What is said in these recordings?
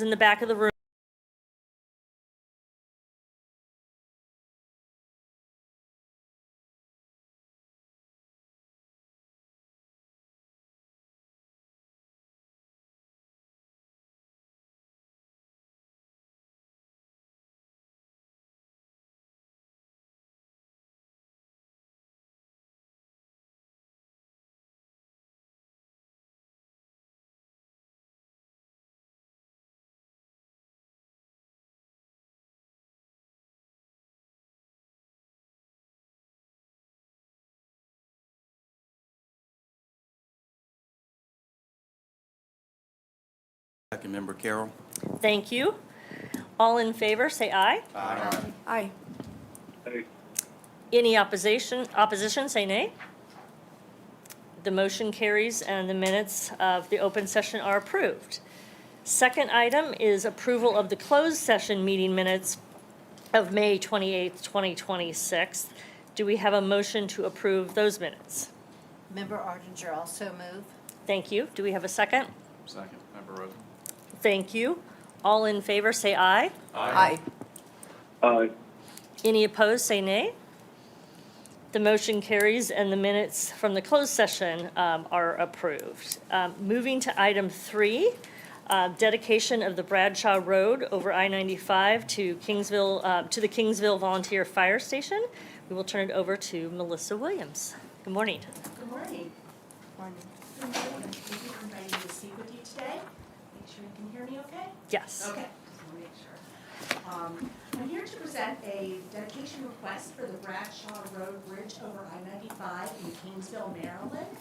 in the back of the room. Second member Carroll. Thank you. All in favor, say aye. Aye. Aye. Any opposition, say nay. The motion carries and the minutes of the open session are approved. Second item is approval of the closed session meeting minutes of May 28th, 2026. Do we have a motion to approve those minutes? Member Artinger also move. Thank you. Do we have a second? Second member Rosen. Thank you. All in favor, say aye. Aye. Aye. Any opposed, say nay. The motion carries and the minutes from the closed session are approved. Moving to item 3, dedication of the Bradshaw Road over I-95 to Kingsville, to the Kingsville Volunteer Fire Station. We will turn it over to Melissa Williams. Good morning. Good morning. Good morning. Thank you for inviting me to speak with you today. Make sure you can hear me okay? Yes. Okay, just want to make sure. I'm here to present a dedication request for the Bradshaw Road Bridge over I-95 in Kingsville, Maryland.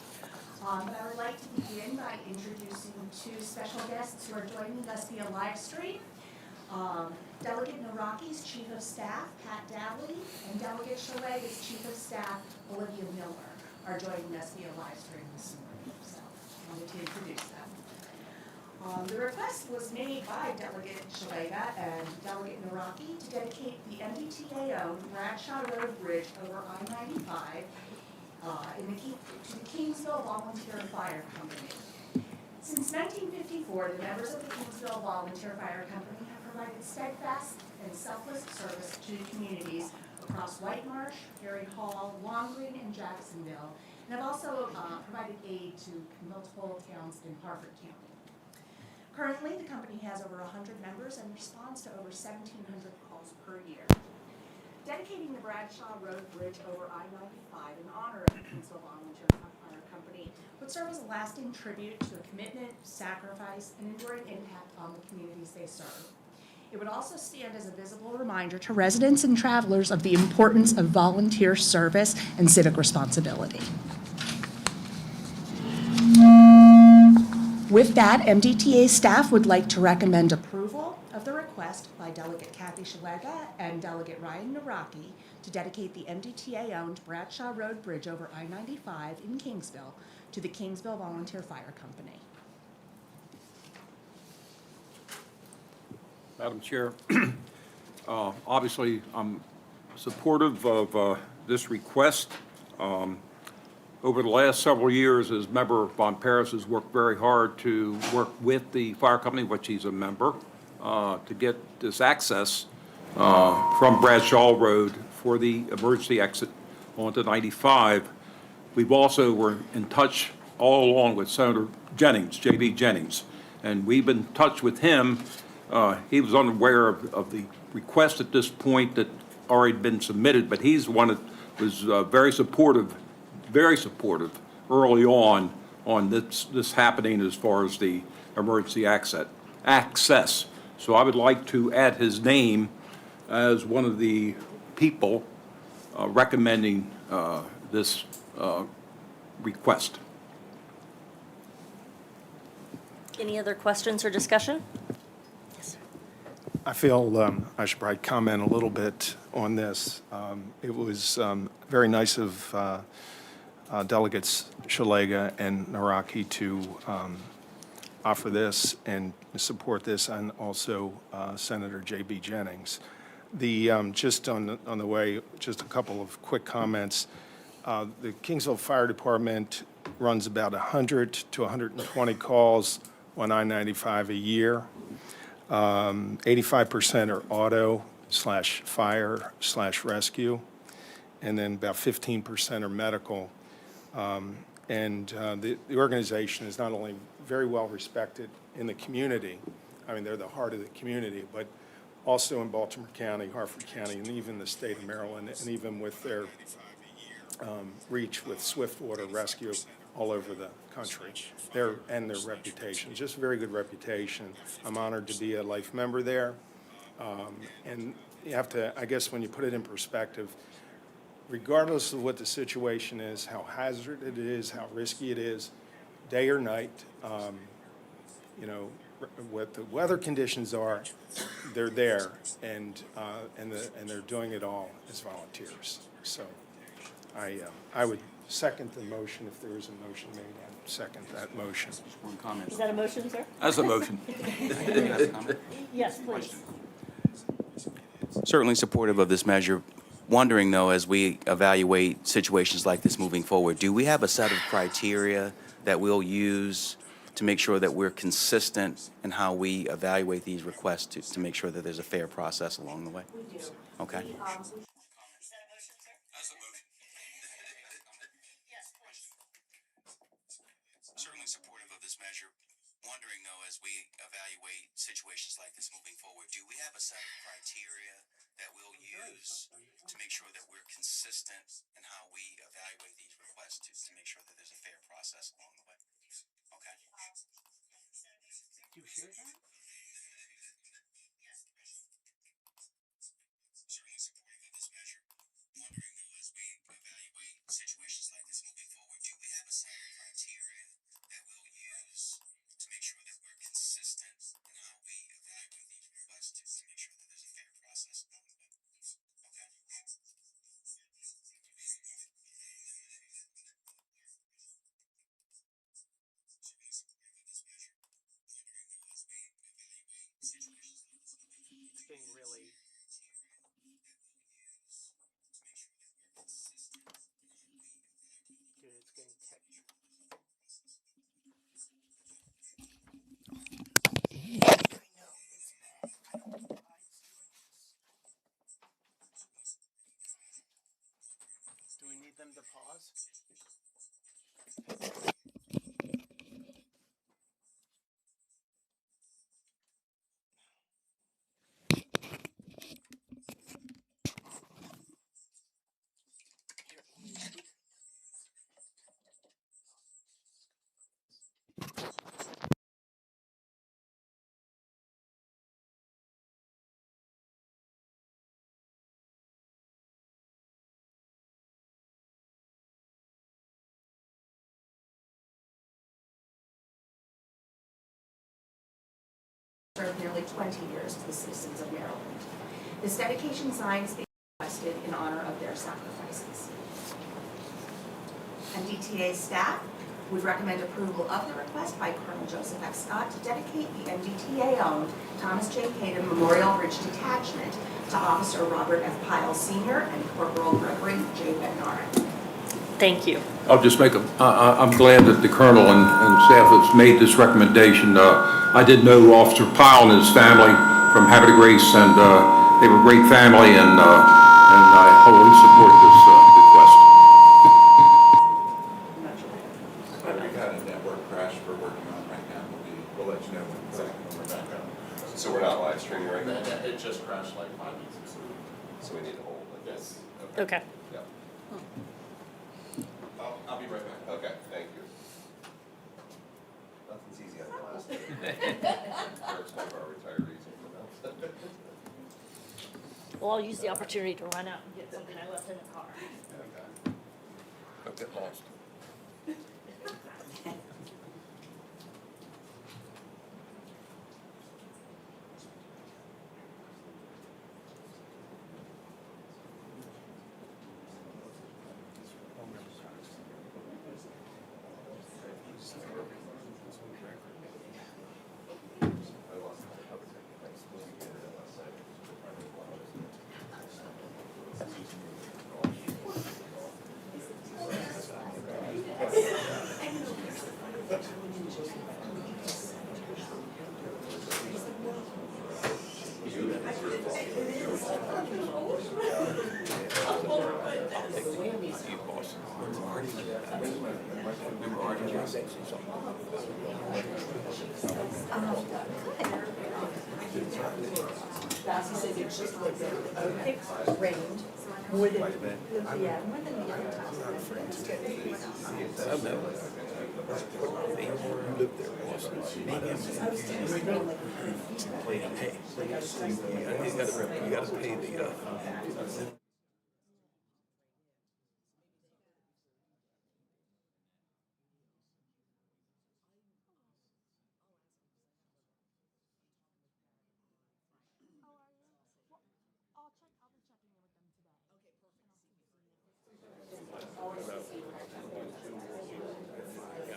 But I would like to begin by introducing 2 special guests who are joining us via live stream. Delegate Naraki's Chief of Staff, Pat Dowley, and Delegate Shalega's Chief of Staff, Olivia Miller, are joining us via live stream this morning. So I wanted to introduce them. The request was made by Delegate Shalega and Delegate Naraki to dedicate the MDTA-owned Bradshaw Road Bridge over I-95 to the Kingsville Volunteer Fire Company. Since 1954, the members of the Kingsville Volunteer Fire Company have provided steadfast and selfless service to communities across White Marsh, Perry Hall, Long Green, and Jacksonville, and have also provided aid to multiple towns in Harford County. Currently, the company has over 100 members and responds to over 1,700 calls per year. Dedicating the Bradshaw Road Bridge over I-95 in honor of the Kingsville Volunteer Fire Company would serve as a lasting tribute to the commitment, sacrifice, and enduring impact on the communities they serve. It would also stand as a visible reminder to residents and travelers of the importance of volunteer service and civic responsibility. With that, MDTA staff would like to recommend approval of the request by Delegate Kathy Shalega and Delegate Ryan Naraki to dedicate the MDTA-owned Bradshaw Road Bridge over I-95 in Kingsville to the Kingsville Volunteer Fire Company. Madam Chair, obviously I'm supportive of this request. Over the last several years, as Member Von Paris has worked very hard to work with the fire company, which he's a member, to get this access from Bradshaw Road for the emergency exit onto 95. We've also were in touch all along with Senator Jennings, J.D. Jennings, and we've been in touch with him. He was unaware of the request at this point that already been submitted, but he's the one that was very supportive early on this happening as far as the emergency access. So I would like to add his name as one of the people recommending this request. Any other questions or discussion? Yes, sir. I feel I should probably comment a little bit on this. It was very nice of Delegates Shalega and Naraki to offer this and support this, and also Senator J.B. Jennings. Just on the way, just a couple of quick comments. The Kingsville Fire Department runs about 100 to 120 calls on I-95 a year. 85% are auto/fire/rescue, and then about 15% are medical. The organization is not only very well respected in the community, I mean, they're the heart of the community, but also in Baltimore County, Harford County, and even the state of Maryland, and even with their reach with swiftwater rescue all over the country. Their reputation, just a very good reputation. I'm honored to be a life member there. And you have to, I guess when you put it in perspective, regardless of what the situation is, how hazardous it is, how risky it is, day or night, what the weather conditions are, they're there, and they're doing it all as volunteers. So I would second the motion if there is a motion made. I'd second that motion. One comment. Is that a motion, sir? That's a motion. Yes, please. Certainly supportive of this measure. Wondering, though, as we evaluate situations like this moving forward, do we have a set of criteria that we'll use to make sure that we're consistent in how we evaluate these requests to make sure that there's a fair process along the way? We do. Okay. Certainly supportive of this measure. Wondering, though, as we evaluate situations like this moving forward, do we have a set of criteria that we'll use to make sure that we're consistent in how we evaluate these requests to make sure that there's a fair process along the way? Okay. Certainly supportive of this measure. Wondering, though, as we evaluate situations like this moving forward, do we have a set of criteria that we'll use to make sure that we're consistent in how we evaluate these requests to make sure that there's a fair process along the way? Okay. Certainly supportive of this measure. Wondering, though, as we evaluate situations like this moving forward, It's being really good. It's getting technical. Do we need them to pause? Served nearly 20 years to the citizens of Maryland. This dedication sign is being requested in honor of their sacrifices. MDTA staff would recommend approval of the request by Colonel Joseph F. Scott to dedicate the MDTA-owned Thomas J. Caden Memorial Bridge Detachment to Officer Robert F. Pyle Sr. and Corporal Gregory J. Bednarik. Thank you. I'll just make I'm glad that the colonel and staff has made this recommendation. I did know Officer Pyle and his family from Habit of Grace, and they were a great family, and I wholly support this request. We got a network crash we're working on right now. We'll let you know when we're back up. So we're not live streaming right now? It just crashed like 5 weeks ago. So we need to hold like this? Okay. Yeah. I'll be right back. Okay, thank you. Nothing's easy on the last day. Works one of our retirees. Well, I'll use the opportunity to run out and get something I left in the car. Don't get lost.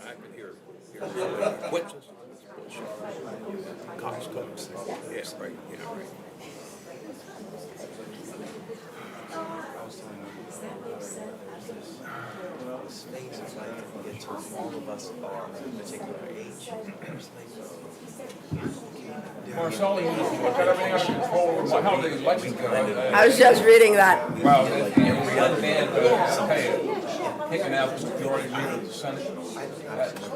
I could hear. What? Cops, cops. Yeah, right, yeah, right. Space is like to get to all of us are a particular age. Marcel, you got everything under control. How the election go? I was just reading that. Well, young man, hey, taking out the majority leader of the Senate. That's-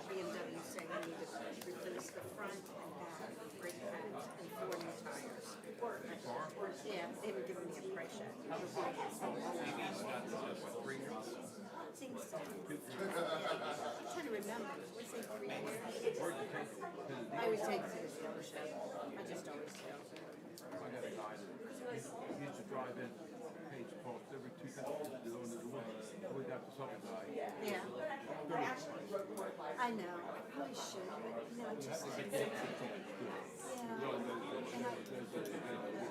BMW saying we need to replace the front and back brake pads and 4 new tires. Yeah, they were giving me a price check. I think so. I'm trying to remember. Was it 3 years? I would take it to the dealership. I just always do. I got a guy that used to drive in, pays cost every 2,000 to go in the delivery. We got this other guy. Yeah. I know. I probably should, but you know, just.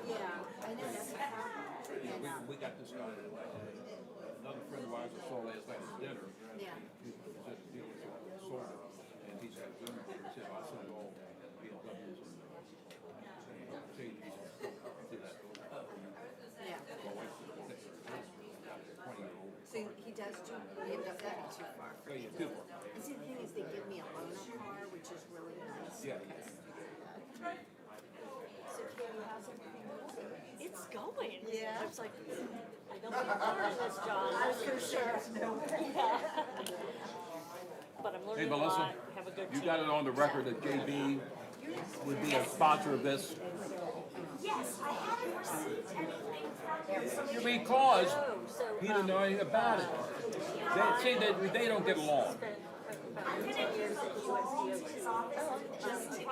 Yeah, I know that's a problem. And, We got this guy. another friend of ours I saw last night at dinner. Yeah. He was at the dealership sold it, and he said, he said, I sold all BMWs and Mercedes. Did that. Yeah. My wife said, 20-year-old. See, he does too, BMW too far for me. Yeah, too far. And see, the thing is, they give me a loaner car, which is really nice. Yeah. So Katie, how's everything going? It's going. Yeah. I was like, I don't think I'm learning this job. That's for sure. But I'm Hey, learning a Melissa, lot. Have a good you team. got it on the record that JB would be a sponsor of this? Yes, I haven't received anything from him. Because he didn't know anything about it. They don't get along. I'm gonna call his office just to get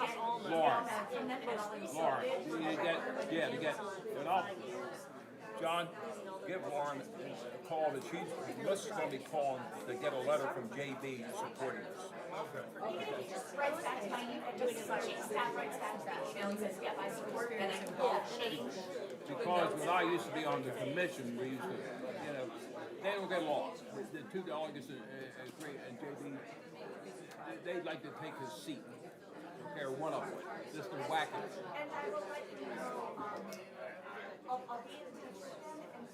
Lauren. from them and I'll Lauren, to get, John, give Lauren a call that Melissa's gonna be calling to get a letter from JB supporting this. even if he just writes back to my email, just chief staff writes back to my email and says, yep, I support it, and I can call change. Because when I used to be on the commission, we used to, they don't get along. The two delegates and JB, they'd like to take his seat. Or one of them, just to whack it. And I will let you know, I'll be in touch with them and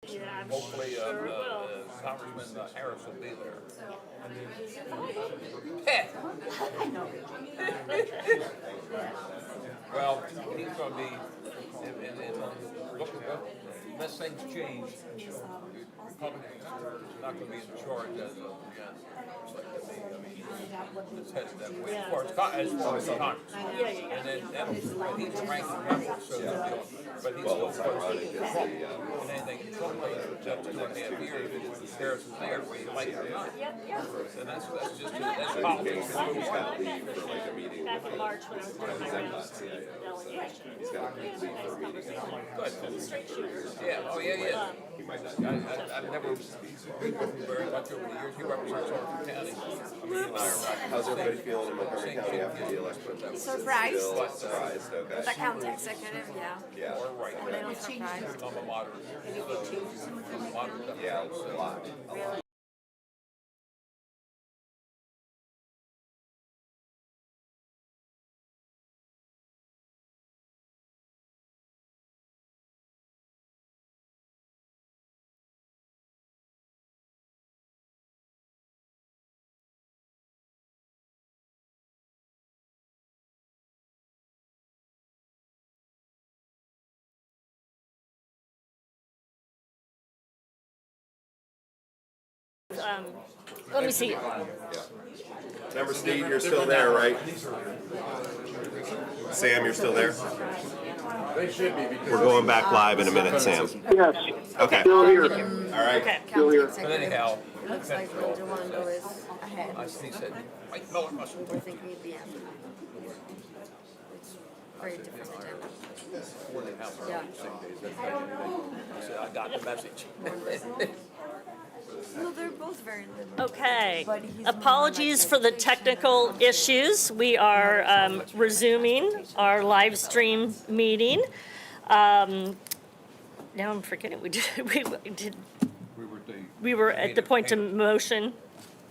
Yeah, I'm Hopefully, sure will. Congressman Harris will be there. Well, he's going to be, unless things change, Republicans are not going to be in charge as of it's headed that way. As far as Congress. And then he's the ranking member, so but he's still supposed to Trump. And anything Trump does, up to 2.5 years, Harris is there, whether you like it or not. And that's just, that's politics. Back in March when I was doing my rounds for the delegation. Good. Straight shooters. Yeah, oh, yeah. I've never been very much over the years. He represents Arthur County. I mean, How's everybody feeling in Montgomery County after the election? Surprised. Still surprised, okay. The county executive, yeah. Yeah, or right. A little surprised. I'm a moderate. Moderate. yeah, a lot. Let me see. Remember, Steve, you're still there, right? Sam, you're still there? We're going back live in a minute, Sam. Yes, Okay. still here. All right. Okay. County But executive. anyhow, Looks like Rwanda is ahead. he said, Mike Miller must have We're thinking he'd be after. It's very different agenda. Yeah. I said, I got the message. No, they're both very liberal. Okay. But he's more Apologies like for the education technical issues. We are resuming our live stream meeting. Now I'm forgetting, we were at the point of motion.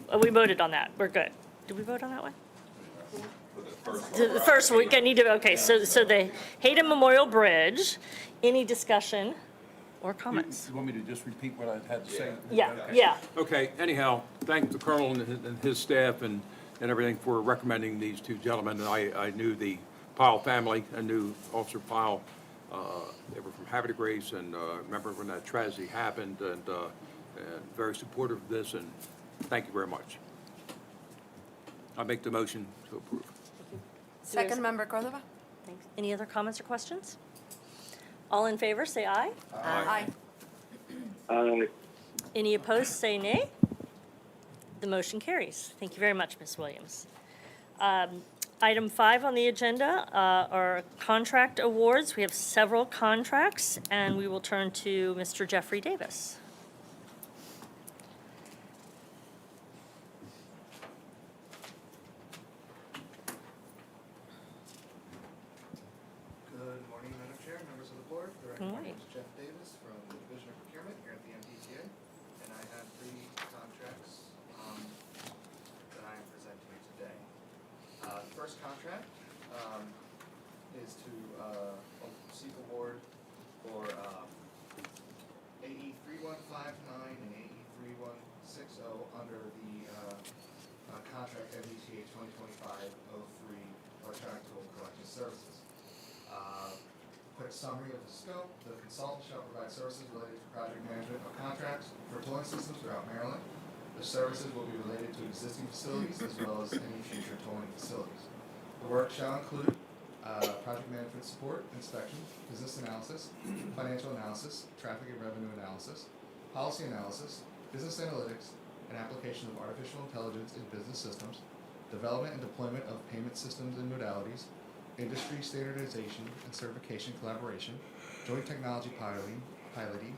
Oh, we voted on that. We're good. Did we vote on that one? The first, we need to, okay, so the Hayden Memorial Bridge, any discussion or comments? You want me to just repeat what I had to say? Yeah, Okay. yeah. Okay, anyhow, thank the colonel and his staff and everything for recommending these two gentlemen. And I knew the Pyle family, I knew Officer Pyle, they were from Havre de Grace, and remember when that tragedy happened, and very supportive of this, and thank you very much. I make the motion to approve. Second member Cordova? Thanks. Any other comments or questions? All in favor, say aye. Aye. Any opposed, say nay. The motion carries. Thank you very much, Ms. Williams. Item 5 on the agenda are contract awards. We have several contracts, and we will turn to Mr. Jeffrey Davis. Good morning, Madam Chair, members of the board. Good morning. My name is Jeff Davis from the Division of Procurement here at the MDTA, and I have 3 contracts that I am presenting you today. The first contract is to seek award for AE 3159 and AE 3160 under the contract MDTA 2025-03 Electronic Tool Collection Services. Quick summary of the scope. The consultant shall provide services related to project management of contracts for tolling systems throughout Maryland. The services will be related to existing facilities as well as any future tolling facilities. The work shall include project management support, inspection, business analysis, financial analysis, traffic and revenue analysis, policy analysis, business analytics, and application of artificial intelligence in business systems, development and deployment of payment systems and modalities, industry standardization and certification collaboration, joint technology piloting,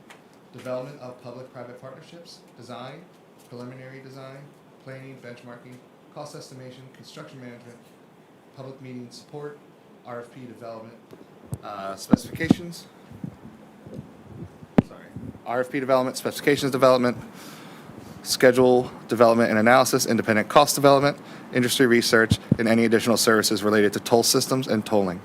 development of public-private partnerships, design, preliminary design, planning, benchmarking, cost estimation, construction management, public meeting support, RFP development, specifications. Sorry. RFP development, specifications development, schedule development and analysis, independent cost development, industry research, and any additional services related to toll systems and tolling.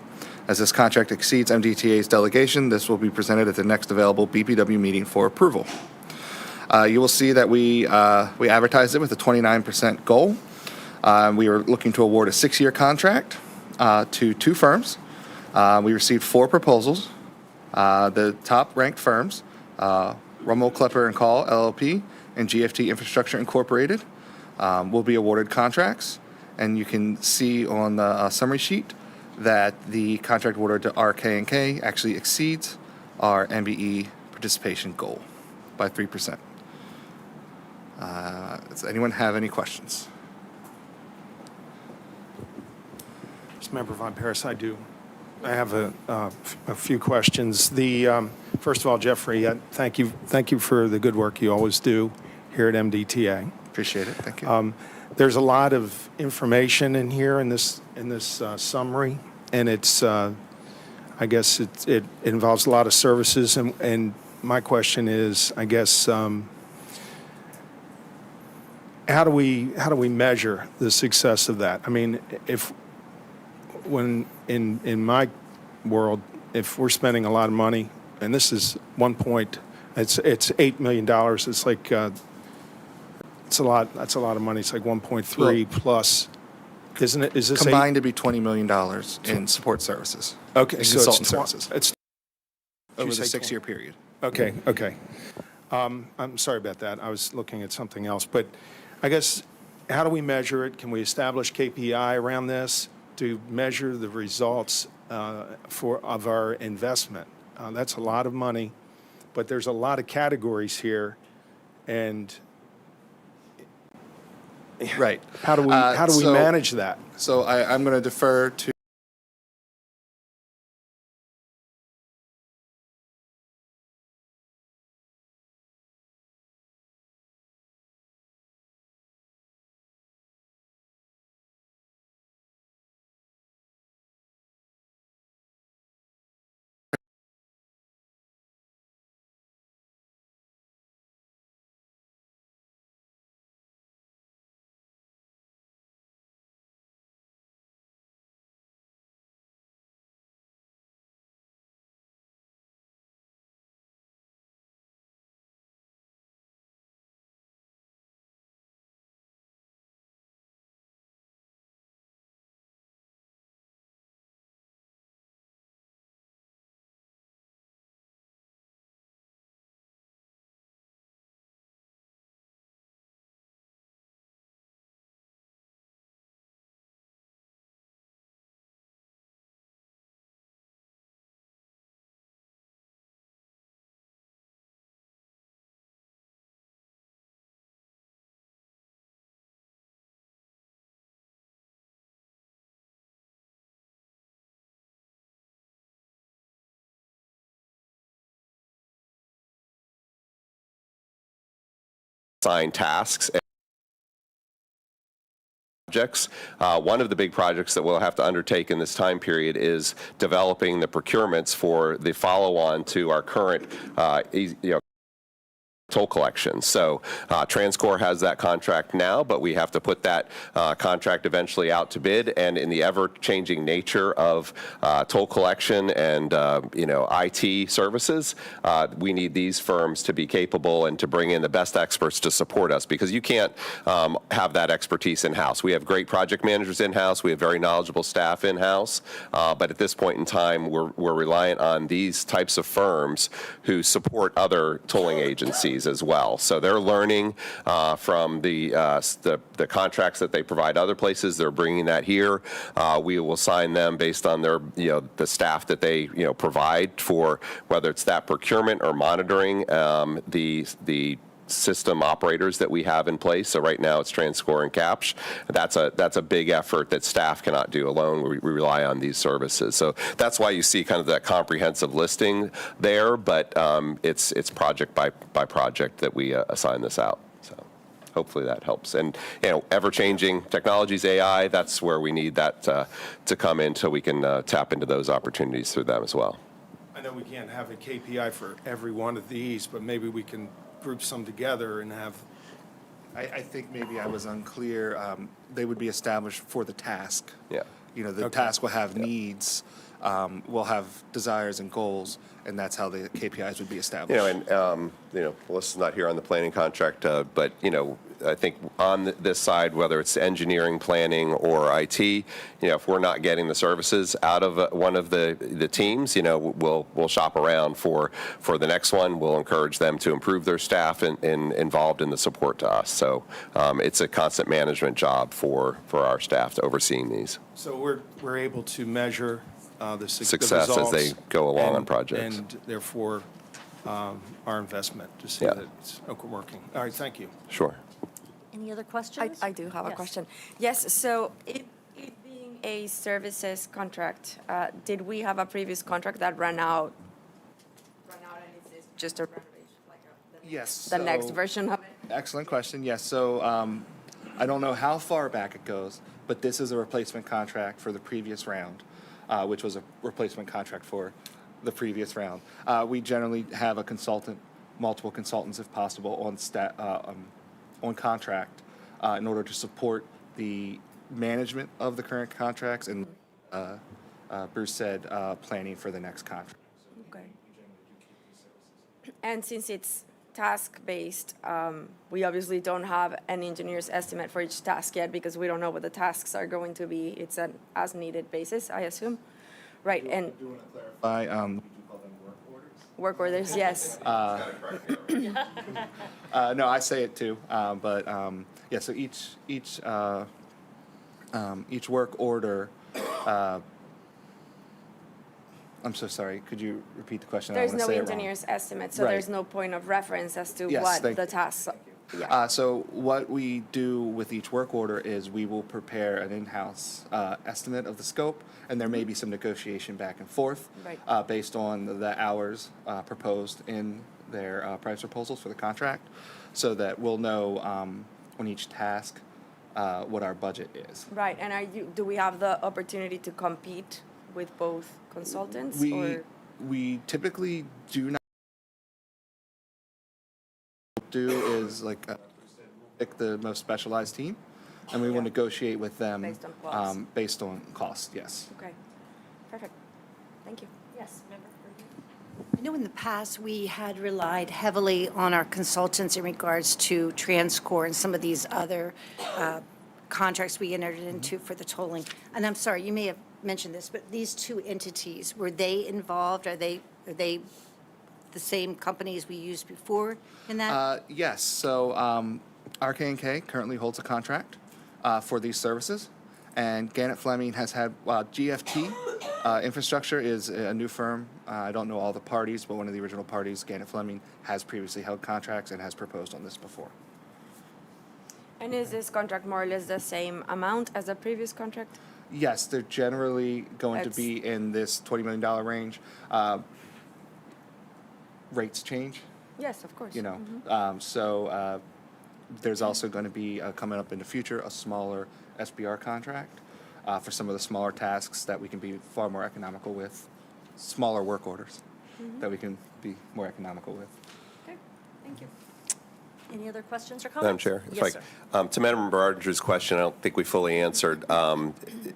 As this contract exceeds MDTA's delegation, this will be presented at the next available BPW meeting for approval. You will see that we advertised it with a 29% goal. We were looking to award a 6-year contract to 2 firms. We received 4 proposals. The top-ranked firms, Rummel, Klepper and Call, LLP, and GFT Infrastructure Incorporated, will be awarded contracts. And you can see on the summary sheet that the contract awarded to RK&K actually exceeds our MBE participation goal by 3%. Does anyone have any questions? Member Von Paris, I do. I have a few questions. First of all, Jeffrey, thank you for the good work you always do here at MDTA. Appreciate it. Thank you. There's a lot of information in here in this summary, and it's I guess it involves a lot of services. And my question is, I guess, how do we measure the success of that? I mean, when in my world, if we're spending a lot of money, and this is it's $8 million. It's like it's a lot. That's a lot of money. It's like 1.3 plus, isn't it? Is this Combined to be $20 million in support services. Okay, and so consultant services. It's over the 6-year period. Okay. I'm sorry about that. I was looking at something else, but I guess how do we measure it? Can we establish KPI around this to measure the results of our investment? That's a lot of money, but there's a lot of categories here, and Right. how do we manage that? So I'm going to defer to assigned tasks. Projects. One of the big projects that we'll have to undertake in this time period is developing the procurements for the follow-on to our current, toll collection. So Transcore has that contract now, but we have to put that contract eventually out to bid. And in the ever-changing nature of toll collection and IT services, we need these firms to be capable and to bring in the best experts to support us, because you can't have that expertise in-house. We have great project managers in-house. We have very knowledgeable staff in-house. But at this point in time, we're reliant on these types of firms who support other tolling agencies as well. So they're learning from the contracts that they provide other places. They're bringing that here. We will sign them based on their, the staff that they, provide for, whether it's that procurement or monitoring the system operators that we have in place. So right now it's Transcore and Capsh. That's a big effort that staff cannot do alone. We rely on these services. So that's why you see kind of that comprehensive listing there, but it's project by project that we assign this out. So hopefully that helps. And ever-changing technologies, AI, that's where we need that to come in so we can tap into those opportunities through them as well. I know we can't have a KPI for every one of these, but maybe we can group some together and have. I think maybe I was unclear. They would be established for the task. Yeah. The task will have needs, will have desires and goals, and that's how the KPIs would be established. Melissa's not here on the planning contract, but, I think on this side, whether it's engineering, planning, or IT, if we're not getting the services out of one of the teams, we'll shop around for the next one. We'll encourage them to improve their staff and involved in the support to us. So it's a constant management job for our staff to overseeing these. So we're able to measure the Success the as they go along on projects. And therefore our investment to see that it's working. All right, thank you. Sure. Any other questions? I do have a Yes. question. Yes, so it being a services contract, did we have a previous contract that ran out and is this just a renovation, like Yes. the next version of it? Excellent question. Yes. So I don't know how far back it goes, but this is a replacement contract for the previous round, which was a replacement contract for the previous round. We generally have a consultant, multiple consultants if possible, on contract in order to support the management of the current contracts and, Bruce said, planning for the next contract. Okay. And since it's task-based, we obviously don't have an engineer's estimate for each task yet because we don't know what the tasks are going to be. It's an as-needed basis, I assume. Right, and Do you want to clarify? We do call them work orders. work orders, yes. No, I say it too, but so each work order. I'm so sorry. Could you repeat the question? There's I don't no wanna say it wrong. engineer's estimate, so Right. there's no point of reference as to Yes, what thank the you. tasks are. Yeah. So what we do with each work order is we will prepare an in-house estimate of the scope, and there may be some negotiation back and forth Right. Based on the hours proposed in their price proposals for the contract, so that we'll know on each task what our budget is. Right, and do we have the opportunity to compete with both consultants? or? We typically do not. Do is pick the most specialized team, and we will negotiate with them Based on cost. based on cost. Yes. Okay, perfect. Thank you. Yes, member. I know in the past, we had relied heavily on our consultants in regards to Transcore and some of these other contracts we entered into for the tolling. And I'm sorry, you may have mentioned this, but these two entities, were they involved? Are they the same companies we used before in that? Yes. So RK&K currently holds a contract for these services, and Gannett Fleming has had GFT Infrastructure is a new firm. I don't know all the parties, but one of the original parties, Gannett Fleming, has previously held contracts and has proposed on this before. And is this contract more or less the same amount as the previous contract? Yes, they're generally going to It's- be in this $20 million range. Rates change, Yes, of course. so there's also going to be, coming up in the future, a smaller SBR contract for some of the smaller tasks that we can be far more economical with, smaller work orders that we can be more economical with. Okay, thank you. Any other questions or Madam comments? Chair? Yes, sir. To Madam Barger's question, I don't think we fully answered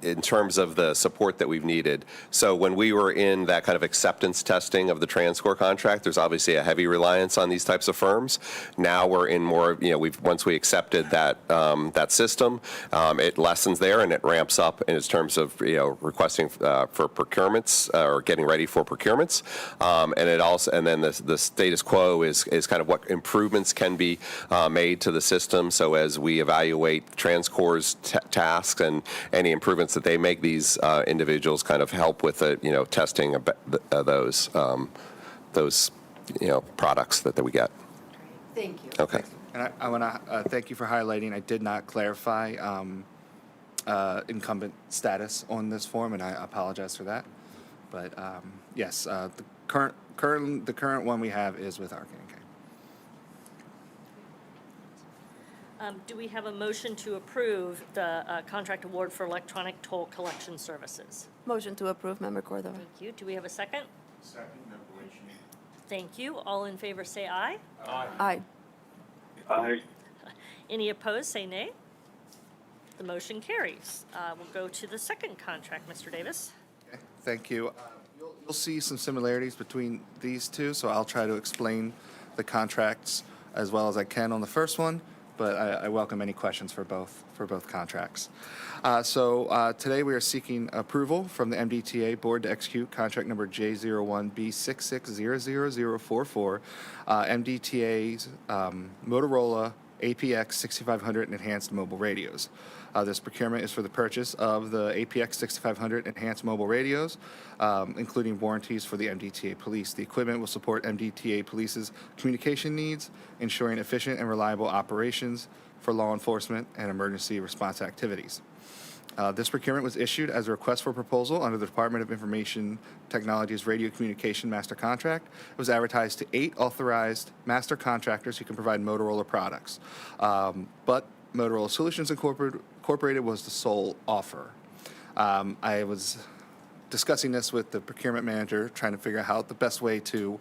in terms of the support that we've needed. So when we were in that kind of acceptance testing of the TransCore contract, there's obviously a heavy reliance on these types of firms. Now we're in more, once we accepted that system, it lessens there and it ramps up in terms of, requesting for procurements or getting ready for procurements. And then the status quo is kind of what improvements can be made to the system. So as we evaluate TransCore's tasks and any improvements that they make, these individuals kind of help with the testing of those products that we get. Thank you. Okay. And I want to thank you for highlighting. I did not clarify incumbent status on this form, and I apologize for that. But yes, the current one we have is with Arc&K. Do we have a motion to approve the contract award for electronic toll collection services? Motion to approve, Member Cordova. Thank you. Do we have a second? Second, Member Leachy. Thank you. All in favor say aye. Aye. Any opposed, say nay. The motion carries. We'll go to the second contract, Mr. Davis. Okay, thank you. You'll see some similarities between these two, so I'll try to explain the contracts as well as I can on the first one, but I welcome any questions for both contracts. So today we are seeking approval from the MDTA Board to execute contract number J01B66000044, MDTA's Motorola APX 6500 enhanced mobile radios. This procurement is for the purchase of the APX 6500 enhanced mobile radios, including warranties for the MDTA police. The equipment will support MDTA police's communication needs, ensuring efficient and reliable operations for law enforcement and emergency response activities. This procurement was issued as a request for proposal under the Department of Information Technology's Radio Communication Master Contract. It was advertised to 8 authorized master contractors who can provide Motorola products. But Motorola Solutions Incorporated was the sole offer. I was discussing this with the procurement manager, trying to figure out how the best way to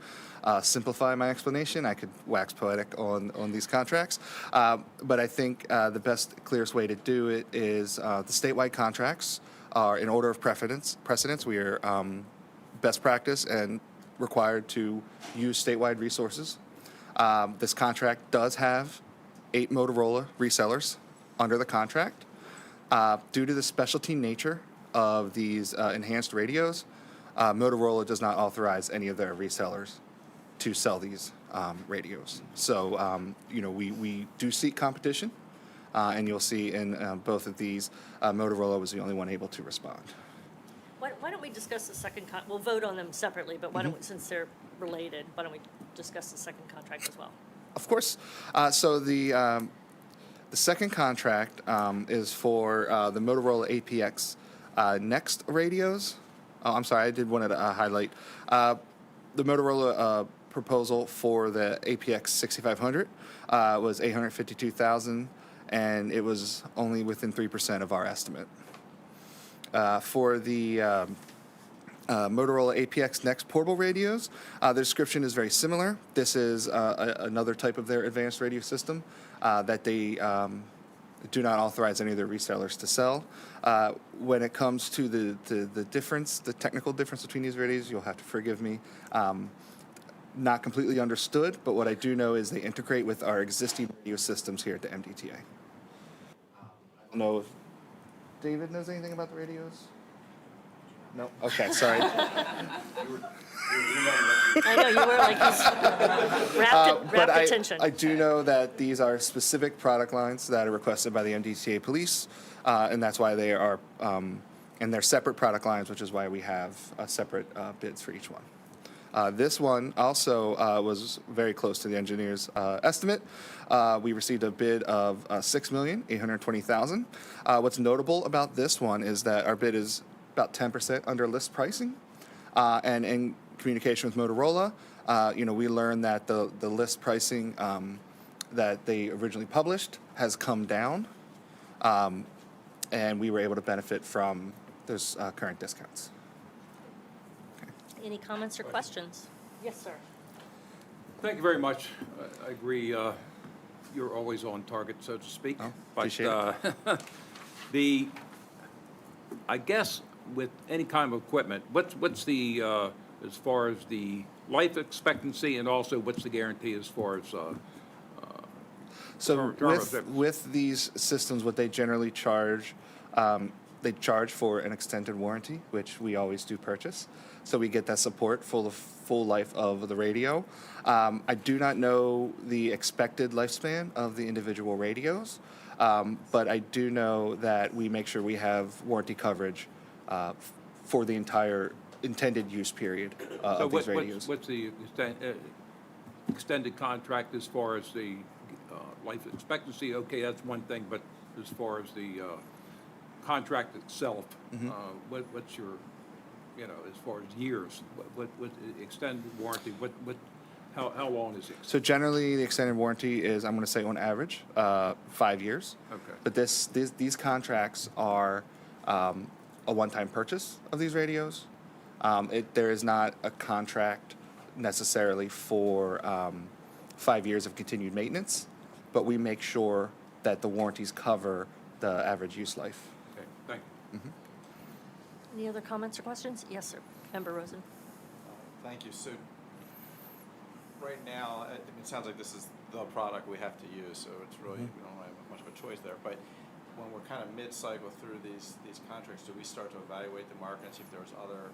simplify my explanation. I could wax poetic on these contracts, but I think the best, clearest way to do it is the statewide contracts are in order of precedence. We are best practice and required to use statewide resources. This contract does have 8 Motorola resellers under the contract. Due to the specialty nature of these enhanced radios, Motorola does not authorize any of their resellers to sell these radios. So, we do seek competition, and you'll see in both of these, Motorola was the only one able to respond. Why don't we discuss the second we'll vote on them separately, but why don't we, since they're related, why don't we discuss the second contract as well? Of course. So the second contract is for the Motorola APX Next radios. Oh, I'm sorry, I did want to highlight the Motorola proposal for the APX 6500 was $852,000, and it was only within 3% of our estimate. For the Motorola APX Next portable radios, the description is very similar. This is another type of their advanced radio system that they do not authorize any of their resellers to sell. When it comes to the difference, the technical difference between these radios, you'll have to forgive me. Not completely understood, but what I do know is they integrate with our existing radio systems here at the MDTA. I don't know if David knows anything about the radios? No? Okay, sorry. I know, you were like, rapt attention. I do know that these are specific product lines that are requested by the MDTA police, and that's why they are, and they're separate product lines, which is why we have separate bids for each one. This one also was very close to the engineer's estimate. We received a bid of $6,820,000. What's notable about this one is that our bid is about 10% under list pricing, and in communication with Motorola, we learned that the list pricing that they originally published has come down, and we were able to benefit from those current discounts. Any comments or questions? Yes, sir. Thank you very much. I agree, you're always on target, so to speak. Oh, But, appreciate it. I guess with any kind of equipment, what's the, as far as the life expectancy, and also what's the guarantee as far as, So term of with these systems, what they generally charge, they charge for an extended warranty, which we always do purchase. So we get that support for the full life of the radio. I do not know the expected lifespan of the individual radios, but I do know that we make sure we have warranty coverage for the entire intended use period of these radios. what's the extended contract as far as the life expectancy? Okay, that's one thing, but as far as the contract itself, what's your, as far as years, what extended warranty, how long is it? So generally, the extended warranty is, I'm going to say on average, 5 years. Okay. But these contracts are a one-time purchase of these radios. There is not a contract necessarily for 5 years of continued maintenance, but we make sure that the warranties cover the average use life. Okay, thank you. Any other comments or questions? Yes, sir. Member Rosen. Thank you. So right now, it sounds like this is the product we have to use, so it's really, we don't have much of a choice there. But when we're kind of mid-cycle through these contracts, do we start to evaluate the market and see if there are other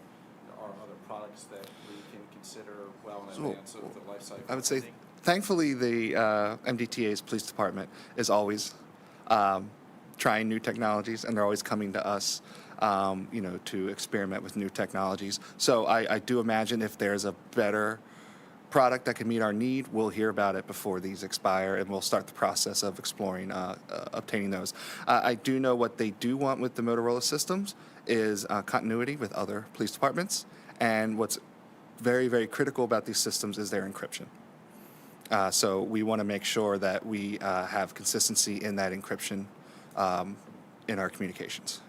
products that we can consider well in advance of the life cycle? I would say, thankfully, the MDTA's police department is always trying new technologies, and they're always coming to us, to experiment with new technologies. So I do imagine if there's a better product that can meet our need, we'll hear about it before these expire, and we'll start the process of exploring obtaining those. I do know what they do want with the Motorola systems is continuity with other police departments, and what's very, very critical about these systems is their encryption. So we want to make sure that we have consistency in that encryption in our communications.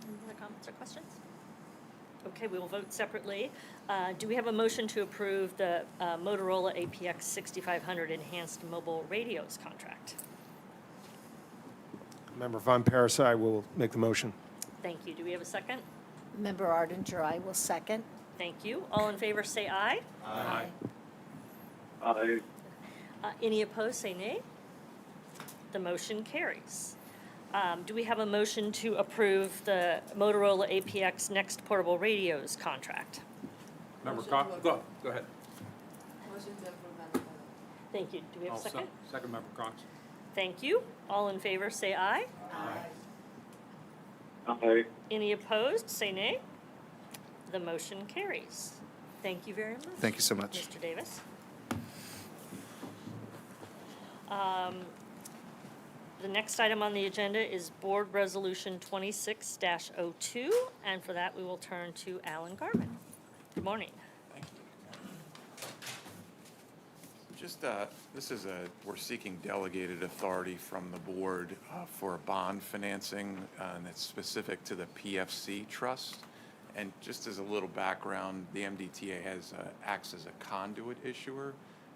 Any other comments or questions? Okay, we will vote separately. Do we have a motion to approve the Motorola APX 6500 Enhanced Mobile Radios contract? Member Von Paris, I will make the motion. Thank you. Do we have a second? Member Arndinger, I will second. Thank you. All in favor, say aye. Aye. Aye. Any opposed, say nay. The motion carries. Do we have a motion to approve the Motorola APX Next Portable Radios contract? Member go ahead. Thank you. Do we have a second? Second, Member Cox. Thank you. All in favor, say aye. Aye. Any opposed, say nay. The motion carries. Thank you very much. Thank you so much. Mr. Davis. The next item on the agenda is Board Resolution 26-02, and for that, we will turn to Alan Garman. Good morning. Thank you. Just, we're seeking delegated authority from the board for a bond financing, and it's specific to the PFC trust. And just as a little background, the MDTA acts as a conduit issuer.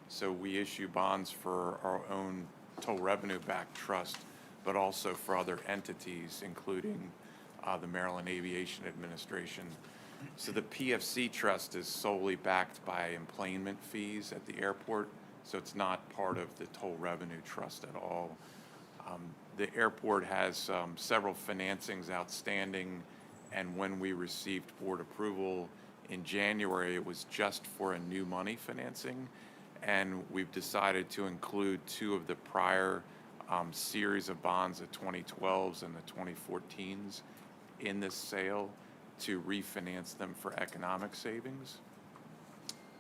So we issue bonds for our own toll revenue-backed trust, but also for other entities, including the Maryland Aviation Administration. So the PFC trust is solely backed by emplanement fees at the airport, so it's not part of the toll revenue trust at all. The airport has several financings outstanding, and when we received board approval in January, it was just for a new money financing, and we've decided to include two of the prior series of bonds, the 2012s and the 2014s, in this sale to refinance them for economic savings.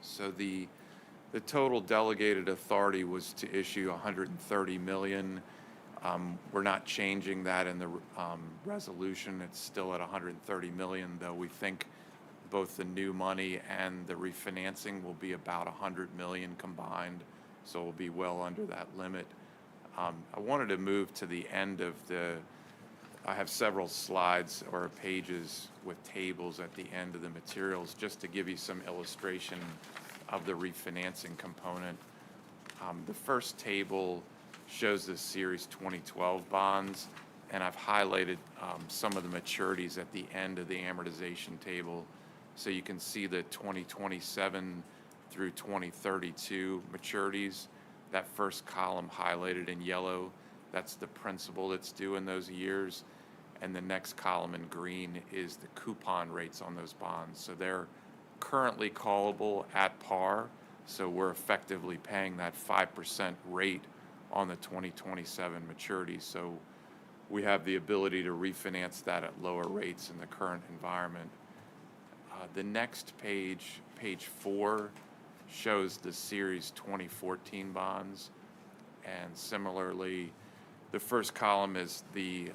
So the total delegated authority was to issue $130 million. We're not changing that in the resolution. It's still at $130 million, though we think both the new money and the refinancing will be about 100 million combined, so we'll be well under that limit. I wanted to move to the end of I have several slides or pages with tables at the end of the materials just to give you some illustration of the refinancing component. The first table shows the Series 2012 bonds, and I've highlighted some of the maturities at the end of the amortization table. So you can see the 2027 through 2032 maturities. That first column highlighted in yellow, that's the principal that's due in those years. And the next column in green is the coupon rates on those bonds. So they're currently callable at par, so we're effectively paying that 5% rate on the 2027 maturities. So we have the ability to refinance that at lower rates in the current environment. The next page, page 4, shows the Series 2014 bonds. And similarly, the first column is the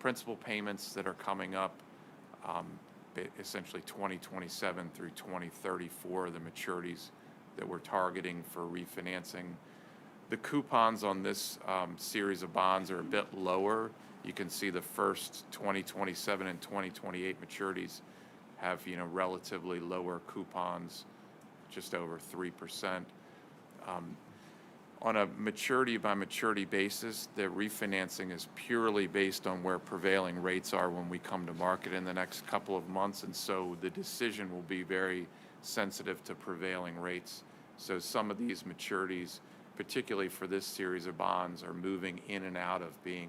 principal payments that are coming up, essentially 2027 through 2034, the maturities that we're targeting for refinancing. The coupons on this series of bonds are a bit lower. You can see the first 2027 and 2028 maturities have, relatively lower coupons, just over 3%. On a maturity by maturity basis, the refinancing is purely based on where prevailing rates are when we come to market in the next couple of months, and so the decision will be very sensitive to prevailing rates. So some of these maturities, particularly for this series of bonds, are moving in and out of being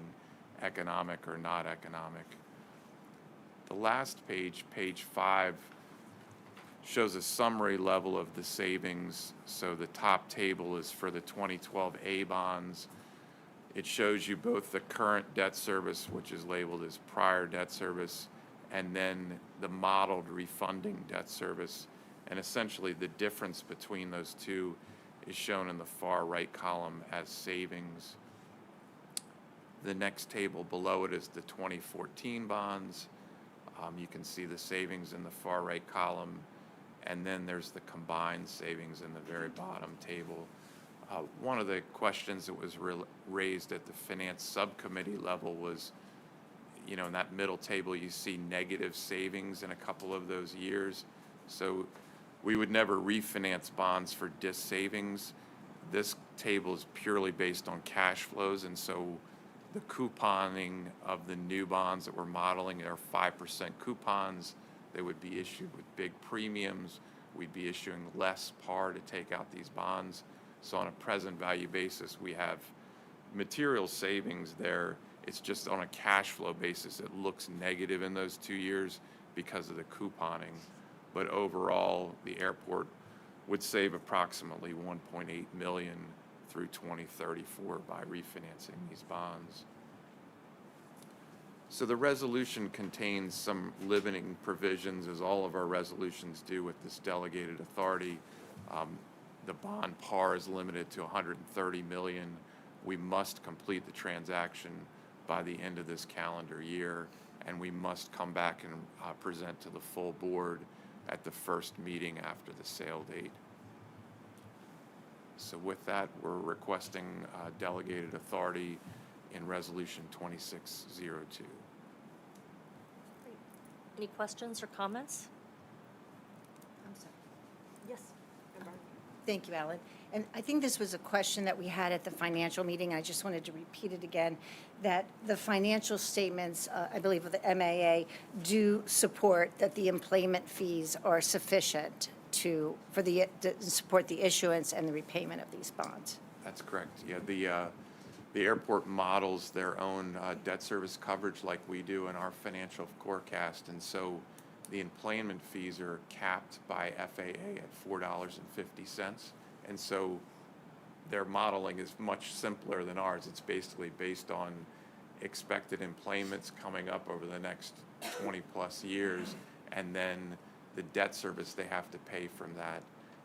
economic or not economic. The last page, page 5, shows a summary level of the savings. So the top table is for the 2012A bonds. It shows you both the current debt service, which is labeled as prior debt service, and then the modeled refunding debt service. And essentially the difference between those two is shown in the far right column as savings. The next table below it is the 2014 bonds. You can see the savings in the far right column, and then there's the combined savings in the very bottom table. One of the questions that was raised at the finance subcommittee level was, in that middle table you see negative savings in a couple of those years. So we would never refinance bonds for savings. This table is purely based on cash flows, and so the couponing of the new bonds that we're modeling are 5% coupons. They would be issued with big premiums. We'd be issuing less par to take out these bonds. So on a present value basis, we have material savings there. It's just on a cash flow basis, it looks negative in those 2 years because of the couponing. But overall, the airport would save approximately $1.8 million through 2034 by refinancing these bonds. So the resolution contains some limiting provisions, as all of our resolutions do with this delegated authority. The bond par is limited to $130 million. We must complete the transaction by the end of this calendar year, and we must come back and present to the full board at the first meeting after the sale date. So with that, we're requesting delegated authority in Resolution 2602. Any questions or comments? I'm sorry. Yes. Thank you, Alan. And I think this was a question that we had at the financial meeting. I just wanted to repeat it again, that the financial statements, I believe of the MAA, do support that the employment fees are sufficient to support the issuance and the repayment of these bonds. That's correct. Yeah, the airport models their own debt service coverage like we do in our financial forecast, and so the employment fees are capped by FAA at $4.50, and so their modeling is much simpler than ours. It's basically based on expected employments coming up over the next 20 plus years, and then the debt service they have to pay from that,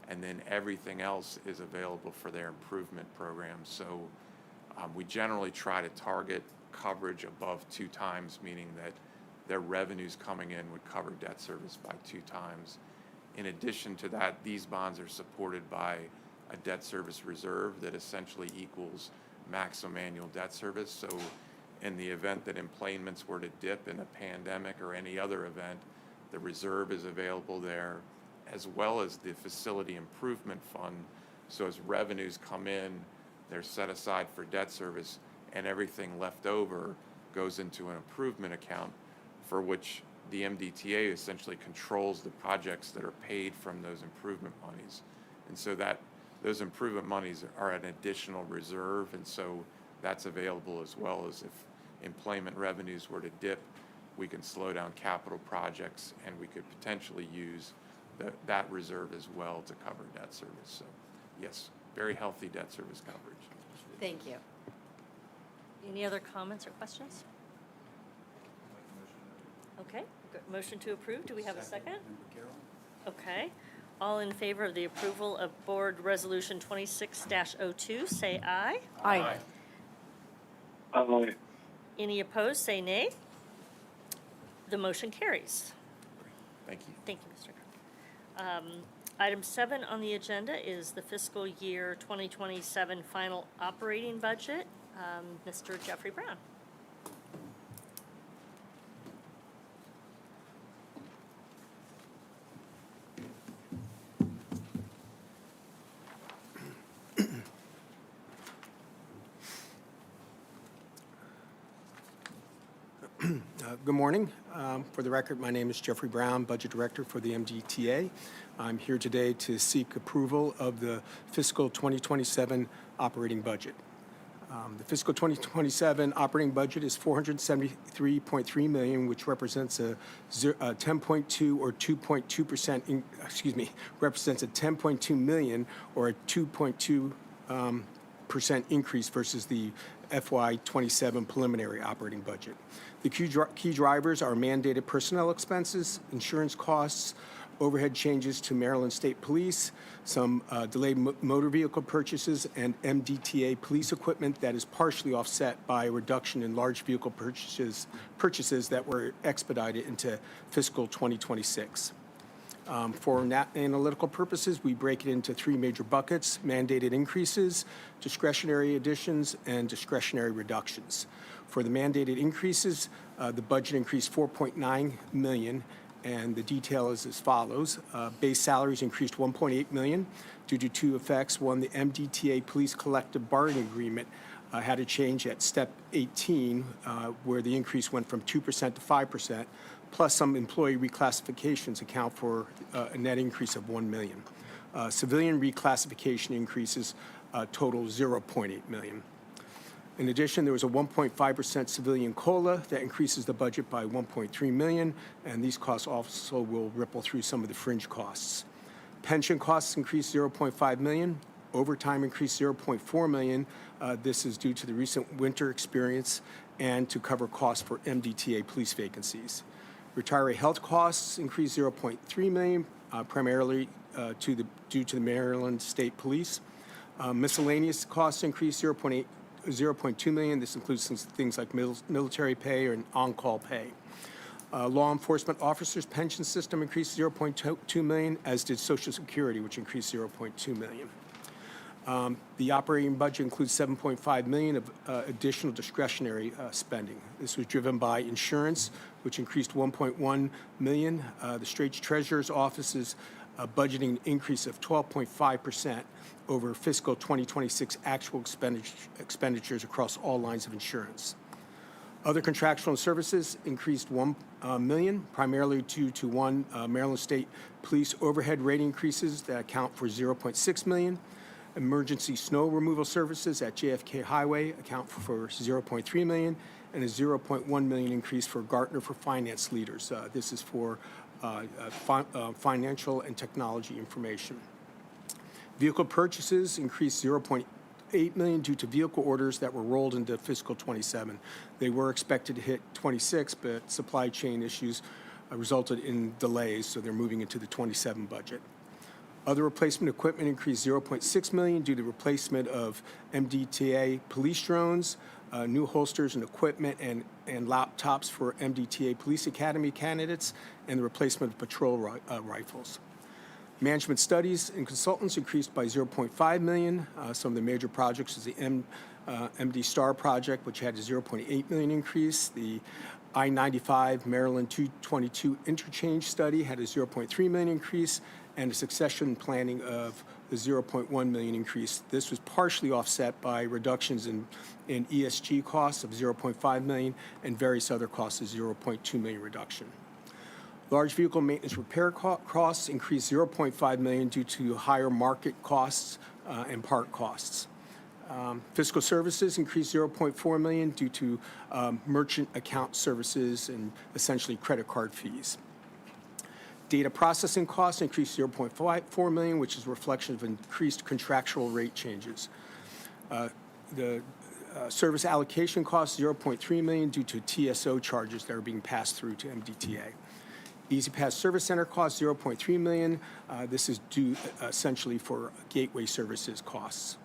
and then everything else is available for their improvement program. So we generally try to target coverage above 2 times, meaning that their revenues coming in would cover debt service by 2 times. In addition to that, these bonds are supported by a debt service reserve that essentially equals maximum annual debt service. So in the event that employments were to dip in a pandemic or any other event, the reserve is available there, as well as the facility improvement fund. So as revenues come in, they're set aside for debt service, and everything left over goes into an improvement account for which the MDTA essentially controls the projects that are paid from those improvement monies. And so that those improvement monies are an additional reserve, and so that's available as well. As if employment revenues were to dip, we can slow down capital projects, and we could potentially use that reserve as well to cover debt service. So yes, very healthy debt service coverage. Thank you. Any other comments or questions? Okay, good. Motion to approve. Do we have a second? Okay. All in favor of the approval of Board Resolution 26-02, say aye. Aye. Aye. Any opposed, say nay. The motion carries. Thank you. Thank you, Mr. Kirk. Item 7 on the agenda is the fiscal year 2027 final operating budget. Mr. Jeffrey Brown. Good morning. For the record, my name is Jeffrey Brown, Budget Director for the MDTA. I'm here today to seek approval of the fiscal 2027 operating budget. The fiscal 2027 operating budget is $473.3 million, which represents a 10.2 or 2.2%, represents a 10.2 million or a 2.2% increase versus the FY27 preliminary operating budget. The key drivers are mandated personnel expenses, insurance costs, overhead changes to Maryland State Police, some delayed motor vehicle purchases, and MDTA police equipment that is partially offset by a reduction in large vehicle purchases that were expedited into fiscal 2026. For analytical purposes, we break it into 3 major buckets: mandated increases, discretionary additions, and discretionary reductions. For the mandated increases, the budget increased $4.9 million, and the detail is as follows. Base salaries increased $1.8 million due to 2 effects. One, the MDTA police collective bargaining agreement had a change at step 18, where the increase went from 2% to 5%, plus some employee reclassifications account for a net increase of $1 million. Civilian reclassification increases total $0.8 million. In addition, there was a 1.5% civilian COLA that increases the budget by $1.3 million, and these costs also will ripple through some of the fringe costs. Pension costs increased $0.5 million. Overtime increased $0.4 million. This is due to the recent winter experience and to cover costs for MDTA police vacancies. Retiree health costs increased $0.3 million, primarily due to the Maryland State Police. Miscellaneous costs increased $0.2 million. This includes some things like military pay and on-call pay. Law enforcement officers' pension system increased $0.2 million, as did Social Security, which increased $0.2 million. The operating budget includes $7.5 million of additional discretionary spending. This was driven by insurance, which increased $1.1 million. The State Treasurer's Office's budgeting an increase of 12.5% over fiscal 2026 actual expenditures across all lines of insurance. Other contractual services increased $1 million, primarily due to one, Maryland State Police overhead rate increases that account for $0.6 million. Emergency snow removal services at JFK Highway account for $0.3 million, and a $0.1 million increase for Gartner for finance leaders. This is for financial and technology information. Vehicle purchases increased $0.8 million due to vehicle orders that were rolled into fiscal 27. They were expected to hit 26, but supply chain issues resulted in delays, so they're moving into the 27 budget. Other replacement equipment increased $0.6 million due to replacement of MDTA police drones, new holsters and equipment, and laptops for MDTA Police Academy candidates, and the replacement of patrol rifles. Management studies and consultants increased by $0.5 million. Some of the major projects is the MD Star project, which had a $0.8 million increase. The I-95 Maryland 222 interchange study had a $0.3 million increase, and a succession planning of the $0.1 million increase. This was partially offset by reductions in ESG costs of $0.5 million and various other costs of $0.2 million reduction. Large vehicle maintenance repair costs increased $0.5 million due to higher market costs and part costs. Fiscal services increased $0.4 million due to merchant account services and essentially credit card fees. Data processing costs increased $0.4 million, which is a reflection of increased contractual rate changes. The service allocation costs $0.3 million due to TSO charges that are being passed through to MDTA. EasyPass Service Center costs $0.3 million. This is due essentially for gateway services costs.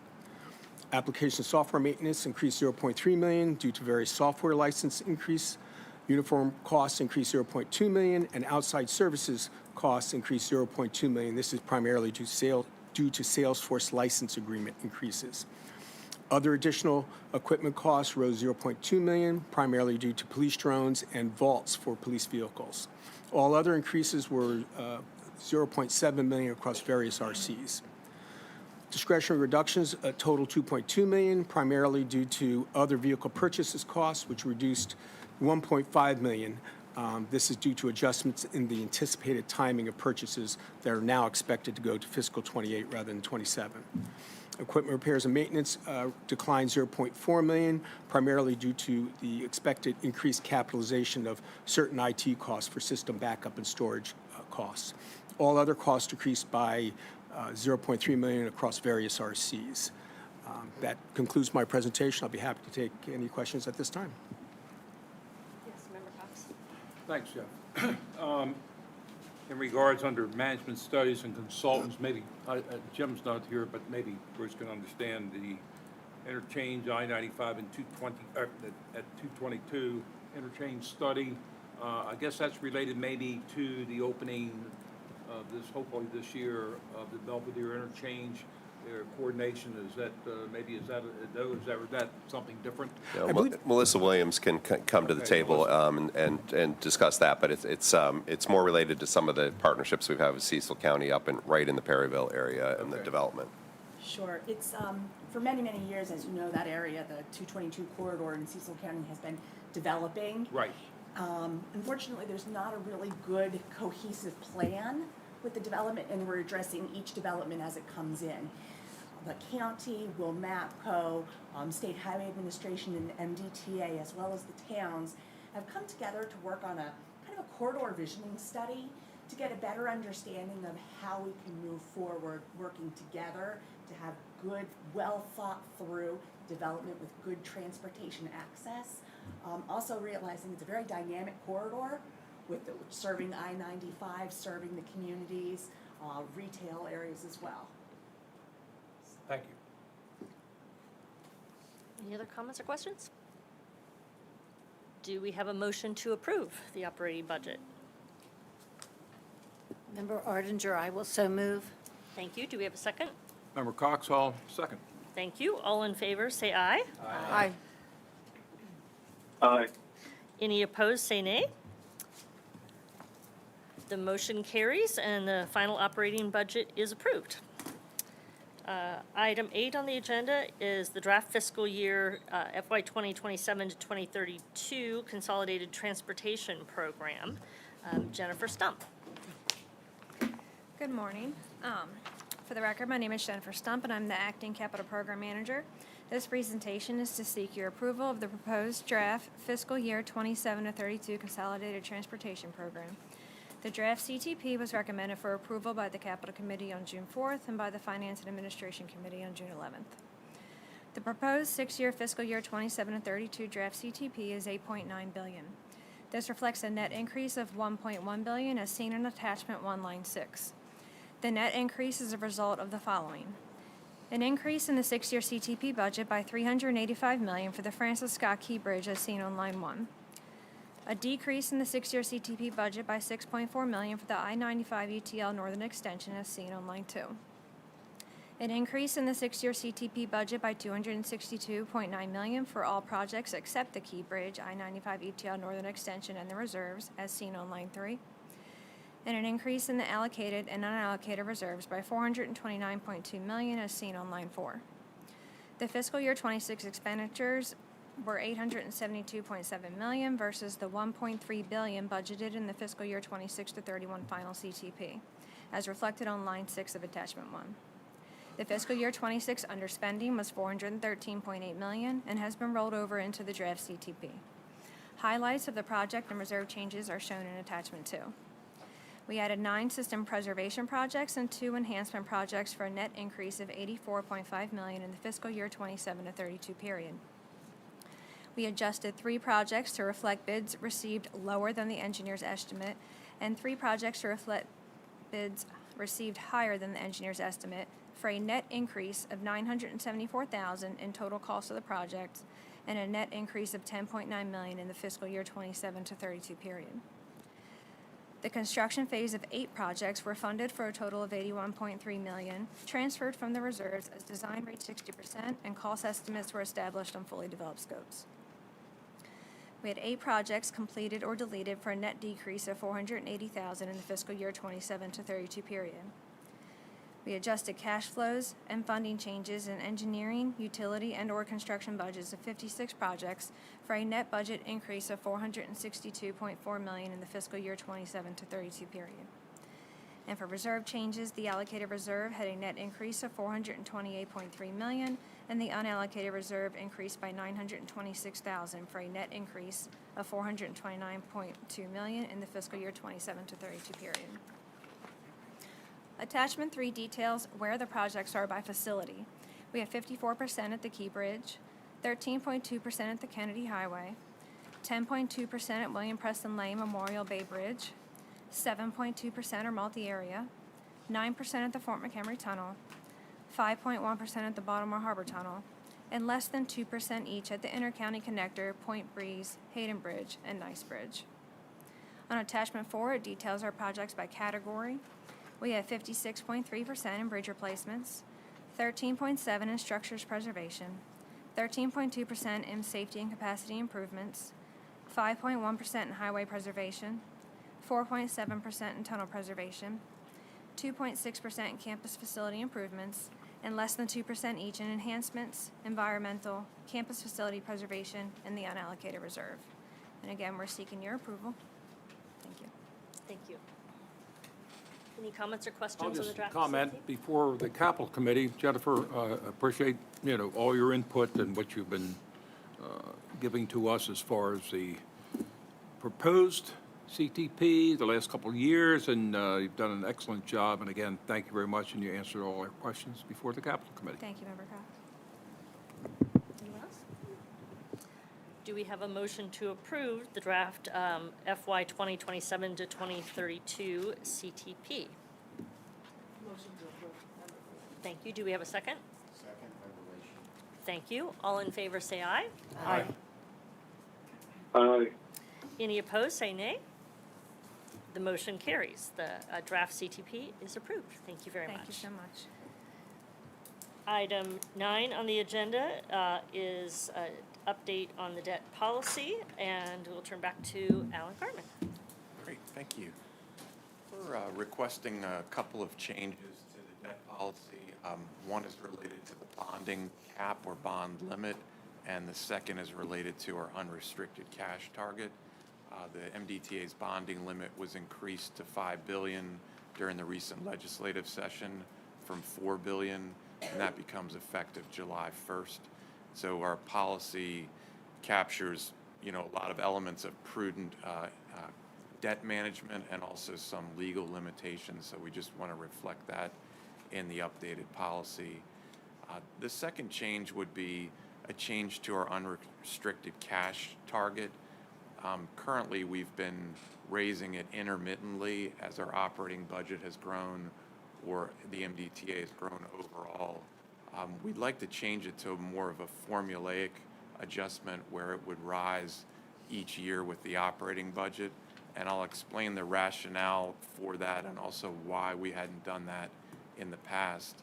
Application software maintenance increased $0.3 million due to various software license increase. Uniform costs increased $0.2 million, and outside services costs increased $0.2 million. This is primarily due to Salesforce license agreement increases. Other additional equipment costs rose $0.2 million, primarily due to police drones and vaults for police vehicles. All other increases were $0.7 million across various RCs. Discretionary reductions total $2.2 million, primarily due to other vehicle purchases costs, which reduced $1.5 million. This is due to adjustments in the anticipated timing of purchases that are now expected to go to fiscal 28 rather than 27. Equipment repairs and maintenance declined $0.4 million, primarily due to the expected increased capitalization of certain IT costs for system backup and storage costs. All other costs decreased by $0.3 million across various RCs. That concludes my presentation. I'll be happy to take any questions at this time. Yes, Member Cox. Thanks, Jeff. In regards under management studies and consultants, maybe, Jim's not here, but maybe Bruce can understand the interchange I-95 and 220, at 222 interchange study. I guess that's related maybe to the opening of this, hopefully this year, of the Belvedere interchange. Their coordination, is that something different? Yeah, Melissa Williams can come to the table and discuss that, but it's more related to some of the partnerships we've had with Cecil County up and right in the Perryville area and the development. Sure. It's, for many, many years, as you know, that area, the 222 corridor in Cecil County has been developing. Right. Unfortunately, there's not a really good cohesive plan with the development, and we're addressing each development as it comes in. The county, WillMAPCO, State Highway Administration, and MDTA, as well as the towns, have come together to work on a kind of a corridor visioning study to get a better understanding of how we can move forward working together to have good, well thought through development with good transportation access. Also realizing it's a very dynamic corridor with serving I-95, serving the communities, retail areas as well. Thank you. Any other comments or questions? Do we have a motion to approve the operating budget? Member Ardinger, I will so move. Thank you. Do we have a second? Member Cox, I'll second. Thank you. All in favor, say aye. Aye. Aye. Any opposed, say nay. The motion carries, and the final operating budget is approved. Item 8 on the agenda is the draft fiscal year FY 2027 to 2032 Consolidated Transportation Program. Jennifer Stump. Good morning. For the record, my name is Jennifer Stump, and I'm the Acting Capital Program Manager. This presentation is to seek your approval of the proposed draft fiscal year 27 to 32 Consolidated Transportation Program. The draft CTP was recommended for approval by the Capital Committee on June 4th and by the Finance and Administration Committee on June 11th. The proposed 6-year fiscal year 27 to 32 draft CTP is $8.9 billion. This reflects a net increase of $1.1 billion as seen in attachment 1, line 6. The net increase is a result of the following. An increase in the six-year CTP budget by $385 million for the Francis Scott Key Bridge as seen on line 1. A decrease in the six-year CTP budget by $6.4 million for the I-95 UTL Northern Extension as seen on line 2. An increase in the six-year CTP budget by $262.9 million for all projects except the Key Bridge, I-95 UTL Northern Extension, and the reserves as seen on line 3. And an increase in the allocated and unallocated reserves by $429.2 million as seen on line 4. The fiscal year 26 expenditures were $872.7 million versus the $1.3 billion budgeted in the fiscal year 26 to 31 final CTP, as reflected on line 6 of attachment 1. The fiscal year 26 underspending was $413.8 million and has been rolled over into the draft CTP. Highlights of the project and reserve changes are shown in attachment 2. We added 9 system preservation projects and 2 enhancement projects for a net increase of $84.5 million in the fiscal year 27 to 32 period. We adjusted 3 projects to reflect bids received lower than the engineer's estimate and 3 projects to reflect bids received higher than the engineer's estimate for a net increase of $974,000 in total cost of the project and a net increase of $10.9 million in the fiscal year 27 to 32 period. The construction phase of 8 projects were funded for a total of $81.3 million, transferred from the reserves as design reached 60% and cost estimates were established on fully developed scopes. We had 8 projects completed or deleted for a net decrease of $480,000 in the fiscal year 27 to 32 period. We adjusted cash flows and funding changes in engineering, utility, and/or construction budgets of 56 projects for a net budget increase of $462.4 million in the fiscal year 27 to 32 period. And for reserve changes, the allocated reserve had a net increase of $428.3 million, and the unallocated reserve increased by $926,000 for a net increase of $429.2 million in the fiscal year 27 to 32 period. Attachment 3 details where the projects are by facility. We have 54% at the Key Bridge, 13.2% at the Kennedy Highway, 10.2% at William Preston Lane Memorial Bay Bridge, 7.2% are multi-area, 9% at the Fort McHenry Tunnel, 5.1% at the Baltimore Harbor Tunnel, and less than 2% each at the Intercounty Connector, Point Breeze, Hayden Bridge, and Nice Bridge. On Attachment 4, it details our projects by category. We have 56.3% in bridge replacements, 13.7% in structures preservation, 13.2% in safety and capacity improvements, 5.1% in highway preservation, 4.7% in tunnel preservation, 2.6% in campus facility improvements, and less than 2% each in enhancements, environmental, campus facility preservation, and the unallocated reserve. And again, we're seeking your approval. Thank you. Thank you. Any comments or I'll questions on the just draft? comment CTP? before the capital committee. Jennifer, appreciate, all your input and what you've been giving to us as far as the proposed CTP the last couple of years, and you've done an excellent job. And again, thank you very much, and you answered all our questions before the capital committee. Thank you, Member Cox. Anyone else? Do we have a motion to approve the draft FY 2027 to 2032 CTP? Motion to approve. Thank you. Do we have a second? Second, Member Thank you. All in favor say aye. Aye. Aye. Any opposed say nay. The motion carries. The draft CTP is approved. Thank you very much. Thank you so much. Item 9 on the agenda is an update on the debt policy, and we'll turn back to Alan Cartman. Great, thank you. We're requesting a couple of changes to the debt policy. One is related to the bonding cap or bond limit, and the second is related to our unrestricted cash target. The MDTA's bonding limit was increased to $5 billion during the recent legislative session from $4 billion, and that becomes effective July 1st. So our policy captures, a lot of elements of prudent debt management and also some legal limitations. So we just want to reflect that in the updated policy. The second change would be a change to our unrestricted cash target. Currently, we've been raising it intermittently as our operating budget has grown or the MDTA has grown overall. We'd like to change it to more of a formulaic adjustment where it would rise each year with the operating budget. And I'll explain the rationale for that and also why we hadn't done that in the past.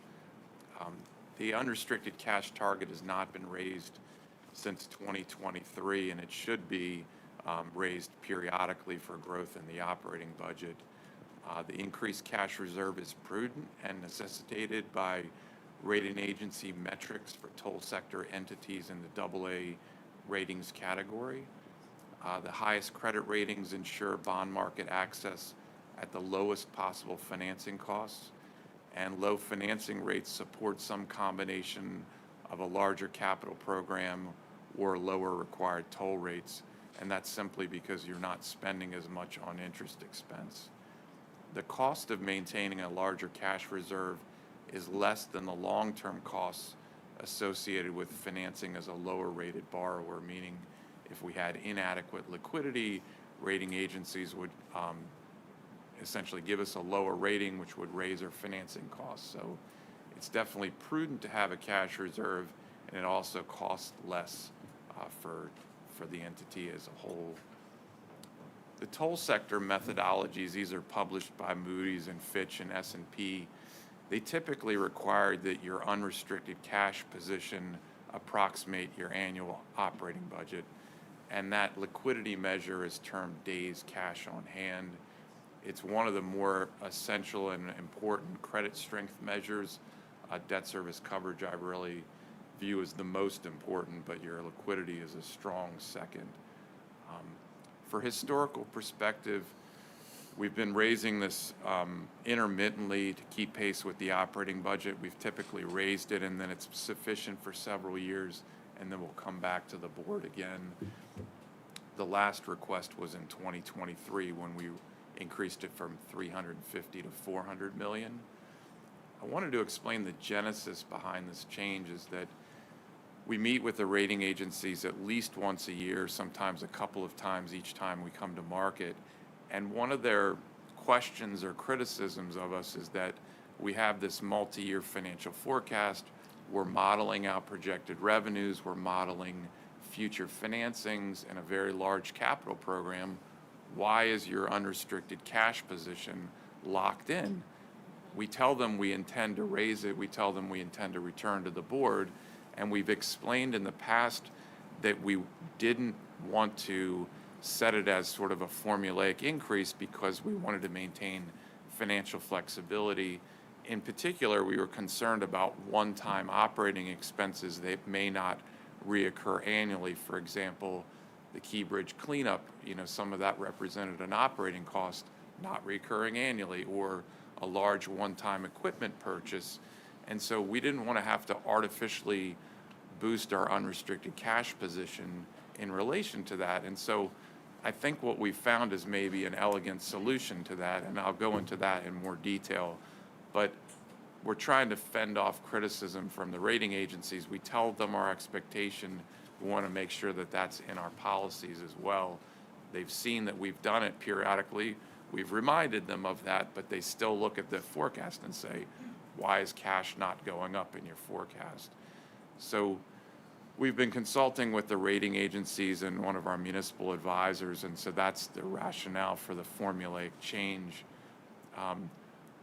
The unrestricted cash target has not been raised since 2023, and it should be raised periodically for growth in the operating budget. The increased cash reserve is prudent and necessitated by rating agency metrics for toll sector entities in the AA ratings category. The highest credit ratings ensure bond market access at the lowest possible financing costs, and low financing rates support some combination of a larger capital program or lower required toll rates, and that's simply because you're not spending as much on interest expense. The cost of maintaining a larger cash reserve is less than the long-term costs associated with financing as a lower-rated borrower, meaning if we had inadequate liquidity, rating agencies would essentially give us a lower rating, which would raise our financing costs. So it's definitely prudent to have a cash reserve, and it also costs less for the entity as a whole. The toll sector methodologies, these are published by Moody's and Fitch and S&P. They typically require that your unrestricted cash position approximate your annual operating budget, and that liquidity measure is termed days cash on hand. It's one of the more essential and important credit strength measures. Debt service coverage I really view as the most important, but your liquidity is a strong second. For historical perspective, we've been raising this intermittently to keep pace with the operating budget. We've typically raised it, and then it's sufficient for several years, and then we'll come back to the board again. The last request was in 2023 when we increased it from 350 to 400 million. I wanted to explain the genesis behind this change is that we meet with the rating agencies at least once a year, sometimes a couple of times each time we come to market. And one of their questions or criticisms of us is that we have this multi-year financial forecast. We're modeling out projected revenues. We're modeling future financings and a very large capital program. Why is your unrestricted cash position locked in? We tell them we intend to raise it. We tell them we intend to return to the board. And we've explained in the past that we didn't want to set it as sort of a formulaic increase because we wanted to maintain financial flexibility. In particular, we were concerned about one-time operating expenses that may not reoccur annually. For example, the Key Bridge cleanup, some of that represented an operating cost not recurring annually, or a large one-time equipment purchase. And so we didn't want to have to artificially boost our unrestricted cash position in relation to that. And so I think what we found is maybe an elegant solution to that, and I'll go into that in more detail. But we're trying to fend off criticism from the rating agencies. We tell them our expectation. We want to make sure that that's in our policies as well. They've seen that we've done it periodically. We've reminded them of that, but they still look at the forecast and say, why is cash not going up in your forecast? So we've been consulting with the rating agencies and one of our municipal advisors, and so that's the rationale for the formulaic change.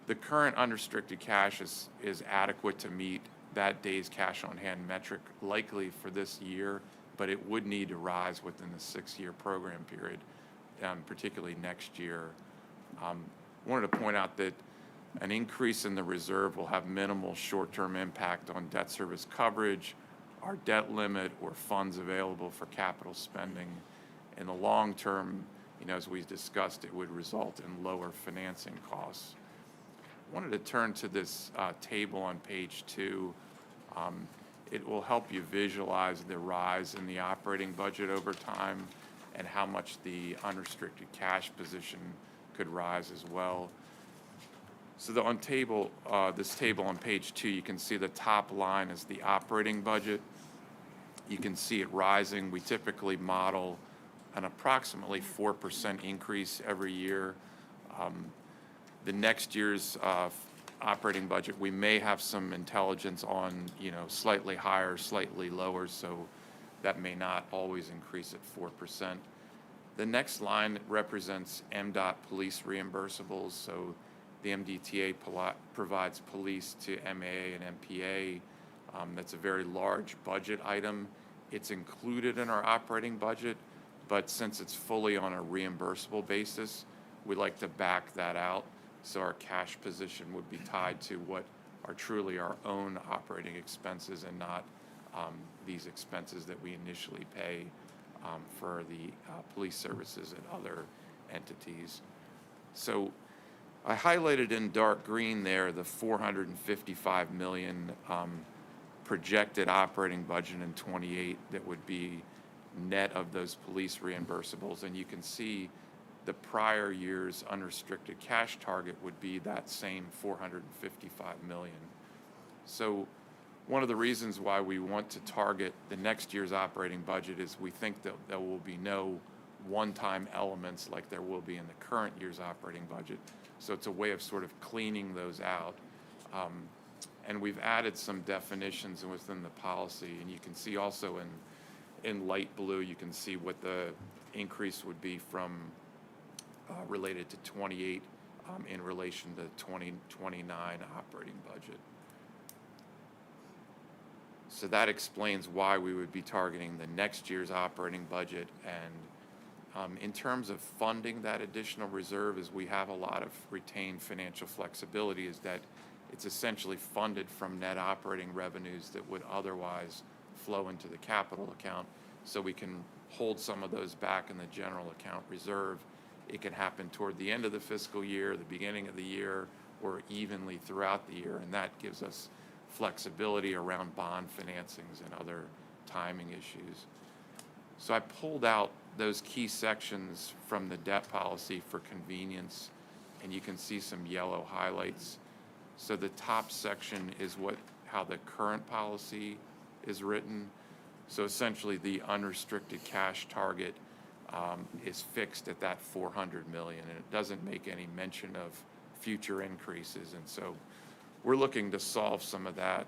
The current unrestricted cash is adequate to meet that day's cash on hand metric likely for this year, but it would need to rise within the 6-year program period, particularly next year. Wanted to point out that an increase in the reserve will have minimal short-term impact on debt service coverage, our debt limit, or funds available for capital spending. In the long term, as we discussed, it would result in lower financing costs. I wanted to turn to this table on page 2. It will help you visualize the rise in the operating budget over time and how much the unrestricted cash position could rise as well. So this table on page 2, you can see the top line is the operating budget. You can see it rising. We typically model an approximately 4% increase every year. The next year's operating budget. We may have some intelligence on, slightly higher, slightly lower, so that may not always increase at 4%. The next line represents MDOT police reimbursables. So the MDTA provides police to MAA and MPA. That's a very large budget item. It's included in our operating budget, but since it's fully on a reimbursable basis, we like to back that out. So our cash position would be tied to what are truly our own operating expenses and not these expenses that we initially pay for the police services and other entities. So I highlighted in dark green there the $455 million projected operating budget in 28 that would be net of those police reimbursables. And you can see the prior year's unrestricted cash target would be that same $455 million. So one of the reasons why we want to target the next year's operating budget is we think that there will be no one-time elements like there will be in the current year's operating budget. So it's a way of sort of cleaning those out. And we've added some definitions within the policy, and you can see also in light blue, you can see what the increase would be from related to 28 in relation to 2029 operating budget. So that explains why we would be targeting the next year's operating budget. And in terms of funding that additional reserve, as we have a lot of retained financial flexibility, is that it's essentially funded from net operating revenues that would otherwise flow into the capital account. So we can hold some of those back in the general account reserve. It can happen toward the end of the fiscal year, the beginning of the year, or evenly throughout the year. And that gives us flexibility around bond financings and other timing issues. So I pulled out those key sections from the debt policy for convenience, and you can see some yellow highlights. So the top section is how the current policy is written. So essentially the unrestricted cash target is fixed at that $400 million, and it doesn't make any mention of future increases. And so we're looking to solve some of that.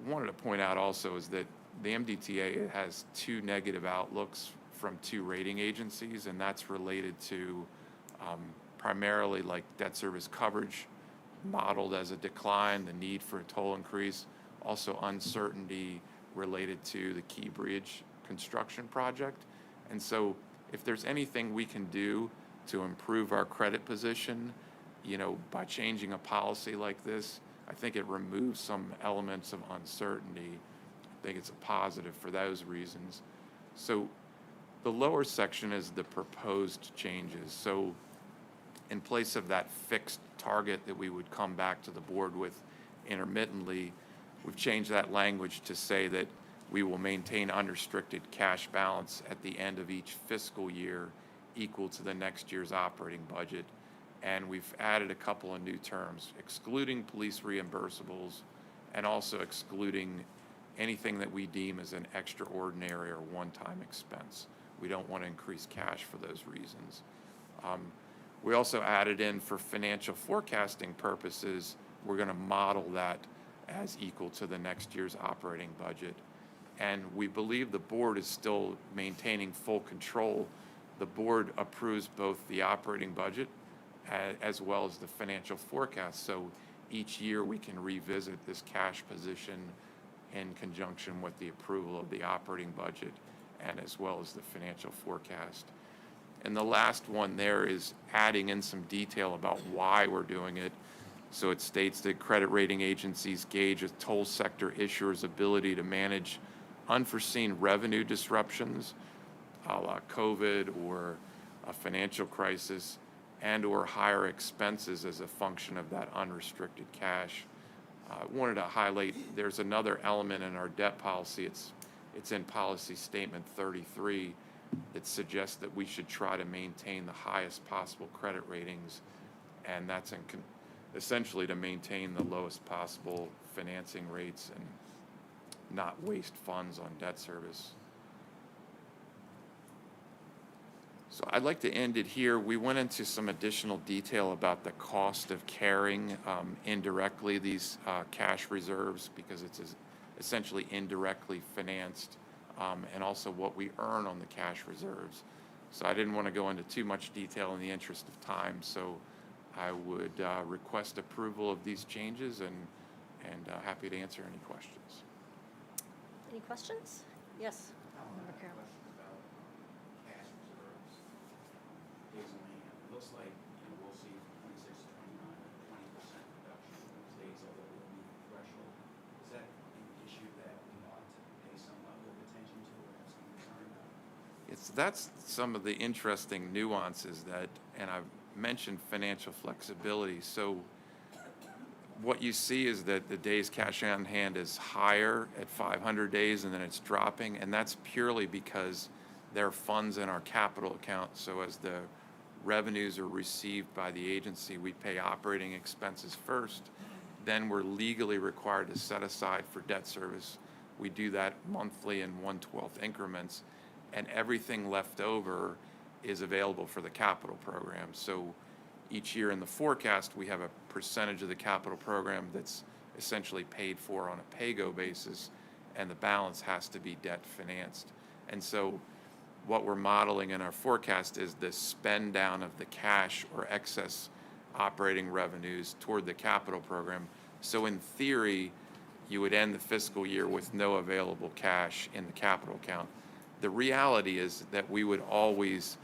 Wanted to point out also is that the MDTA has 2 negative outlooks from 2 rating agencies, and that's related to primarily like debt service coverage modeled as a decline, the need for a toll increase, also uncertainty related to the Key Bridge construction project. And so if there's anything we can do to improve our credit position, by changing a policy like this, I think it removes some elements of uncertainty. I think it's a positive for those reasons. So the lower section is the proposed changes. So in place of that fixed target that we would come back to the board with intermittently, we've changed that language to say that we will maintain unrestricted cash balance at the end of each fiscal year equal to the next year's operating budget. And we've added a couple of new terms, excluding police reimbursables and also excluding anything that we deem as an extraordinary or one-time expense. We don't want to increase cash for those reasons. We also added in for financial forecasting purposes, we're going to model that as equal to the next year's operating budget. And we believe the board is still maintaining full control. The board approves both the operating budget as well as the financial forecast. So each year we can revisit this cash position in conjunction with the approval of the operating budget and as well as the financial forecast. And the last one there is adding in some detail about why we're doing it. So it states that credit rating agencies gauge a toll sector issuer's ability to manage unforeseen revenue disruptions, a la COVID or a financial crisis, and or higher expenses as a function of that unrestricted cash. I wanted to highlight there's another element in our debt policy. It's in policy statement 33. It suggests that we should try to maintain the highest possible credit ratings, and that's essentially to maintain the lowest possible financing rates and not waste funds on debt service. So I'd like to end it here. We went into some additional detail about the cost of carrying indirectly these cash reserves, because it's essentially indirectly financed, and also what we earn on the cash reserves. So I didn't want to go into too much detail in the interest of time, so I would request approval of these changes, and happy to answer any questions. Any questions? Yes. Member Carroll. Cash reserves, days on hand. It looks like, we'll see 26 to 29, a 20% reduction in those days, although we'll meet the threshold. Is that an issue that we ought to pay some level of attention to or have some concern about? That's some of the interesting nuances that, and I've mentioned financial flexibility. So what you see is that the days cash on hand is higher at 500 days, and then it's dropping, and that's purely because there are funds in our capital account. So as the revenues are received by the agency, we pay operating expenses first, then we're legally required to set aside for debt service. We do that monthly in 1/12 increments, and everything left over is available for the capital program. So each year in the forecast, we have a percentage of the capital program that's essentially paid for on a pay-go basis, and the balance has to be debt financed. And so what we're modeling in our forecast is the spend down of the cash or excess operating revenues toward the capital program. So in theory, you would end the fiscal year with no available cash in the capital account. The reality is that we would always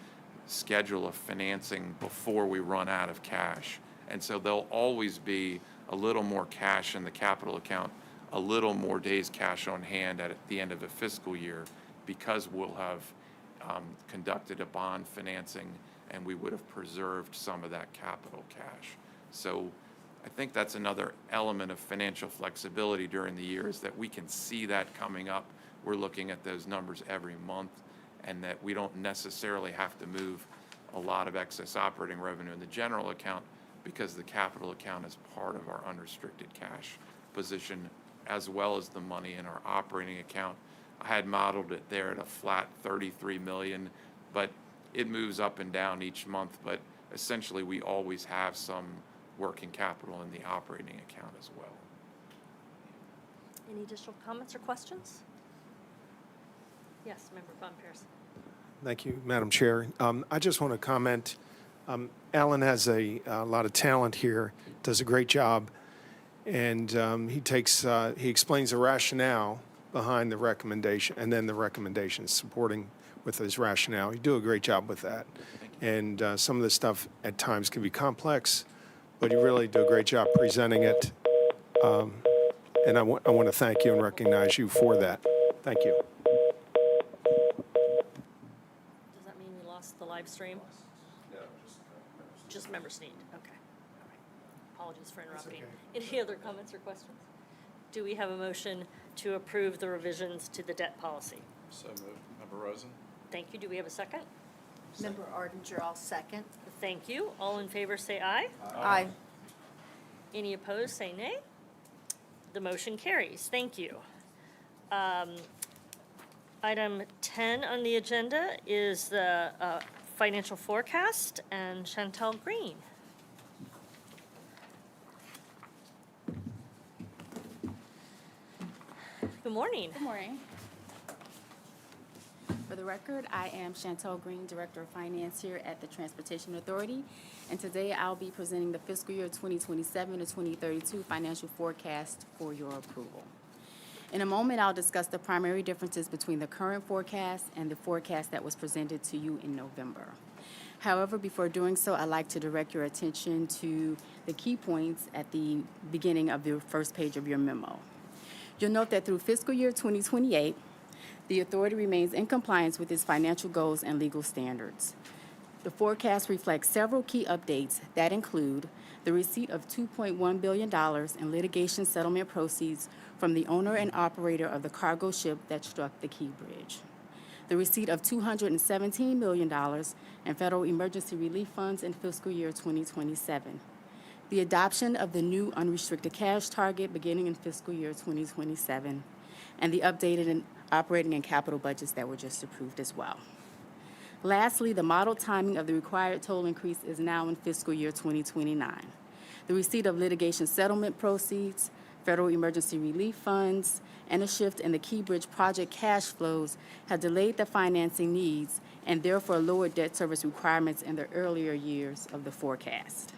schedule a financing before we run out of cash. And so there'll always be a little more cash in the capital account, a little more days cash on hand at the end of a fiscal year, because we'll have conducted a bond financing and we would have preserved some of that capital cash. So I think that's another element of financial flexibility during the year, is that we can see that coming up. We're looking at those numbers every month, and that we don't necessarily have to move a lot of excess operating revenue in the general account, because the capital account is part of our unrestricted cash position, as well as the money in our operating account. I had modeled it there at a flat 33 million, but it moves up and down each month. But essentially, we always have some working capital in the operating account as well. Any additional comments or questions? Yes, Member Von Paris. Thank you, Madam Chair. I just want to comment. Alan has a lot of talent here, does a great job, and he explains the rationale behind the recommendation, and then the recommendations supporting with his rationale. You do a great job with that. And some of the stuff at times can be complex, but you really do a great job presenting it. And I want to thank you and recognize you for that. Thank you. Does that mean we lost the live stream? No, Just members need, okay. All right. Apologies for interrupting. Any other comments or questions? Do we have a motion to approve the revisions to the debt policy? So moved. Member Rosen? Thank you. Do we have a second? Member Arndinger, I'll second. Thank you. All in favor say aye. Aye. Any opposed say nay. The motion carries. Thank you. Item 10 on the agenda is the financial forecast, and Chantel Green. Good morning. Good morning. For the record, I am Chantel Green, Director of Finance here at the Transportation Authority, and today I'll be presenting the fiscal year 2027 to 2032 financial forecast for your approval. In a moment, I'll discuss the primary differences between the current forecast and the forecast that was presented to you in November. However, before doing so, I'd like to direct your attention to the key points at the beginning of the first page of your memo. You'll note that through fiscal year 2028, the authority remains in compliance with its financial goals and legal standards. The forecast reflects several key updates that include the receipt of $2.1 billion in litigation settlement proceeds from the owner and operator of the cargo ship that struck the Key Bridge, the receipt of $217 million in federal emergency relief funds in fiscal year 2027, the adoption of the new unrestricted cash target beginning in fiscal year 2027, and the updated operating and capital budgets that were just approved as well. Lastly, the modeled timing of the required toll increase is now in fiscal year 2029. The receipt of litigation settlement proceeds, federal emergency relief funds, and a shift in the Key Bridge project cash flows have delayed the financing needs and therefore lowered debt service requirements in the earlier years of the forecast.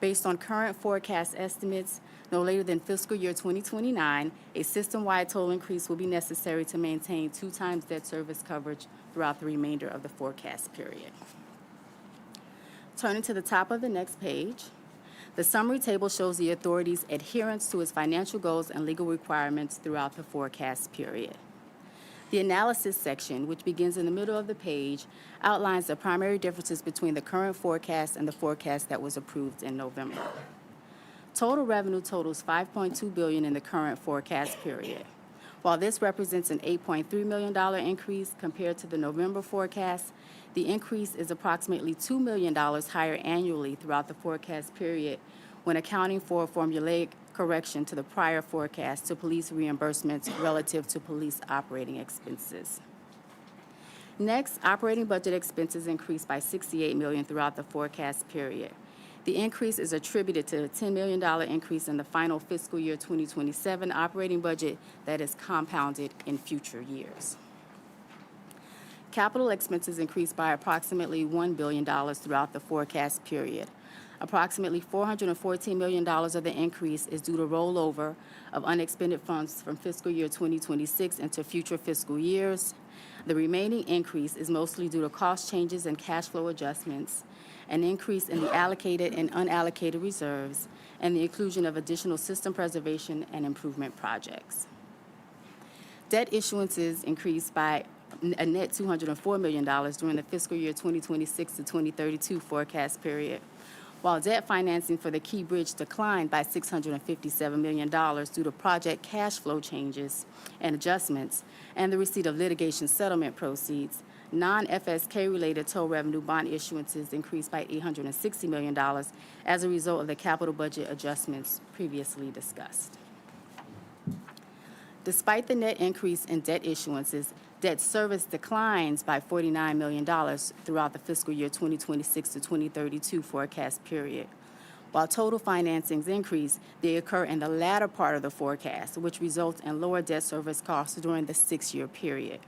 Based on current forecast estimates, no later than fiscal year 2029, a system-wide toll increase will be necessary to maintain 2 times debt service coverage throughout the remainder of the forecast period. Turning to the top of the next page, the summary table shows the authority's adherence to its financial goals and legal requirements throughout the forecast period. The analysis section, which begins in the middle of the page, outlines the primary differences between the current forecast and the forecast that was approved in November. Total revenue totals $5.2 billion in the current forecast period. While this represents an $8.3 million increase compared to the November forecast, the increase is approximately $2 million higher annually throughout the forecast period when accounting for a formulaic correction to the prior forecast to police reimbursements relative to police operating expenses. Next, operating budget expenses increased by $68 million throughout the forecast period. The increase is attributed to a $10 million increase in the final fiscal year 2027 operating budget that is compounded in future years. Capital expenses increased by approximately $1 billion throughout the forecast period. Approximately $414 million of the increase is due to rollover of unexpended funds from fiscal year 2026 into future fiscal years. The remaining increase is mostly due to cost changes and cash flow adjustments, an increase in the allocated and unallocated reserves, and the inclusion of additional system preservation and improvement projects. Debt issuances increased by a net $204 million during the fiscal year 2026 to 2032 forecast period, while debt financing for the Key Bridge declined by $657 million due to project cash flow changes and adjustments and the receipt of litigation settlement proceeds. Non-FSK-related toll revenue bond issuances increased by $860 million as a result of the capital budget adjustments previously discussed. Despite the net increase in debt issuances, debt service declines by $49 million throughout the fiscal year 2026 to 2032 forecast period. While total financings increase, they occur in the latter part of the forecast, which results in lower debt service costs during the 6-year period.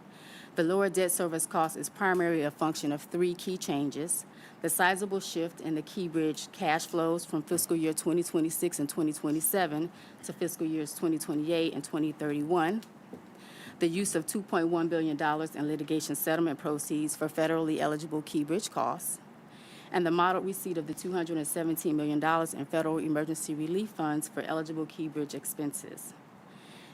The lower debt service cost is primarily a function of 3 key changes: the sizable shift in the Key Bridge cash flows from fiscal year 2026 and 2027 to fiscal years 2028 and 2031, the use of $2.1 billion in litigation settlement proceeds for federally eligible Key Bridge costs, and the modeled receipt of the $217 million in federal emergency relief funds for eligible Key Bridge expenses.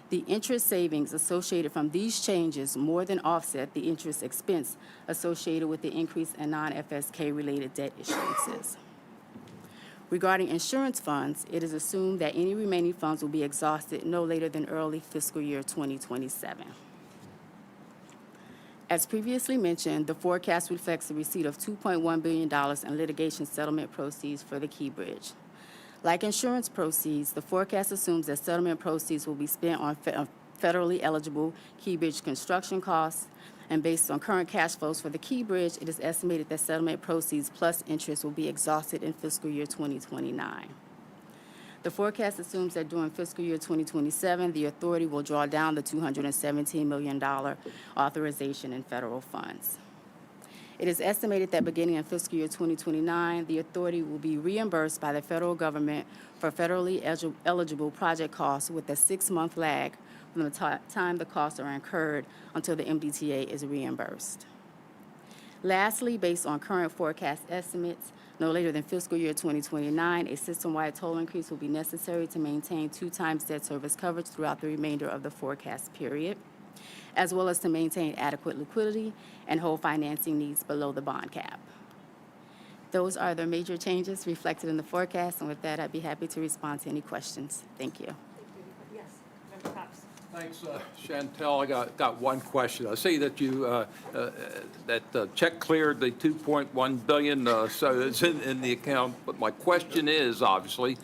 The interest savings associated from these changes more than offset the interest expense associated with the increase in non-FSK-related debt issuances. Regarding insurance funds, it is assumed that any remaining funds will be exhausted no later than early fiscal year 2027. As previously mentioned, the forecast reflects the receipt of $2.1 billion in litigation settlement proceeds for the Key Bridge. Like insurance proceeds, the forecast assumes that settlement proceeds will be spent on federally eligible Key Bridge construction costs, and based on current cash flows for the Key Bridge, it is estimated that settlement proceeds plus interest will be exhausted in fiscal year 2029. The forecast assumes that during fiscal year 2027, the authority will draw down the $217 million authorization in federal funds. It is estimated that beginning in fiscal year 2029, the authority will be reimbursed by the federal government for federally eligible project costs with a 6-month lag from the time the costs are incurred until the MDTA is reimbursed. Lastly, based on current forecast estimates, no later than fiscal year 2029, a system-wide toll increase will be necessary to maintain 2 times debt service coverage throughout the remainder of the forecast period, as well as to maintain adequate liquidity and hold financing needs below the bond cap. Those are the major changes reflected in the forecast, and with that, I'd be happy to respond to any questions. Thank you. Yes, Member Cox. Thanks, Chantel. I got one question. I see that you that check cleared the $2.1 billion, so it's in the account. But my question is, obviously,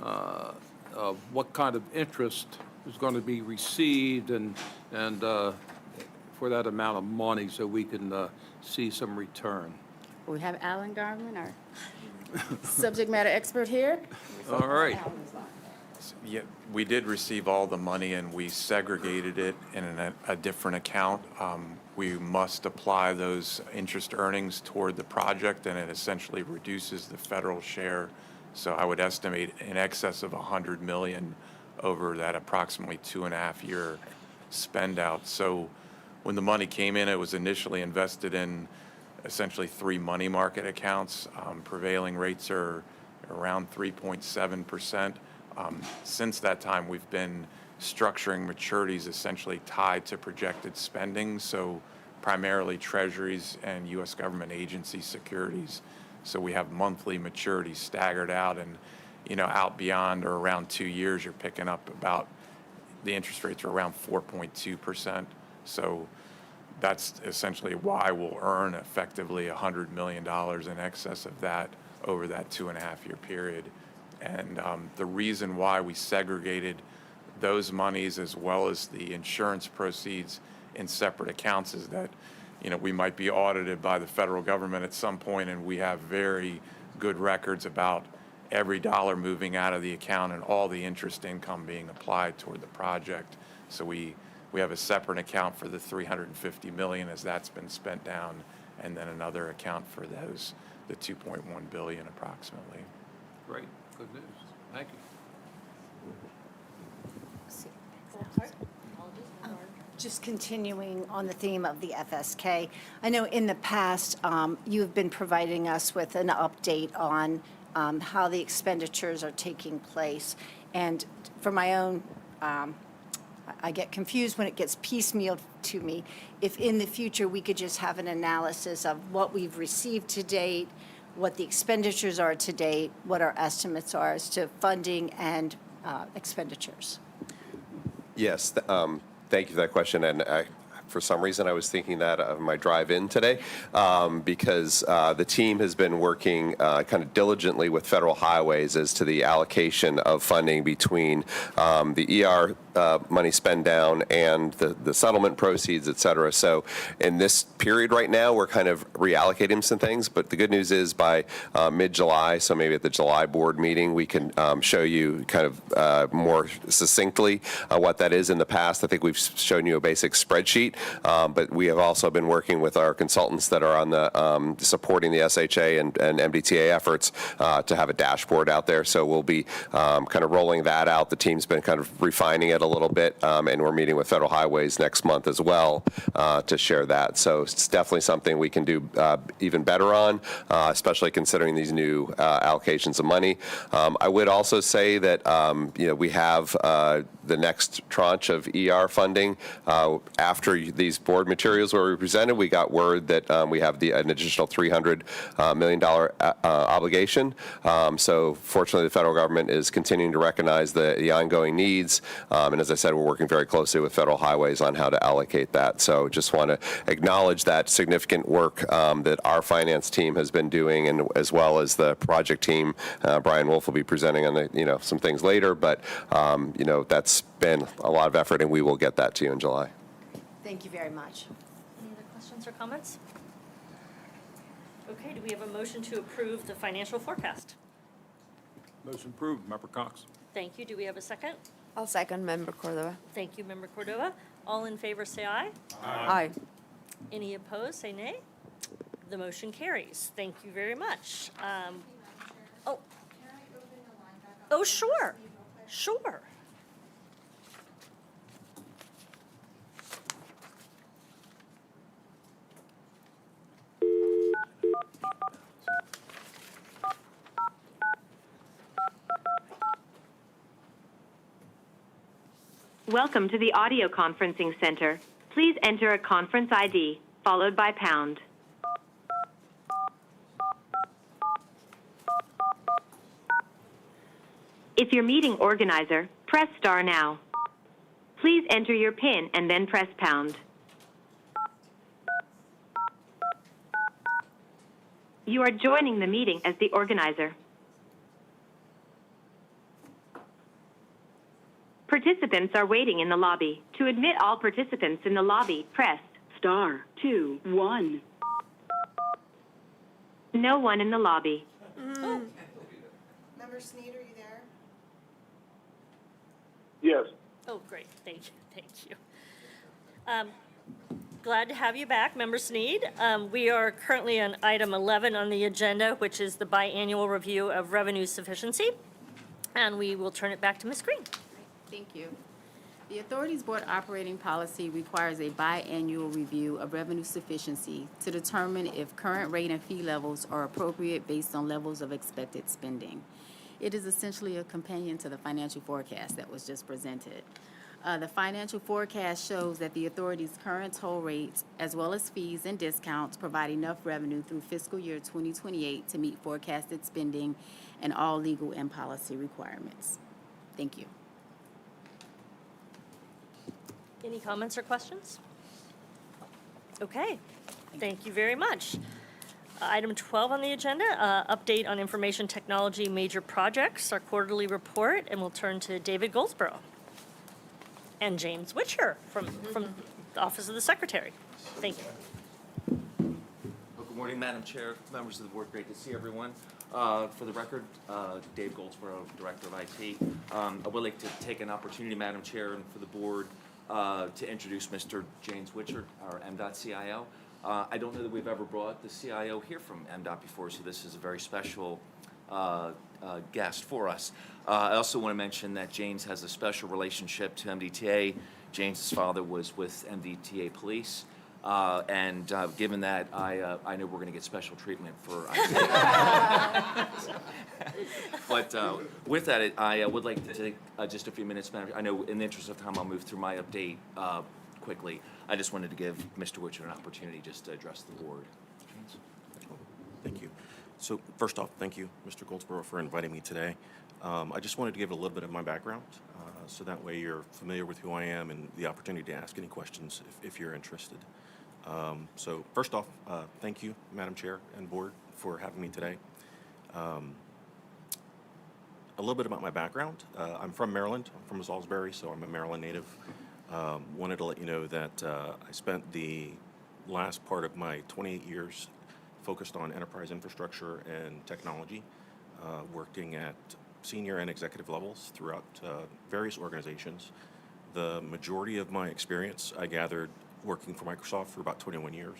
what kind of interest is going to be received, and for that amount of money so we can see some return. We have Alan Garland, our subject matter expert here. All right. Yeah, we did receive all the money and we segregated it in a different account. We must apply those interest earnings toward the project, and it essentially reduces the federal share. So I would estimate in excess of $100 million over that approximately 2.5-year spend out. So when the money came in, it was initially invested in essentially 3 money market accounts. Prevailing rates are around 3.7%. Since that time, we've been structuring maturities essentially tied to projected spending, so primarily treasuries and U.S. government agency securities. So we have monthly maturities staggered out, and out beyond or around 2 years, you're picking up about, the interest rates are around 4.2%. So that's essentially why we'll earn effectively $100 million in excess of that over that 2.5-year period. And the reason why we segregated those monies as well as the insurance proceeds in separate accounts is that, we might be audited by the federal government at some point, and we have very good records about every dollar moving out of the account and all the interest income being applied toward the project. So we have a separate account for the $350 million as that's been spent down, and then another account for the $2.1 billion approximately. Great. Good news. Thank you. Just continuing on the theme of the FSK, I know in the past, you've been providing us with an update on how the expenditures are taking place. And for my own, I get confused when it gets piecemealed to me. If in the future we could just have an analysis of what we've received to date, what the expenditures are to date, what our estimates are as to funding and expenditures. Yes, thank you for that question. And for some reason, I was thinking that of my drive in today because the team has been working kind of diligently with federal highways as to the allocation of funding between the ER money spend down and the settlement proceeds, et cetera. So in this period right now, we're kind of reallocating some things. But the good news is by mid-July, so maybe at the July board meeting, we can show you kind of more succinctly what that is. In the past, I think we've shown you a basic spreadsheet, but we have also been working with our consultants that are on the supporting the SHA and MDTA efforts to have a dashboard out there. So we'll be kind of rolling that out. The team's been kind of refining it a little bit, and we're meeting with Federal Highways next month as well to share that. So it's definitely something we can do even better on, especially considering these new allocations of money. I would also say that we have the next tranche of ER funding after these board materials were presented. We got word that we have an additional $300 million obligation. So fortunately, the federal government is continuing to recognize the ongoing needs. And as I said, we're working very closely with Federal Highways on how to allocate that. So just want to acknowledge that significant work that our finance team has been doing, and as well as the project team. Brian Wolf will be presenting on some things later, but that's been a lot of effort, and we will get that to you in July. Thank you very much. Any other questions or comments? Okay, do we have a motion to approve the financial forecast? Motion approved. Member Cox. Thank you. Do we have a second? I'll second Member Cordova. Thank you, Member Cordova. All in favor, say aye. Aye. Any opposed, say nay. The motion carries. Thank you very much. Oh, sure, sure. Welcome to the audio conferencing center. Please enter a conference ID, followed by pound. If you're meeting organizer, press star now. Please enter your PIN and then press pound. You are joining the meeting as the organizer. Participants are waiting in the lobby. To admit all participants in the lobby, press star 2 1. No one in the lobby. Member Sneed, are you there? Yes. Oh, great, thank you. Glad to have you back, Member Sneed. We are currently on item 11 on the agenda, which is the biannual review of revenue sufficiency. And we will turn it back to Ms. Green. Thank you. The Authority's Board operating policy requires a biannual review of revenue sufficiency to determine if current rate and fee levels are appropriate based on levels of expected spending. It is essentially a companion to the financial forecast that was just presented. The financial forecast shows that the Authority's current toll rates, as well as fees and discounts, provide enough revenue through fiscal year 2028 to meet forecasted spending and all legal and policy requirements. Thank you. Any comments or questions? Okay, thank you very much. Item 12 on the agenda, update on information technology major projects, our quarterly report, and we'll turn to David Goldsboro and James Witcher from the Office of the Secretary. Thank you. Well, good morning, Madam Chair, members of the board. Great to see everyone. For the record, Dave Goldsboro, Director of IT. I would like to take an opportunity, Madam Chair, and for the board to introduce Mr. James Witcher, our MDOT CIO. I don't know that we've ever brought the CIO here from MDOT before, so this is a very special guest for us. I also want to mention that James has a special relationship to MDTA. James's father was with MDTA Police. And given that, I know we're going to get special treatment for IT. But with that, I would like to take just a few minutes, Madam. I know in the interest of time, I'll move through my update quickly. I just wanted to give Mr. Witcher an opportunity just to address the board. Thank you. So first off, thank you, Mr. Goldsboro, for inviting me today. I just wanted to give a little bit of my background, so that way you're familiar with who I am and the opportunity to ask any questions if you're interested. So first off, thank you, Madam Chair and Board, for having me today. A little bit about my background. I'm from Maryland. I'm from Salisbury, so I'm a Maryland native. Wanted to let you know that I spent the last part of my 28 years focused on enterprise infrastructure and technology, working at senior and executive levels throughout various organizations. The majority of my experience I gathered working for Microsoft for about 21 years.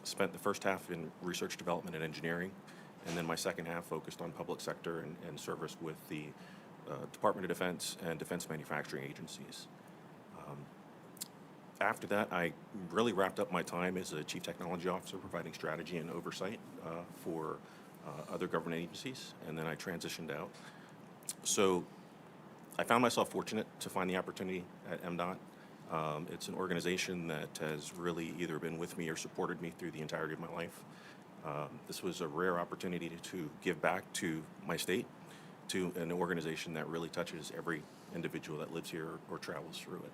Spent the first half in research, development, and engineering, and then my second half focused on public sector and service with the Department of Defense and defense manufacturing agencies. After that, I really wrapped up my time as a chief technology officer, providing strategy and oversight for other government agencies, and then I transitioned out. So I found myself fortunate to find the opportunity at MDOT. It's an organization that has really either been with me or supported me through the entirety of my life. This was a rare opportunity to give back to my state, to an organization that really touches every individual that lives here or travels through it.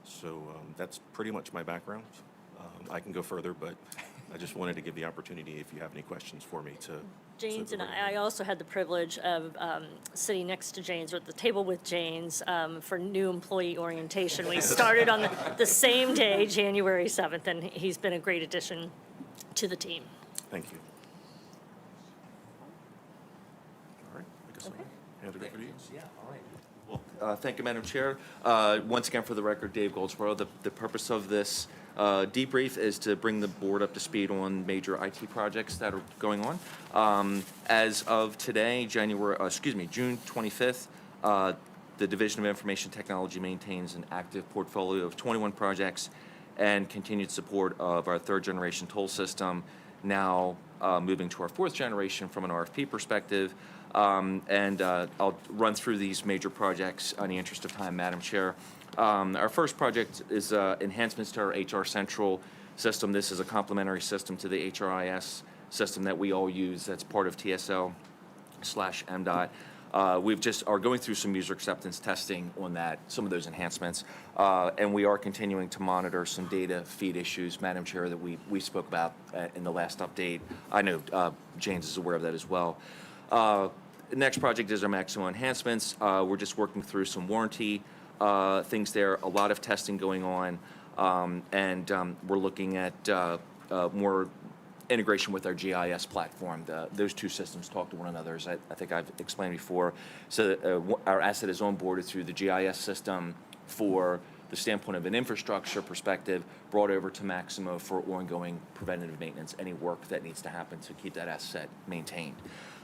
So that's pretty much my background. I can go further, but I just wanted to give the opportunity, if you have any questions for me, to... James and I also had the privilege of sitting next to James, or at the table with James, for new employee orientation. We started on the same day, January 7th, and he's been a great addition to the team. Thank you. All right, I guess I'll hand it over to you. Yeah, all right. Well, thank you, Madam Chair. Once again, for the record, Dave Goldsboro. The purpose of this debrief is to bring the board up to speed on major IT projects that are going on. As of today, June 25th, the Division of Information Technology maintains an active portfolio of 21 projects and continued support of our third-generation toll system, now moving to our fourth generation from an RFP perspective. I'll run through these major projects in the interest of time, Madam Chair. Our first project is enhancements to our HR Central system. This is a complementary system to the HRIS system that we all use that's part of TSO/MDOT. We've just are going through some user acceptance testing on that, some of those enhancements, and we are continuing to monitor some data feed issues, Madam Chair, that we spoke about in the last update. I know James is aware of that as well. The next project is our Maximo enhancements. We're just working through some warranty things there, a lot of testing going on. We're looking at more integration with our GIS platform. Those two systems talk to one another, as I think I've explained before. So our asset is onboarded through the GIS system for the standpoint of an infrastructure perspective, brought over to Maximo for ongoing preventative maintenance, any work that needs to happen to keep that asset maintained.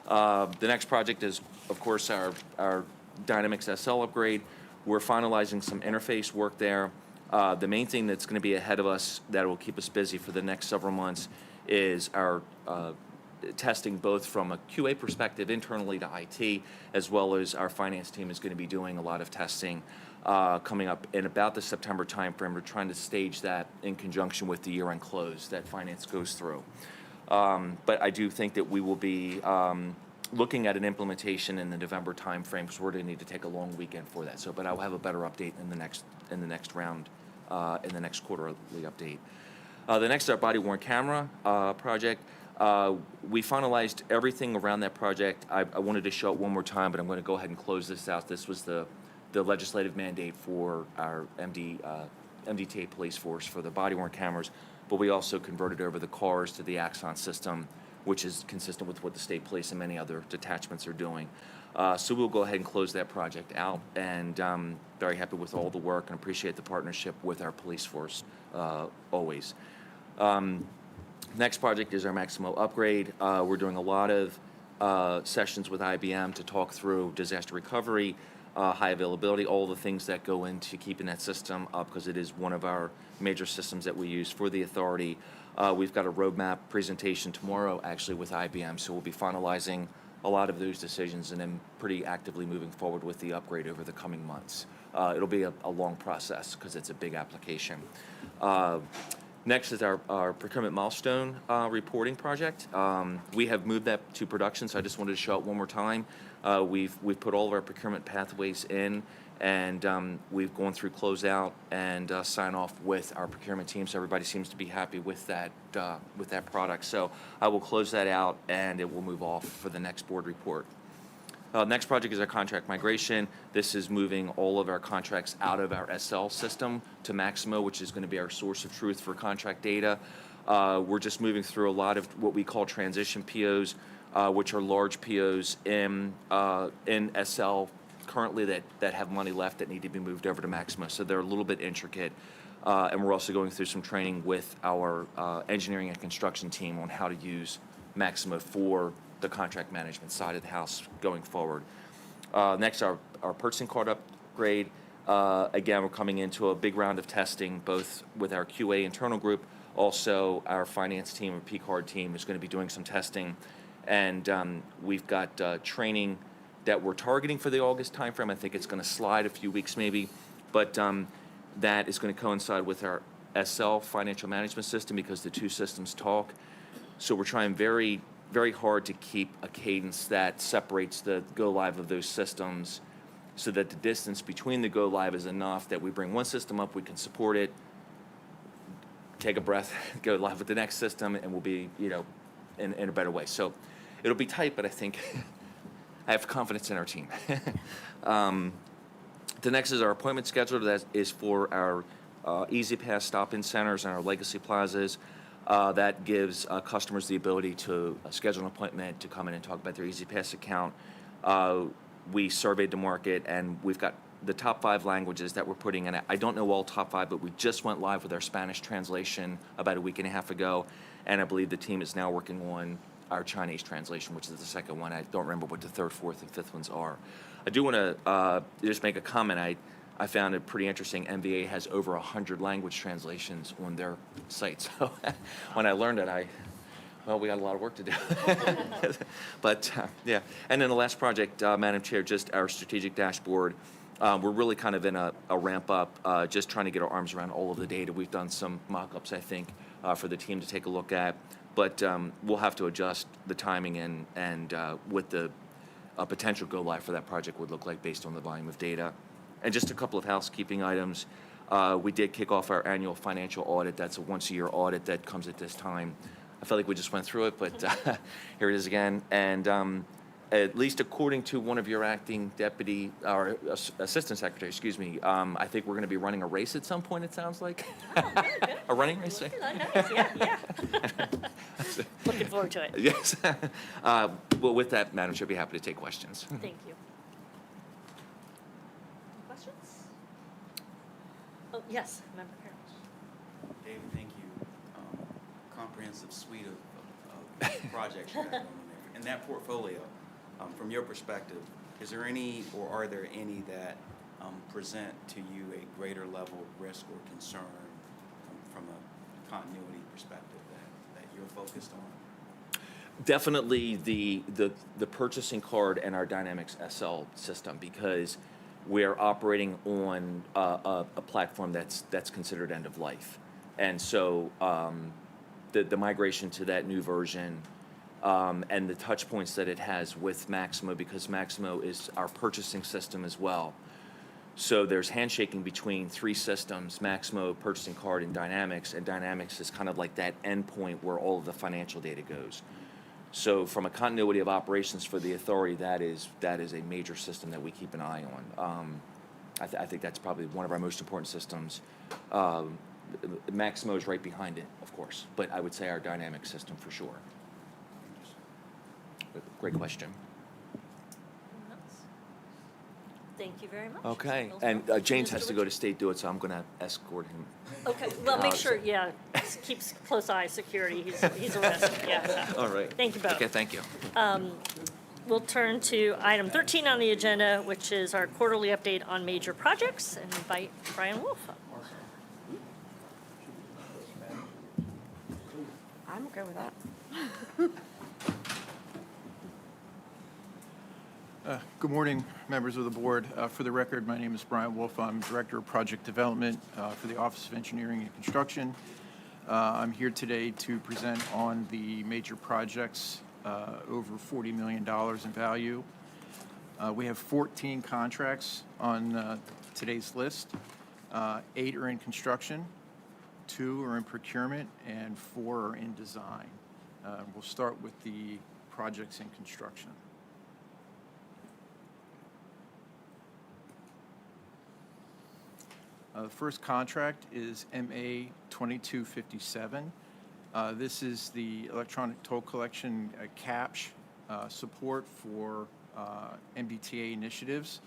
The next project is, of course, our Dynamics SL upgrade. We're finalizing some interface work there. The main thing that's going to be ahead of us that will keep us busy for the next several months is our testing, both from a QA perspective internally to IT, as well as our finance team is going to be doing a lot of testing coming up in about the September timeframe. We're trying to stage that in conjunction with the year-end close that finance goes through. But I do think that we will be looking at an implementation in the November timeframe, because we're going to need to take a long weekend for that. But I'll have a better update in the next round, in the next quarterly update. The next is our body-worn camera project. We finalized everything around that project. I wanted to show it one more time, but I'm going to go ahead and close this out. This was the legislative mandate for our MDTA police force for the body-worn cameras, but we also converted over the cars to the Axon system, which is consistent with what the state police and many other detachments are doing. So we'll go ahead and close that project out, and very happy with all the work and appreciate the partnership with our police force always. Next project is our Maximo upgrade. We're doing a lot of sessions with IBM to talk through disaster recovery, high availability, all the things that go into keeping that system up, because it is one of our major systems that we use for the authority. We've got a roadmap presentation tomorrow, actually, with IBM, so we'll be finalizing a lot of those decisions and then pretty actively moving forward with the upgrade over the coming months. It'll be a long process because it's a big application. Next is our procurement milestone reporting project. We have moved that to production, so I just wanted to show it one more time. We've put all of our procurement pathways in, and we've gone through closeout and sign off with our procurement team, so everybody seems to be happy with that product. So I will close that out, and it will move off for the next board report. Next project is our contract migration. This is moving all of our contracts out of our SL system to Maximo, which is going to be our source of truth for contract data. We're just moving through a lot of what we call transition POs, which are large POs in SL currently that have money left that need to be moved over to Maximo. So they're a little bit intricate. And we're also going through some training with our engineering and construction team on how to use Maximo for the contract management side of the house going forward. Next, our purchasing card upgrade. Again, we're coming into a big round of testing, both with our QA internal group, also our finance team, or P-card team, is going to be doing some testing. And we've got training that we're targeting for the August timeframe. I think it's going to slide a few weeks maybe, but that is going to coincide with our SL financial management system, because the two systems talk. So we're trying very, very hard to keep a cadence that separates the go-live of those systems, so that the distance between the go-live is enough that we bring one system up, we can support it, take a breath, go live with the next system, and we'll be, in a better way. So it'll be tight, but I think I have confidence in our team. The next is our appointment scheduler. That is for our Easy Pass stop-in centers and our legacy plazas. That gives customers the ability to schedule an appointment to come in and talk about their Easy Pass account. We surveyed the market, and we've got the top 5 languages that we're putting in. I don't know all top 5, but we just went live with our Spanish translation about a week and a half ago, and I believe the team is now working on our Chinese translation, which is the second one. I don't remember what the third, fourth, and fifth ones are. I do want to just make a comment. I found it pretty interesting. MVA has over 100 language translations on their site. So when I learned it, we got a lot of work to do. But yeah. And then the last project, Madam Chair, just our strategic dashboard. We're really kind of in a ramp up, just trying to get our arms around all of the data. We've done some mock-ups, I think, for the team to take a look at. But we'll have to adjust the timing and what the potential go-live for that project would look like based on the volume of data. And just a couple of housekeeping items. We did kick off our annual financial audit. That's a once-a-year audit that comes at this time. I felt like we just went through it, but here it is again. And at least according to one of your acting deputy, or assistant secretary, excuse me, I think we're going to be running a race at some point, it sounds like. A running race? Nice, yeah. Looking forward to it. Yes. Well, with that, Madam Chair, I'd be happy to take questions. Thank you. Any questions? Oh, yes, Member Carroll. David, thank you. Comprehensive suite of projects you have going on there. In that portfolio, from your perspective, is there any or are there any that present to you a greater level of risk or concern from a continuity perspective that you're focused on? Definitely the purchasing card and our Dynamics SL system, because we're operating on a platform that's considered end of life. And so the migration to that new version and the touch points that it has with Maximo, because Maximo is our purchasing system as well. So there's handshaking between three systems, Maximo, Purchasing Card, and Dynamics is kind of like that endpoint where all of the financial data goes. So from a continuity of operations for the authority, that is a major system that we keep an eye on. I think that's probably one of our most important systems. Maximo is right behind it, of course, but I would say our Dynamics system for sure. Great question. Thank you very much. Okay, Well and done. James Mr. has to go to state do it, so I'm going to escort him. Okay, well, make sure, yeah, keeps close eye security. He's a risk, yeah. So. All right. Thank you both. Okay, thank you. We'll turn to item 13 on the agenda, which is our quarterly update on major projects, and invite Brian Wolf up. I'm okay with that. Good morning, members of the board. For the record, my name is Brian Wolf. I'm Director of Project Development for the Office of Engineering and Construction. I'm here today to present on the major projects over $40 million in value. We have 14 contracts on today's list. 8 are in construction, 2 are in procurement, and 4 are in design. We'll start with the projects in construction. The first contract is MA 2257. This is the electronic toll collection CAPS support for MDTA initiatives.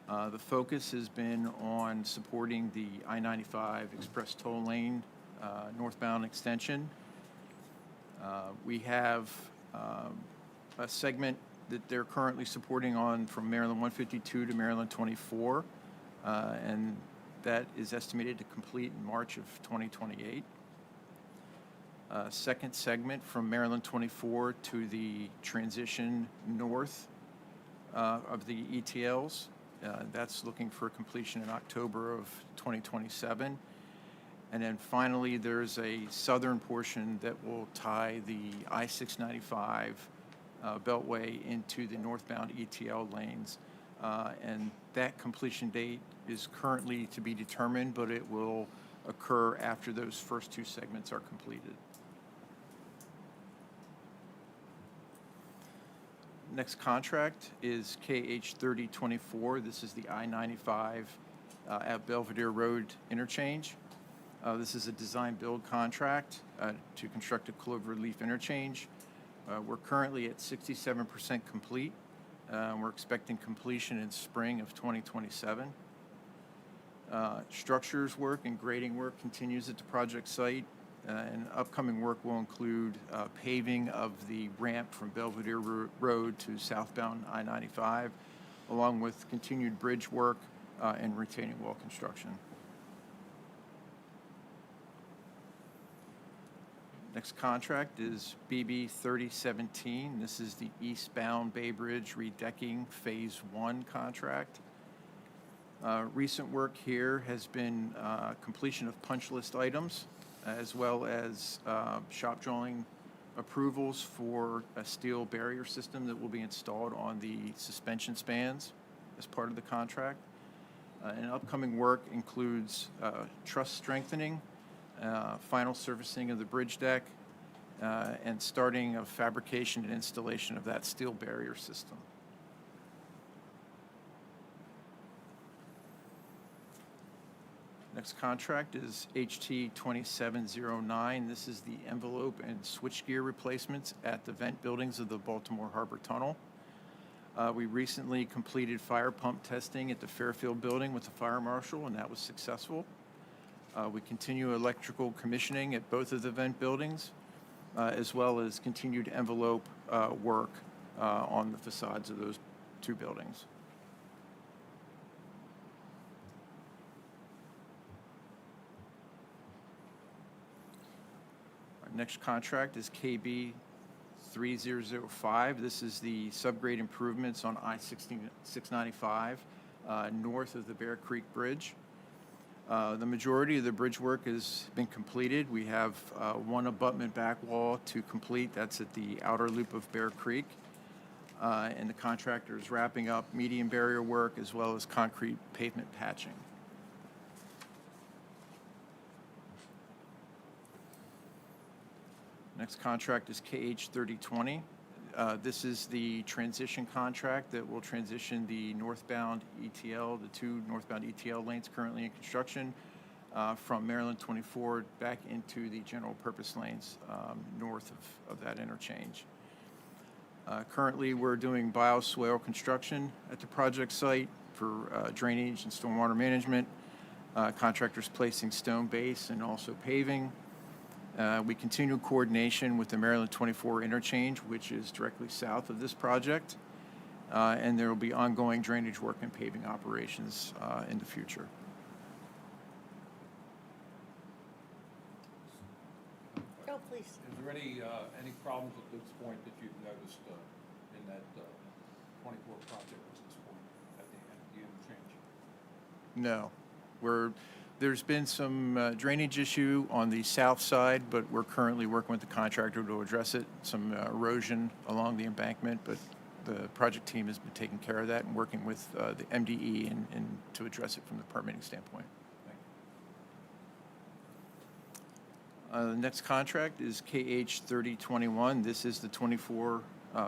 The focus has been on supporting the I-95 Express Toll Lane northbound extension. We have a segment that they're currently supporting on from Maryland 152 to Maryland 24, and that is estimated to complete in March of 2028. Second segment from Maryland 24 to the transition north of the ETLs. That's looking for completion in October of 2027. And then finally, there's a southern portion that will tie the I-695 beltway into the northbound ETL lanes. And that completion date is currently to be determined, but it will occur after those first 2 segments are completed. Next contract is KH 3024. This is the I-95 at Belvedere Road interchange. This is a design-build contract to construct a cloverleaf interchange. We're currently at 67% complete. We're expecting completion in spring of 2027. Structures work and grading work continues at the project site, and upcoming work will include paving of the ramp from Belvedere Road to southbound I-95, along with continued bridge work and retaining wall construction. Next contract is BB 3017. This is the eastbound Bay Bridge redecking Phase 1 contract. Recent work here has been completion of punch list items, as well as shop drawing approvals for a steel barrier system that will be installed on the suspension spans as part of the contract. And upcoming work includes truss strengthening, final surfacing of the bridge deck, and starting of fabrication and installation of that steel barrier system. Next contract is HT 2709. This is the envelope and switchgear replacements at the vent buildings of the Baltimore Harbor Tunnel. We recently completed fire pump testing at the Fairfield building with the fire marshal, and that was successful. We continue electrical commissioning at both of the vent buildings, as well as continued envelope work on the facades of those two buildings. Our next contract is KB 3005. This is the subgrade improvements on I-695 north of the Bear Creek Bridge. The majority of the bridge work has been completed. We have one abutment back wall to complete. That's at the outer loop of Bear Creek. And the contractor is wrapping up median barrier work as well as concrete pavement patching. Next contract is KH 3020. This is the transition contract that will transition the northbound ETL, the two northbound ETL lanes currently in construction, from Maryland 24 back into the general purpose lanes north of that interchange. Currently, we're doing bioswale construction at the project site for drainage and stormwater management. Contractors placing stone base and also paving. We continue coordination with the Maryland 24 interchange, which is directly south of this project, and there will be ongoing drainage work and paving operations in the future. Go, please. Is there any problems at this point that you've noticed in that 24 project at this point at the interchange? No. There's been some drainage issue on the south side, but we're currently working with the contractor to address it. Some erosion along the embankment, but the project team has been taking care of that and working with the MDE and to address it from the permitting standpoint. The next contract is KH 3021. This is the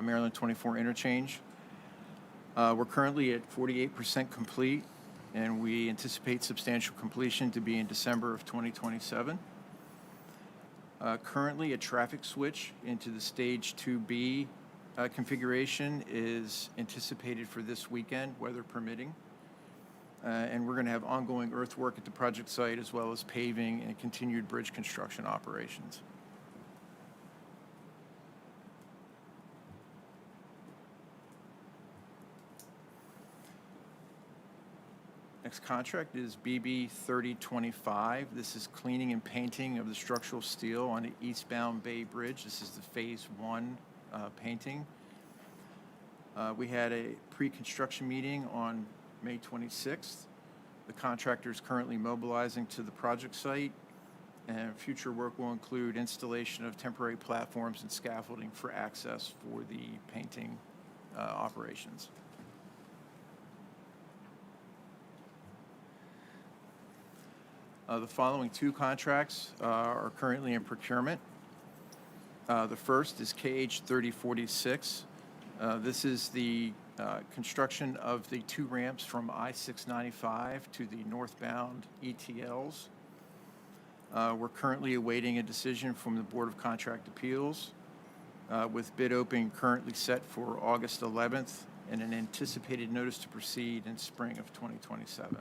Maryland 24 interchange. We're currently at 48% complete, and we anticipate substantial completion to be in December of 2027. Currently, a traffic switch into the Stage 2B configuration is anticipated for this weekend, weather permitting. And we're going to have ongoing earthwork at the project site as well as paving and continued bridge construction operations. Next contract is BB 3025. This is cleaning and painting of the structural steel on the eastbound Bay Bridge. This is the Phase 1 painting. We had a pre-construction meeting on May 26th. The contractor is currently mobilizing to the project site, and future work will include installation of temporary platforms and scaffolding for access for the painting operations. The following two contracts are currently in procurement. The first is KH 3046. This is the construction of the two ramps from I-695 to the northbound ETLs. We're currently awaiting a decision from the Board of Contract Appeals, with bid opening currently set for August 11th and an anticipated notice to proceed in spring of 2027.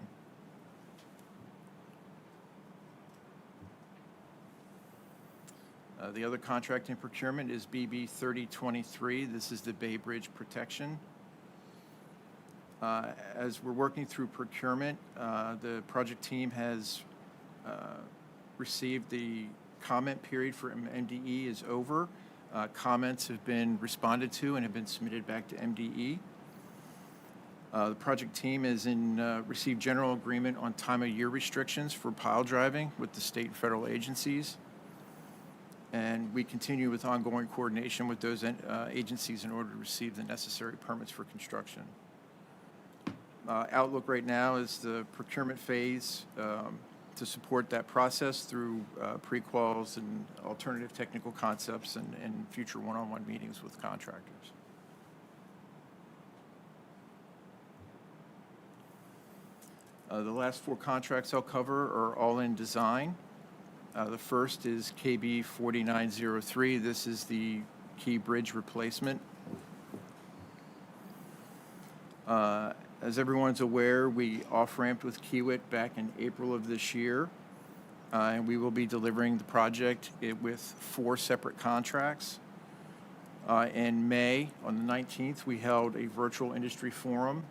The other contract in procurement is BB 3023. This is the Bay Bridge protection. As we're working through procurement, the project team has received the comment period for MDE is over. Comments have been responded to and have been submitted back to MDE. The project team has received general agreement on time of year restrictions for pile driving with the state and federal agencies. And we continue with ongoing coordination with those agencies in order to receive the necessary permits for construction. Outlook right now is the procurement phase to support that process through pre-quals and alternative technical concepts and future one-on-one meetings with contractors. The last 4 contracts I'll cover are all in design. The first is KB 4903. This is the key bridge replacement. As everyone's aware, we off-ramped with Kiewit back in April of this year, and we will be delivering the project with 4 separate contracts. In May, on the 19th, we held a virtual industry forum,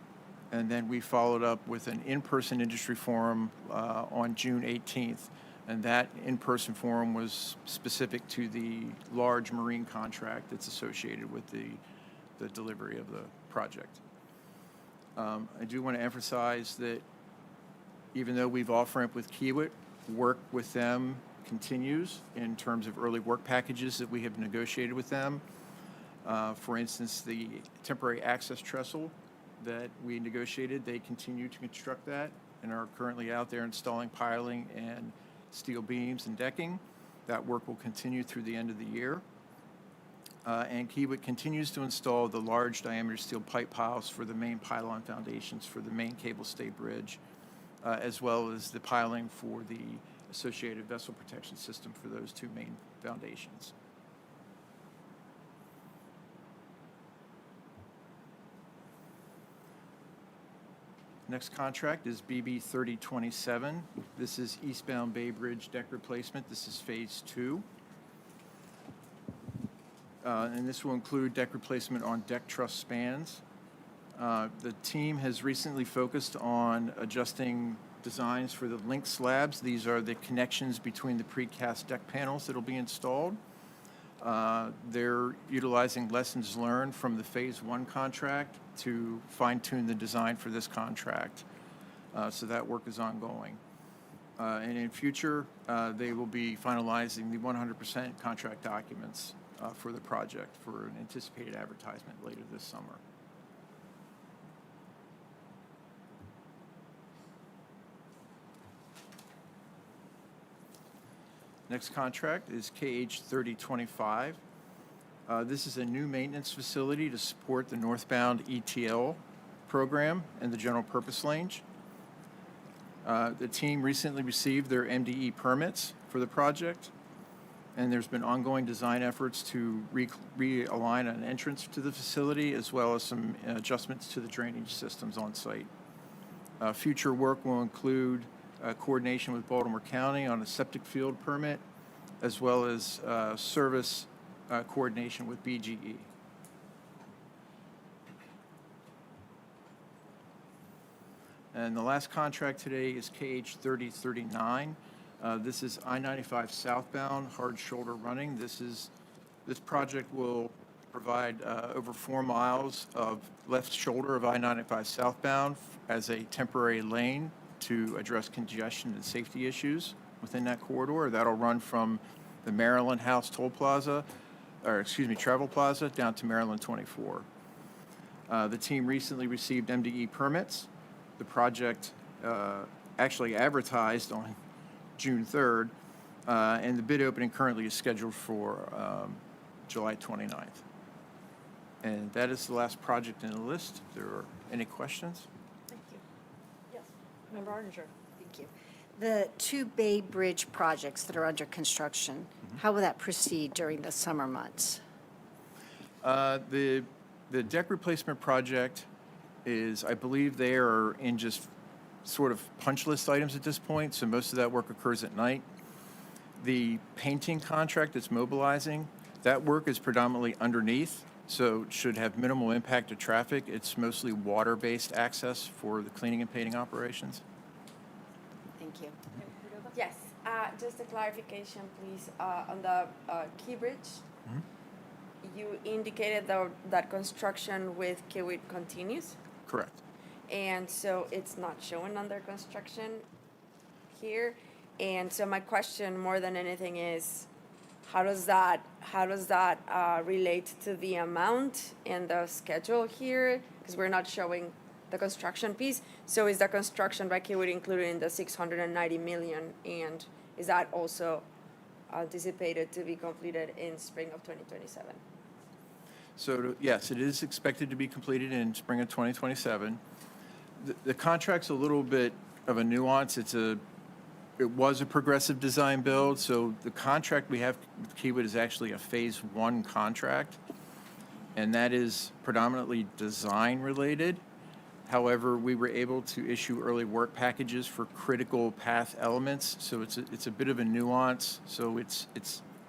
and then we followed up with an in-person industry forum on June 18th. And that in-person forum was specific to the large marine contract that's associated with the delivery of the project. I do want to emphasize that even though we've off-ramped with Kiewit, work with them continues in terms of early work packages that we have negotiated with them. For instance, the temporary access trestle that we negotiated, they continue to construct that and are currently out there installing piling and steel beams and decking. That work will continue through the end of the year. And Kiewit continues to install the large diameter steel pipe piles for the main pylon foundations for the main cable stay bridge, as well as the piling for the associated vessel protection system for those 2 main foundations. Next contract is BB 3027. This is eastbound Bay Bridge deck replacement. This is phase 2. And this will include deck replacement on deck truss spans. The team has recently focused on adjusting designs for the link slabs. These are the connections between the precast deck panels that will be installed. They're utilizing lessons learned from the phase 1 contract to fine-tune the design for this contract. So that work is ongoing. And in future, they will be finalizing the 100% contract documents for the project for an anticipated advertisement later this summer. Next contract is KH 3025. This is a new maintenance facility to support the northbound ETL program and the general purpose lanes. The team recently received their MDE permits for the project, and there's been ongoing design efforts to realign an entrance to the facility, as well as some adjustments to the drainage systems on site. Future work will include coordination with Baltimore County on a septic field permit, as well as service coordination with BGE. And the last contract today is KH 3039. This is I-95 southbound, hard shoulder running. This project will provide over 4 miles of left shoulder of I-95 southbound as a temporary lane to address congestion and safety issues within that corridor. That'll run from the Maryland House Travel Plaza down to Maryland 24. The team recently received MDE permits. The project actually advertised on June 3rd, and the bid opening currently is scheduled for July 29th. And that is the last project in the list. If there are any questions? Thank you. Yes, Member Arninger. Thank you. The 2 Bay Bridge projects that are under construction, how will that proceed during the summer months? The deck replacement project is, I believe they are in just sort of punch list items at this point, so most of that work occurs at night. The painting contract that's mobilizing, that work is predominantly underneath, so it should have minimal impact to traffic. It's mostly water-based access for the cleaning and painting operations. Thank you. Yes, just a clarification, please, on the Key Bridge. You indicated that construction with Kiewit continues, Correct. and so it's not showing under construction here. And so my question more than anything is, how does that relate to the amount and the schedule here? Because we're not showing the construction piece. So is the construction by Kiewit included in the 690 million, and is that also anticipated to be completed in spring of 2027? So, yes, it is expected to be completed in spring of 2027. The contract's a little bit of a nuance. It was a progressive design build, so the contract we have with Kiewit is actually a Phase 1 contract, and that is predominantly design-related. However, we were able to issue early work packages for critical path elements, so it's a bit of a nuance. So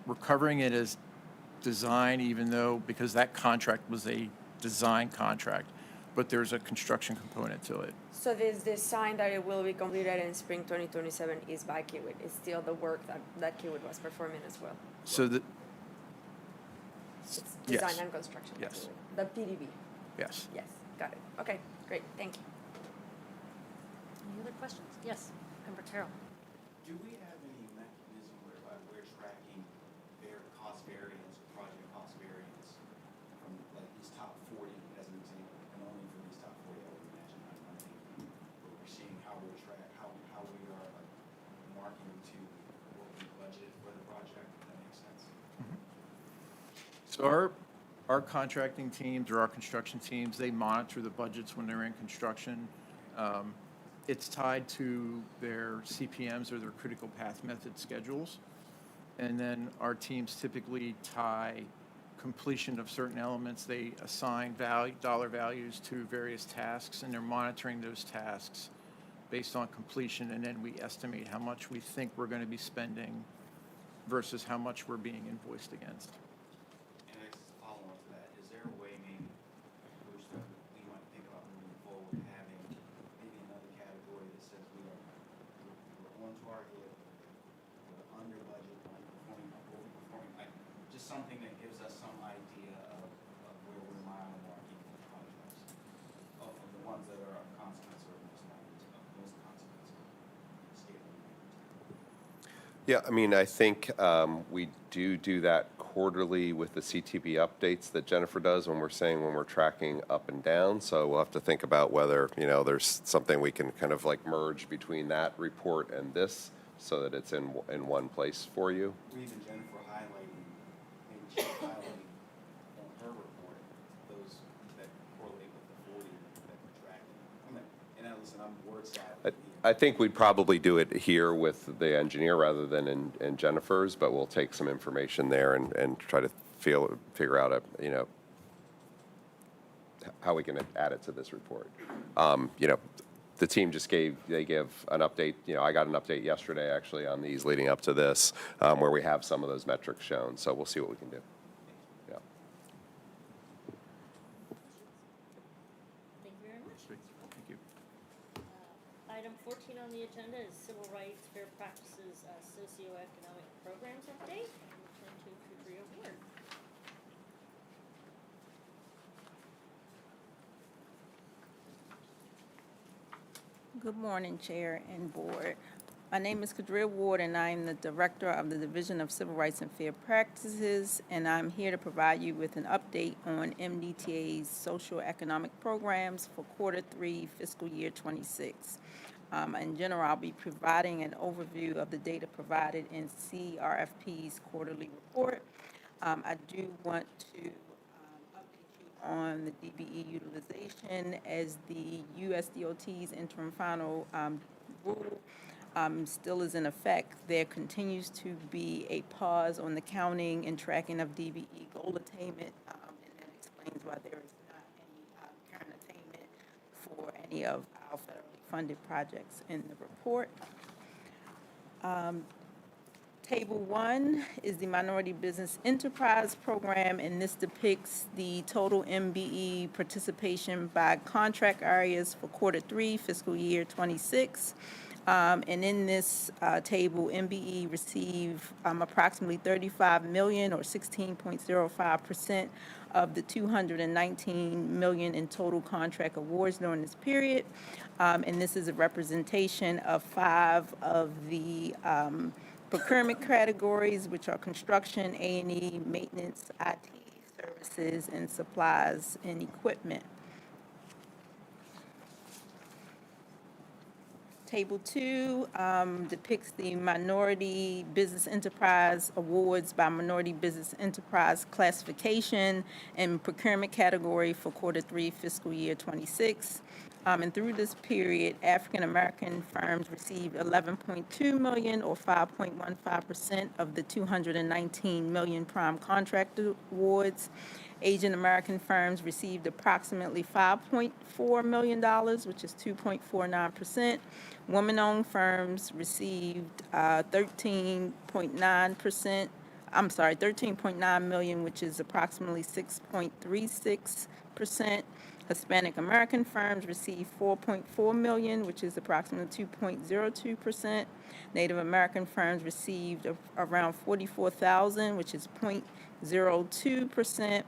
we're covering it as design, even though, because that contract was a design contract, but there's a construction component to it. So this design that it will be completed in spring 2027 is by Kiewit. It's still the work that Kiewit was performing as well. So It's design yes. and construction. by Yes. Kiewit. The PDB. Yes. Yes, got it. Okay, great, thank you. Any other questions? Yes, Member Carroll. Do we have any mechanism whereby we're tracking their cost variance, or project cost variance from like these top 40 as an example, and only for these top 40, I would imagine, I'm thinking, but we're seeing how we are like marking to what we budgeted for the project, if that makes sense. So our contracting teams or our construction teams, they monitor the budgets when they're in construction. It's tied to their CPMs or their critical path method schedules. And then our teams typically tie completion of certain elements. They assign dollar values to various tasks, and they're monitoring those tasks based on completion, and then we estimate how much we think we're going to be spending versus how much we're being invoiced against. And as a follow-on to that, is there a way maybe, which we might think about moving forward, having maybe another category that says we're onto our hip, we're under budget, underperforming, overperforming, like just something that gives us some idea of where we're mile marking the projects, of the ones that are of consequence or most consequence of state. Yeah, I mean, I think we do that quarterly with the CTB updates that Jennifer does when we're tracking up and down. So we'll have to think about whether, there's something we can kind of like merge between that report and this so that it's in one place for you. Or even Jennifer highlighting, maybe she highlighting on her report, those that correlate with the 40 that we're tracking. And listen, I'm word salad. I think we'd probably do it here with the engineer rather than in Jennifer's, but we'll take some information there and try to figure out how we can add it to this report. The team just gave an update. I got an update yesterday actually on these leading up to this, where we have some of those metrics shown. So we'll see what we can do. Yeah. Thank you very much. Thank you. Item 14 on the agenda is Civil Rights Fair Practices Socioeconomic Programs Update. And we'll turn to Kudria Ward. Good morning, Chair and Board. My name is Kudria Ward, and I am the Director of the Division of Civil Rights and Fair Practices, and I'm here to provide you with an update on MDTA's social economic programs for Q3 fiscal year 26. In general, I'll be providing an overview of the data provided in CRFP's quarterly report. I do want to on the DBE utilization as the USDOT's interim final rule still is in effect. There continues to be a pause on the counting and tracking of DBE goal attainment, and that explains why there is not any current attainment for any of our federally funded projects in the report. Table 1 is the Minority Business Enterprise Program, and this depicts the total MBE participation by contract areas for Q3 fiscal year 26. And in this table, MBE received approximately $35 million or 16.05% of the $219 million in total contract awards during this period. And this is a representation of 5 of the procurement categories, which are construction, A&E, maintenance, IT, services, and supplies and equipment. Table 2 depicts the Minority Business Enterprise Awards by Minority Business Enterprise classification and procurement category for Q3 fiscal year '26. And through this period, African-American firms received $11.2 million, or 5.15% of the $219 million prime contract awards. Asian American firms received approximately $5.4 million, which is 2.49%. Women-owned firms received 13.9 million, which is approximately 6.36%. Hispanic American firms received $4.4 million, which is approximately 2.02%. Native American firms received around $44,000, which is 0.02%.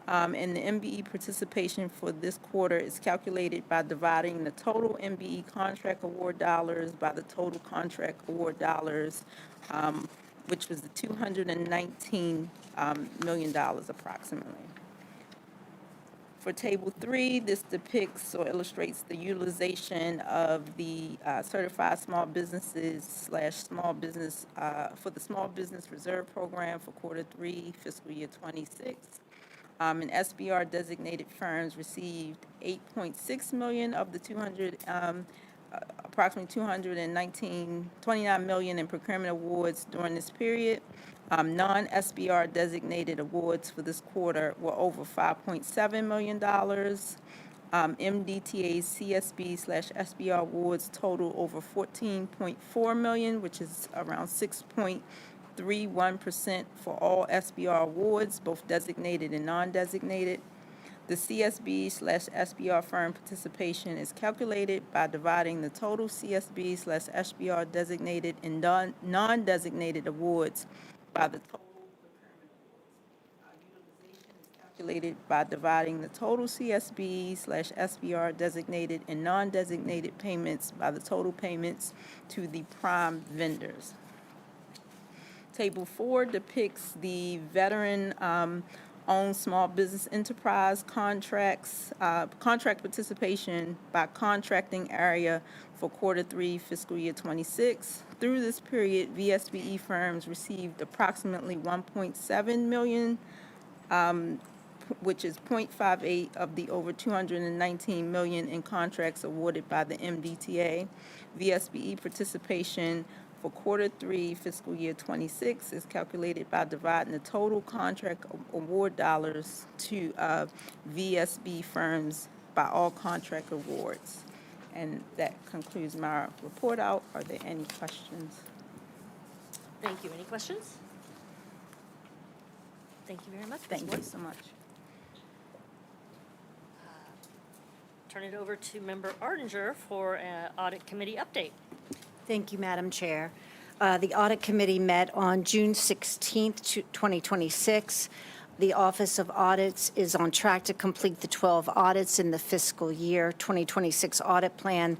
And the MBE participation for this quarter is calculated by dividing the total MBE contract award dollars by the total contract award dollars, which was the $219 million approximately. For Table 3, this depicts or illustrates the utilization of the Certified Small Businesses / Small Business for the Small Business Reserve Program for Q3 fiscal year '26. And SBR designated firms received $8.6 million of the approximately $29 million in procurement awards during this period. Non-SBR designated awards for this quarter were over $5.7 million. MDTA CSB / SBR awards total over $14.4 million, which is around 6.31% for all SBR awards, both designated and non-designated. The CSB / SBR firm participation is calculated by dividing the total CSB / SBR designated and non-designated awards by the total utilization is calculated by dividing the total CSB / SBR designated and non-designated payments by the total payments to the prime vendors. Table 4 depicts the veteran-owned small business enterprise contracts, contract participation by contracting area for Q3 fiscal year '26. Through this period, VSBE firms received approximately $1.7 million, which is 0.58 of the over $219 million in contracts awarded by the MDTA. VSBE participation for Q3 fiscal year '26 is calculated by dividing the total contract award dollars to VSB firms by all contract awards. And that concludes my report out. Are there any questions? Thank you. Any questions? Thank you very much. Ms. Thank you Ward. so much. Turn it over to Member Ardinger for an Audit Committee update. Thank you, Madam Chair. The Audit Committee met on June 16th, 2026. The Office of Audits is on track to complete the 12 audits in the fiscal year 2026 audit plan.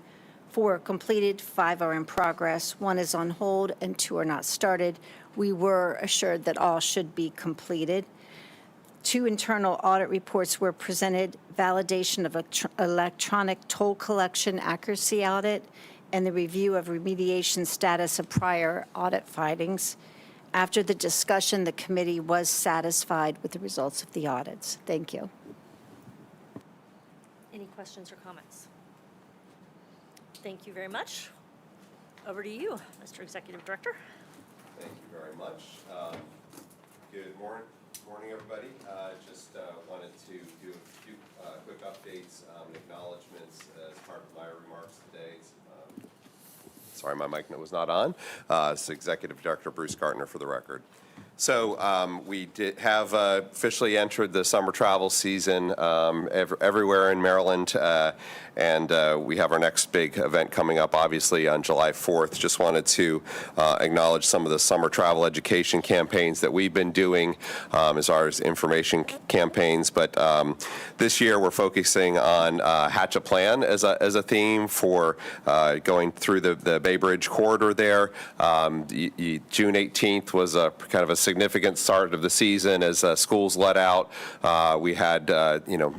4 are completed, 5 are in progress, 1 is on hold, and 2 are not started. We were assured that all should be completed. 2 internal audit reports were presented: validation of electronic toll collection accuracy audit and the review of remediation status of prior audit findings. After the discussion, the committee was satisfied with the results of the audits. Thank you. Any questions or comments? Thank you very much. Over to you, Mr. Executive Director. Thank you very much. Good morning, everybody. Just wanted to do a few quick updates and acknowledgments as part of my remarks today. Sorry, my mic was not on. It's Executive Director Bruce Gartner for the record. So we have officially entered the summer travel season everywhere in Maryland, and we have our next big event coming up, obviously, on July 4th. Just wanted to acknowledge some of the summer travel education campaigns that we've been doing as far as information campaigns. But this year we're focusing on Hatch a Plan as a theme for going through the Bay Bridge corridor there. June 18th was a kind of of a significant start of the season as schools let out. We had,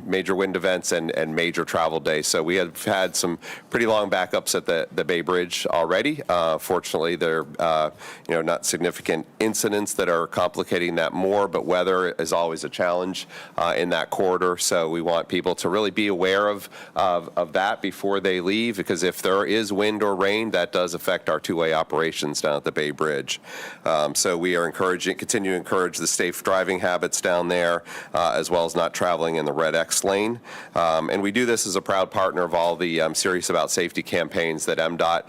major wind events and major travel days. So we have had some pretty long backups at the Bay Bridge already. Fortunately, there are, not significant incidents that are complicating that more, but weather is always a challenge in that corridor. So we want people to really be aware of that before they leave, because if there is wind or rain, that does affect our two-way operations down at the Bay Bridge. So we are continue to encourage the safe driving habits down there, as well as not traveling in the red X lane. And we do this as a proud partner of all the Serious About Safety campaigns that MDOT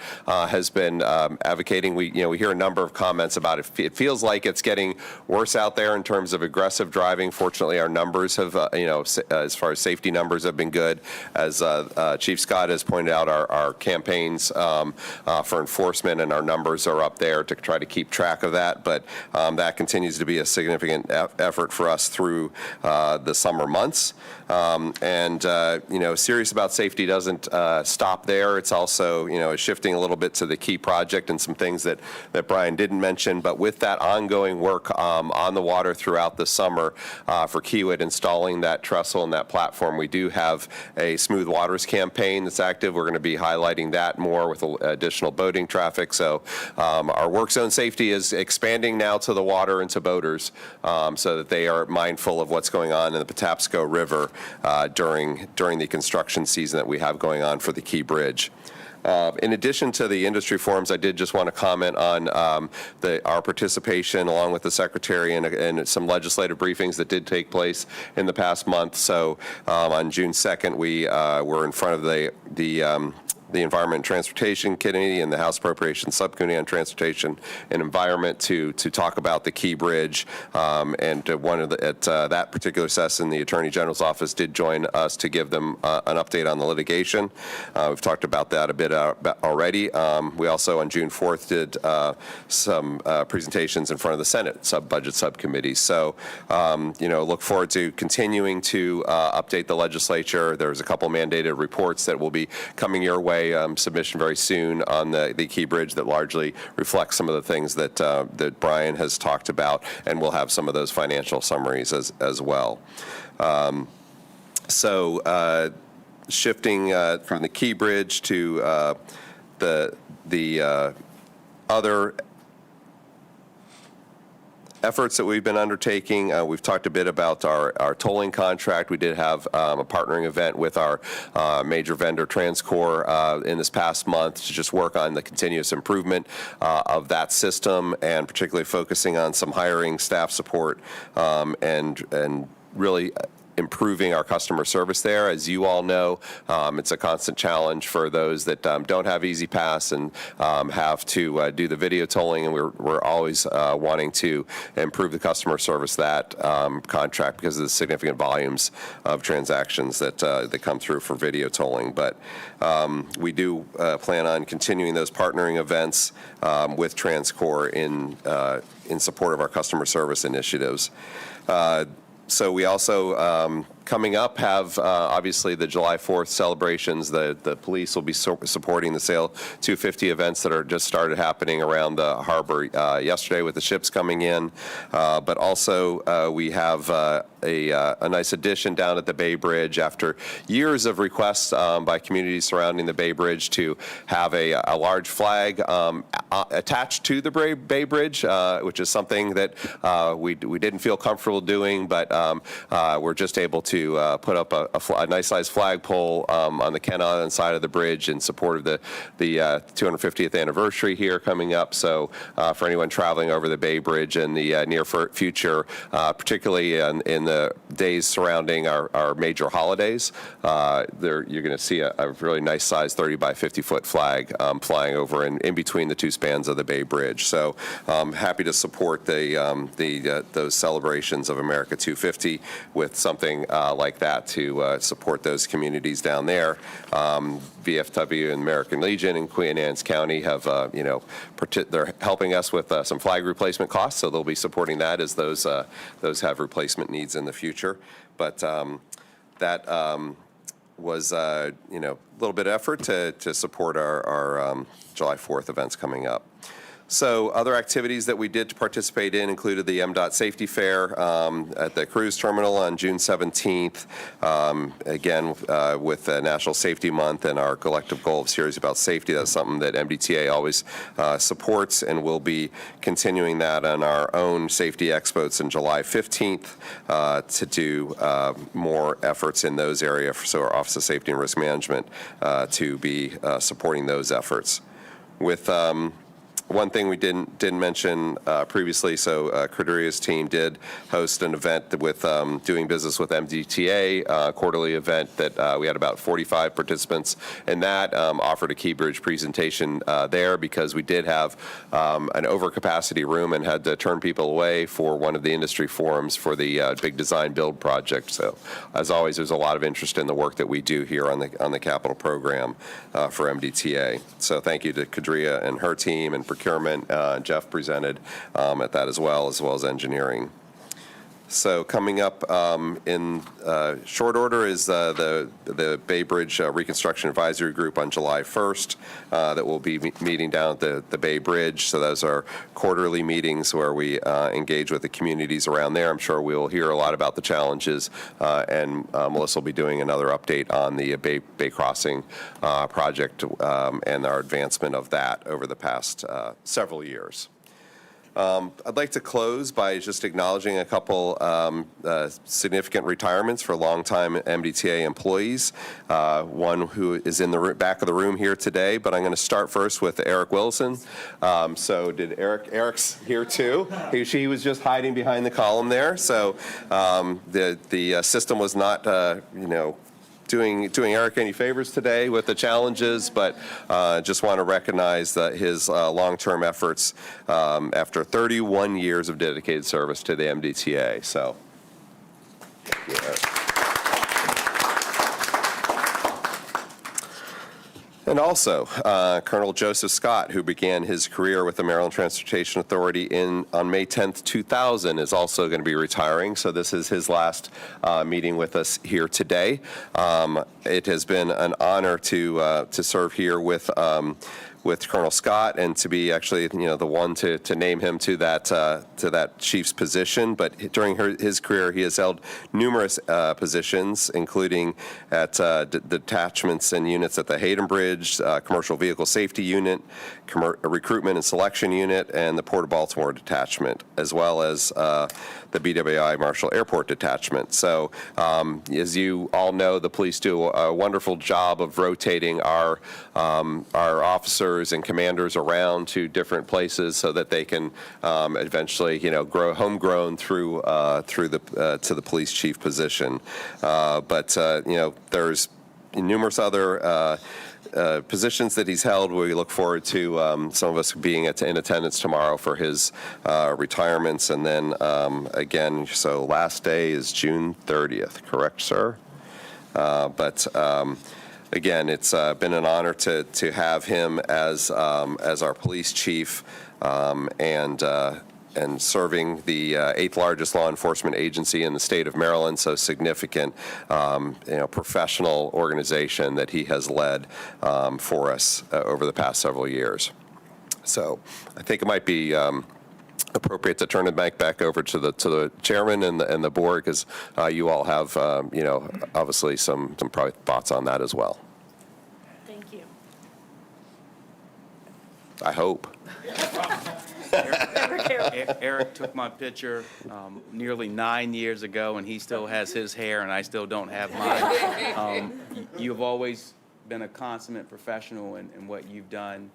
has been advocating. We hear a number of comments about it. It feels like it's getting worse out there in terms of aggressive driving. Fortunately, our numbers have, as far as safety numbers have been good. As Chief Scott has pointed out, our campaigns for enforcement and our numbers are up there to try to keep track of that. But that continues to be a significant effort for us through the summer months. Serious About Safety doesn't stop there. It's also, shifting a little bit to the key project and some things that Brian didn't mention. But with that ongoing work on the water throughout the summer for Kiewit, installing that trestle and that platform, we do have a Smooth Waters campaign that's active. We're going to be highlighting that more with additional boating traffic. So our work zone safety is expanding now to the water and to boaters so that they are mindful of what's going on in the Patapsco River during the construction season that we have going on for the Key Bridge. In addition to the industry forums, I did just want to comment on our participation along with the Secretary and some legislative briefings that did take place in the past month. So on June 2nd, we were in front of the Environment and Transportation Committee and the House Appropriations Subcommittee on Transportation and Environment to talk about the Key Bridge. And at that particular session, the Attorney General's office did join us to give them an update on the litigation. We've talked about that a bit already. We also, on June 4th, did some presentations in front of the Senate Budget Subcommittee. So, look forward to continuing to update the legislature. There's a couple mandated reports that will be coming your way. Submission very soon on the Key Bridge that largely reflects some of the things that Brian has talked about, and we'll have some of those financial summaries as well. Shifting from the Key Bridge to the other efforts that we've been undertaking. We've talked a bit about our tolling contract. We did have a partnering event with our major vendor, TransCore, in this past month to just work on the continuous improvement of that system, and particularly focusing on some hiring, staff support, and really improving our customer service there. As you all know, it's a constant challenge for those that don't have Easy Pass and have to do the video tolling, and we're always wanting to improve the customer service that contract because of the significant volumes of transactions that come through for video tolling. But we do plan on continuing those partnering events with TransCore in support of our customer service initiatives. So we also, coming up, have obviously the July 4th celebrations. The police will be supporting the Sail 250 events that are just started happening around the harbor yesterday with the ships coming in. But also we have a nice addition down at the Bay Bridge after years of requests by communities surrounding the Bay Bridge to have a large flag attached to the Bay Bridge, which is something that we didn't feel comfortable doing, but we're just able to put up a nice sized flagpole on the Ken Island side of the bridge in support of the 250th anniversary here coming up. So for anyone traveling over the Bay Bridge in the near future, particularly in the days surrounding our major holidays, you're going to see a really nice size 30 by 50 foot flag flying over in between the two spans of the Bay Bridge. So happy to support those celebrations of America 250 with something like that to support those communities down there. VFW and American Legion in Queen Anne's County have, they're helping us with some flag replacement costs, so they'll be supporting that as those have replacement needs in the future. But that was a little bit of effort to support our July 4th events coming up. So other activities that we did participate in included the MDOT Safety Fair at the cruise terminal on June 17th. Again, with National Safety Month and our collective goal of Series About Safety, that's something that MDTA always supports, and we'll be continuing that on our own safety expos on July 15th to do more efforts in those areas. So our Office of Safety and Risk Management to be supporting those efforts. With one thing we didn't mention previously, so Corderia's team did host an event with doing business with MDTA, quarterly event that we had about 45 participants in that, offered a Key Bridge presentation there because we did have an overcapacity room and had to turn people away for one of the industry forums for the big design build project. So as always, there's a lot of interest in the work that we do here on the capital program for MDTA. So thank you to Kadria and her team and procurement. Jeff presented at that as well as engineering. So coming up in short order is the Bay Bridge Reconstruction Advisory Group on July 1st that will be meeting down at the Bay Bridge. So those are quarterly meetings where we engage with the communities around there. I'm sure we'll hear a lot about the challenges, and Melissa will be doing another update on the Bay Crossing project and our advancement of that over the past several years. I'd like to close by just acknowledging a couple significant retirements for longtime MDTA employees. One who is in the back of the room here today, but I'm going to start first with Eric Wilson. So did Eric's here too. He was just hiding behind the column there. So the system was not, doing Eric any favors today with the challenges, but just want to recognize that his long-term efforts after 31 years of dedicated service to the MDTA. So, thank you, Eric. And also, Colonel Joseph Scott, who began his career with the Maryland Transportation Authority on May 10th, 2000, is also going to be retiring. So this is his last meeting with us here today. It has been an honor to serve here with Colonel Scott and to be actually, the one to name him to that chief's position. But during his career, he has held numerous positions, including at detachments and units at the Hayden Bridge, Commercial Vehicle Safety Unit, Recruitment and Selection Unit, and the Port of Baltimore Detachment, as well as the BWI Marshall Airport Detachment. So as you all know, the police do a wonderful job of rotating our officers and commanders around to different places so that they can eventually, grow homegrown through to the police chief position. But there's numerous other positions that he's held. We look forward to some of us being in attendance tomorrow for his retirements. And then again, so last day is June 30th, correct, sir? Again, it's been an honor to have him as our police chief and serving the 8th largest law enforcement agency in the state of Maryland, so significant, professional organization that he has led for us over the past several years. So I think it might be appropriate to turn the mic back over to the chairman and the board, because you all have, obviously some probably thoughts on that as well. Thank you. I hope. Eric took my picture nearly 9 years ago, and he still has his hair, and I still don't have mine. You've always been a consummate professional in what you've done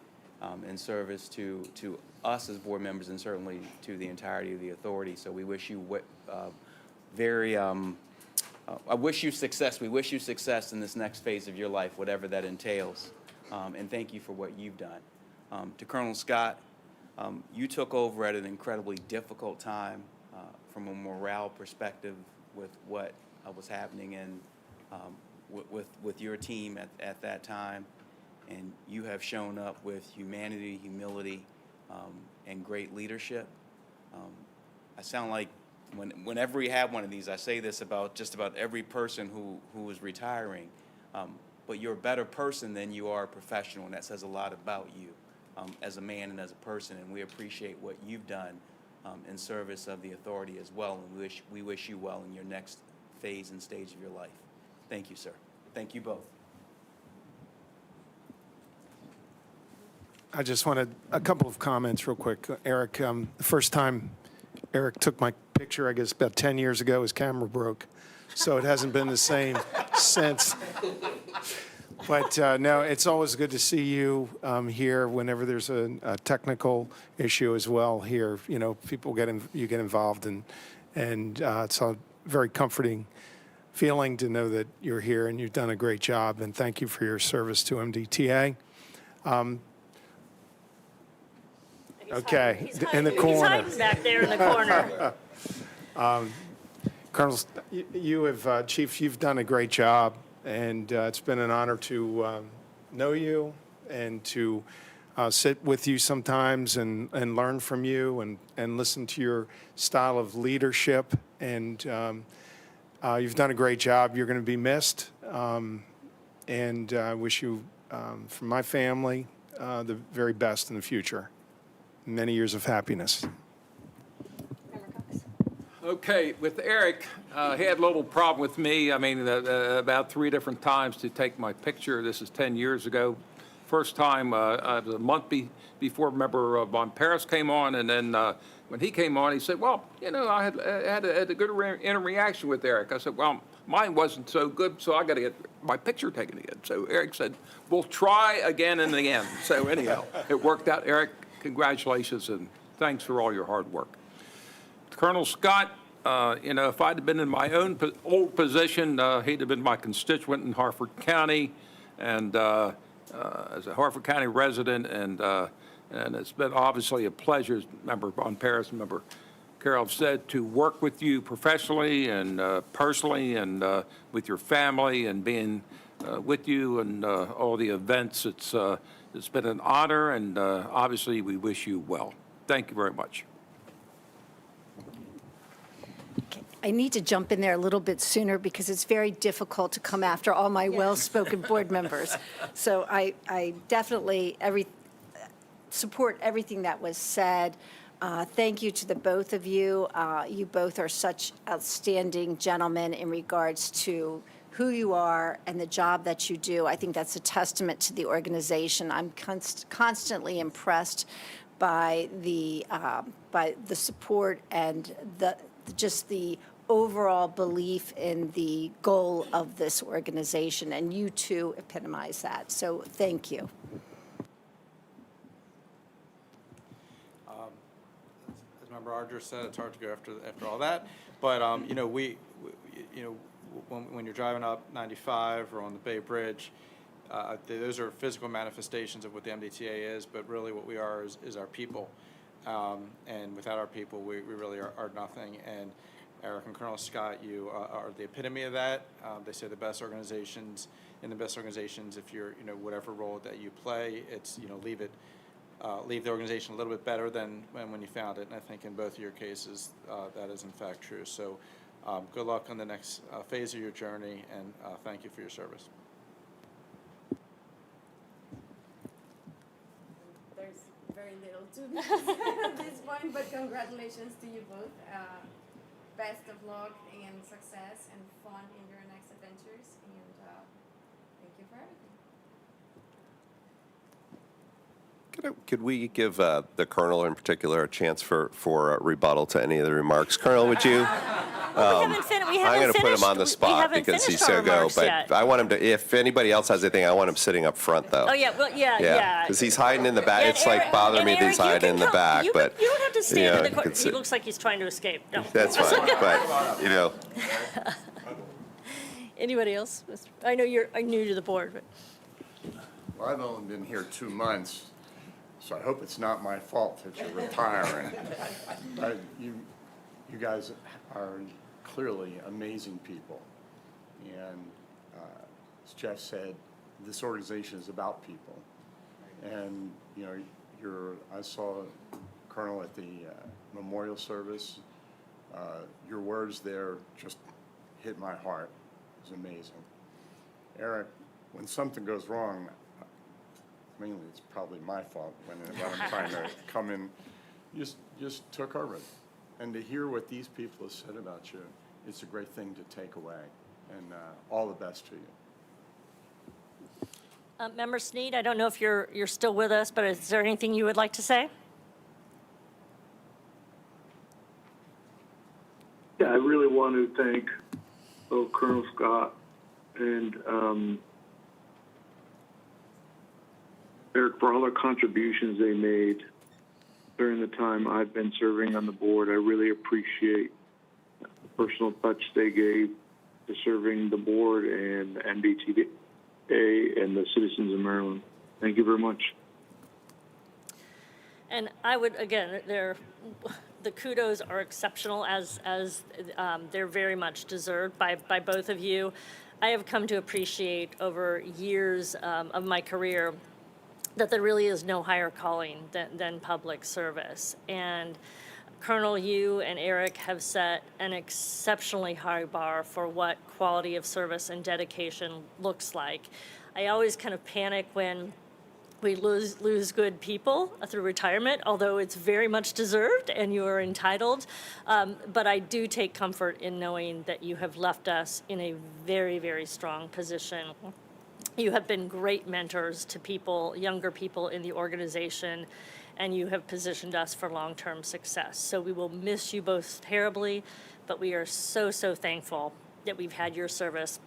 in service to us as board members, and certainly to the entirety of the authority. So we wish you I wish you success. We wish you success in this next phase of your life, whatever that entails. And thank you for what you've done. To Colonel Scott, you took over at an incredibly difficult time from a morale perspective with what was happening with your team at that time. And you have shown up with humanity, humility, and great leadership. I sound like whenever we have one of these, I say this about just about every person who is retiring. But you're a better person than you are a professional, and that says a lot about you. as a man and as a person, and we appreciate what you've done in service of the authority as well, and we wish you well in your next phase and stage of your life. Thank you, sir. Thank you both. I just wanted a couple of comments real quick. Eric, the first time Eric took my picture, I guess about 10 years ago, his camera broke. So it hasn't been the same since. But no, it's always good to see you here whenever there's a technical issue as well here. You know, people you get involved, and it's a very comforting feeling to know that you're here and you've done a great job. And thank you for your service to MDTA. Okay, in the corner. He's hiding back there in the corner. Colonel, you have, Chief, you've done a great job, and it's been an honor to know you and to sit with you sometimes and learn from you and listen to your style of leadership. And you've done a great job. You're going to be missed. And I wish you, from my family, the very best in the future. Many years of happiness. Okay, with Eric, he had a little problem with me. I mean, about 3 different times to take my picture. This is 10 years ago. First time, a month before Member Von Paris came on, and then when he came on, he said, well, you know, I had a good interaction with Eric. I said, well, mine wasn't so good, so I got to get my picture taken again. So Eric said, we'll try again and again. So anyhow, it worked out. Eric, congratulations, and thanks for all your hard work. Colonel Scott, you know, if I'd have been in my own old position, he'd have been my constituent in Harford County, and as a Harford County resident, and it's been obviously a pleasure, Member Von Paris, Member Carroll have said, to work with you professionally and personally, and with your family, and being with you and all the events. It's been an honor, and obviously we wish you well. Thank you very much. I need to jump in there a little bit sooner because it's very difficult to come after all my well-spoken board members. So I definitely support everything that was said. Thank you to the both of you. You both are such outstanding gentlemen in regards to who you are and the job that you do. I think that's a testament to the organization. I'm constantly impressed by the support and just the overall belief in the goal of this organization, and you too epitomize that. So thank you. As Member Arger said, it's hard to go after all that, but you know, when you're driving up 95 or on the Bay Bridge, those are physical manifestations of what the MDTA is, but really what we are is our people. And without our people, we really are nothing. And Eric and Colonel Scott, you are the epitome of that. They say the best organizations, if you're, you know, whatever role that you play, it's, you know, leave the organization a little bit better than when you found it. And I think in both of your cases, that is in fact true. So good luck on the next phase of your journey, and thank you for your service. There's very little to be said at this point, but congratulations to you both. Best of luck and success and fun in your next adventures, and thank you for everything. Could we give the Colonel in particular a chance for rebuttal to any of the remarks? Colonel, would you? I'm going to put him on the spot because he's so go. But I want him to, if anybody else has anything, I want him sitting up front, though. Oh, yeah, well, yeah. Because he's hiding in the back. It's like bothering me that he's hiding in the back. But you don't have to stand in the corner. He looks like he's trying to escape. No. That's fine. But, you know. Anybody else? I know you're new to the board, but. Well, I've only been here 2 months, so I hope it's not my fault that you're retiring. You guys are clearly amazing people, and as Jeff said, this organization is about people. And you know, I saw Colonel at the memorial service. Your words there just hit my heart. It was amazing. Eric, when something goes wrong, mainly it's probably my fault when I'm trying to come in, just took over it. And to hear what these people have said about you, it's a great thing to take away. And all the best to you. Member Sneed, I don't know if you're still with us, but is there anything you would like to say? Yeah, I really want to thank both Colonel Scott and Eric for all their contributions they made during the time I've been serving on the board. I really appreciate the personal touch they gave to serving the board and MDTA and the citizens of Maryland. Thank you very much. And I would, again, the kudos are exceptional as they're very much deserved by both of you. I have come to appreciate over years of my career that there really is no higher calling than public service. And Colonel, you and Eric have set an exceptionally high bar for what quality of service and dedication looks like. I always kind of panic when we lose good people through retirement, although it's very much deserved and you are entitled. But I do take comfort in knowing that you have left us in a very, very strong position. You have been great mentors to people, younger people in the organization, and you have positioned us for long-term success. So we will miss you both terribly, but we are so, so thankful that we've had your service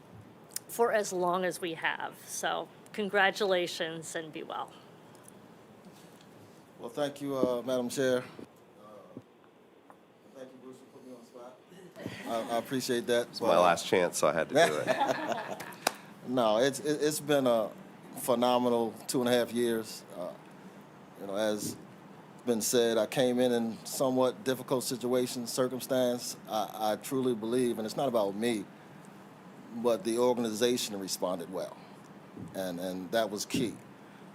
for as long as we have. So congratulations and be well. Well, thank you, Madam Chair. Thank you, Bruce, for putting me on the spot. I appreciate that. It's my last chance, so I had to do it. No, it's been a phenomenal 2.5 years. As been said, I came in somewhat difficult situations, circumstance. I truly believe, and it's not about me, but the organization responded well, and that was key.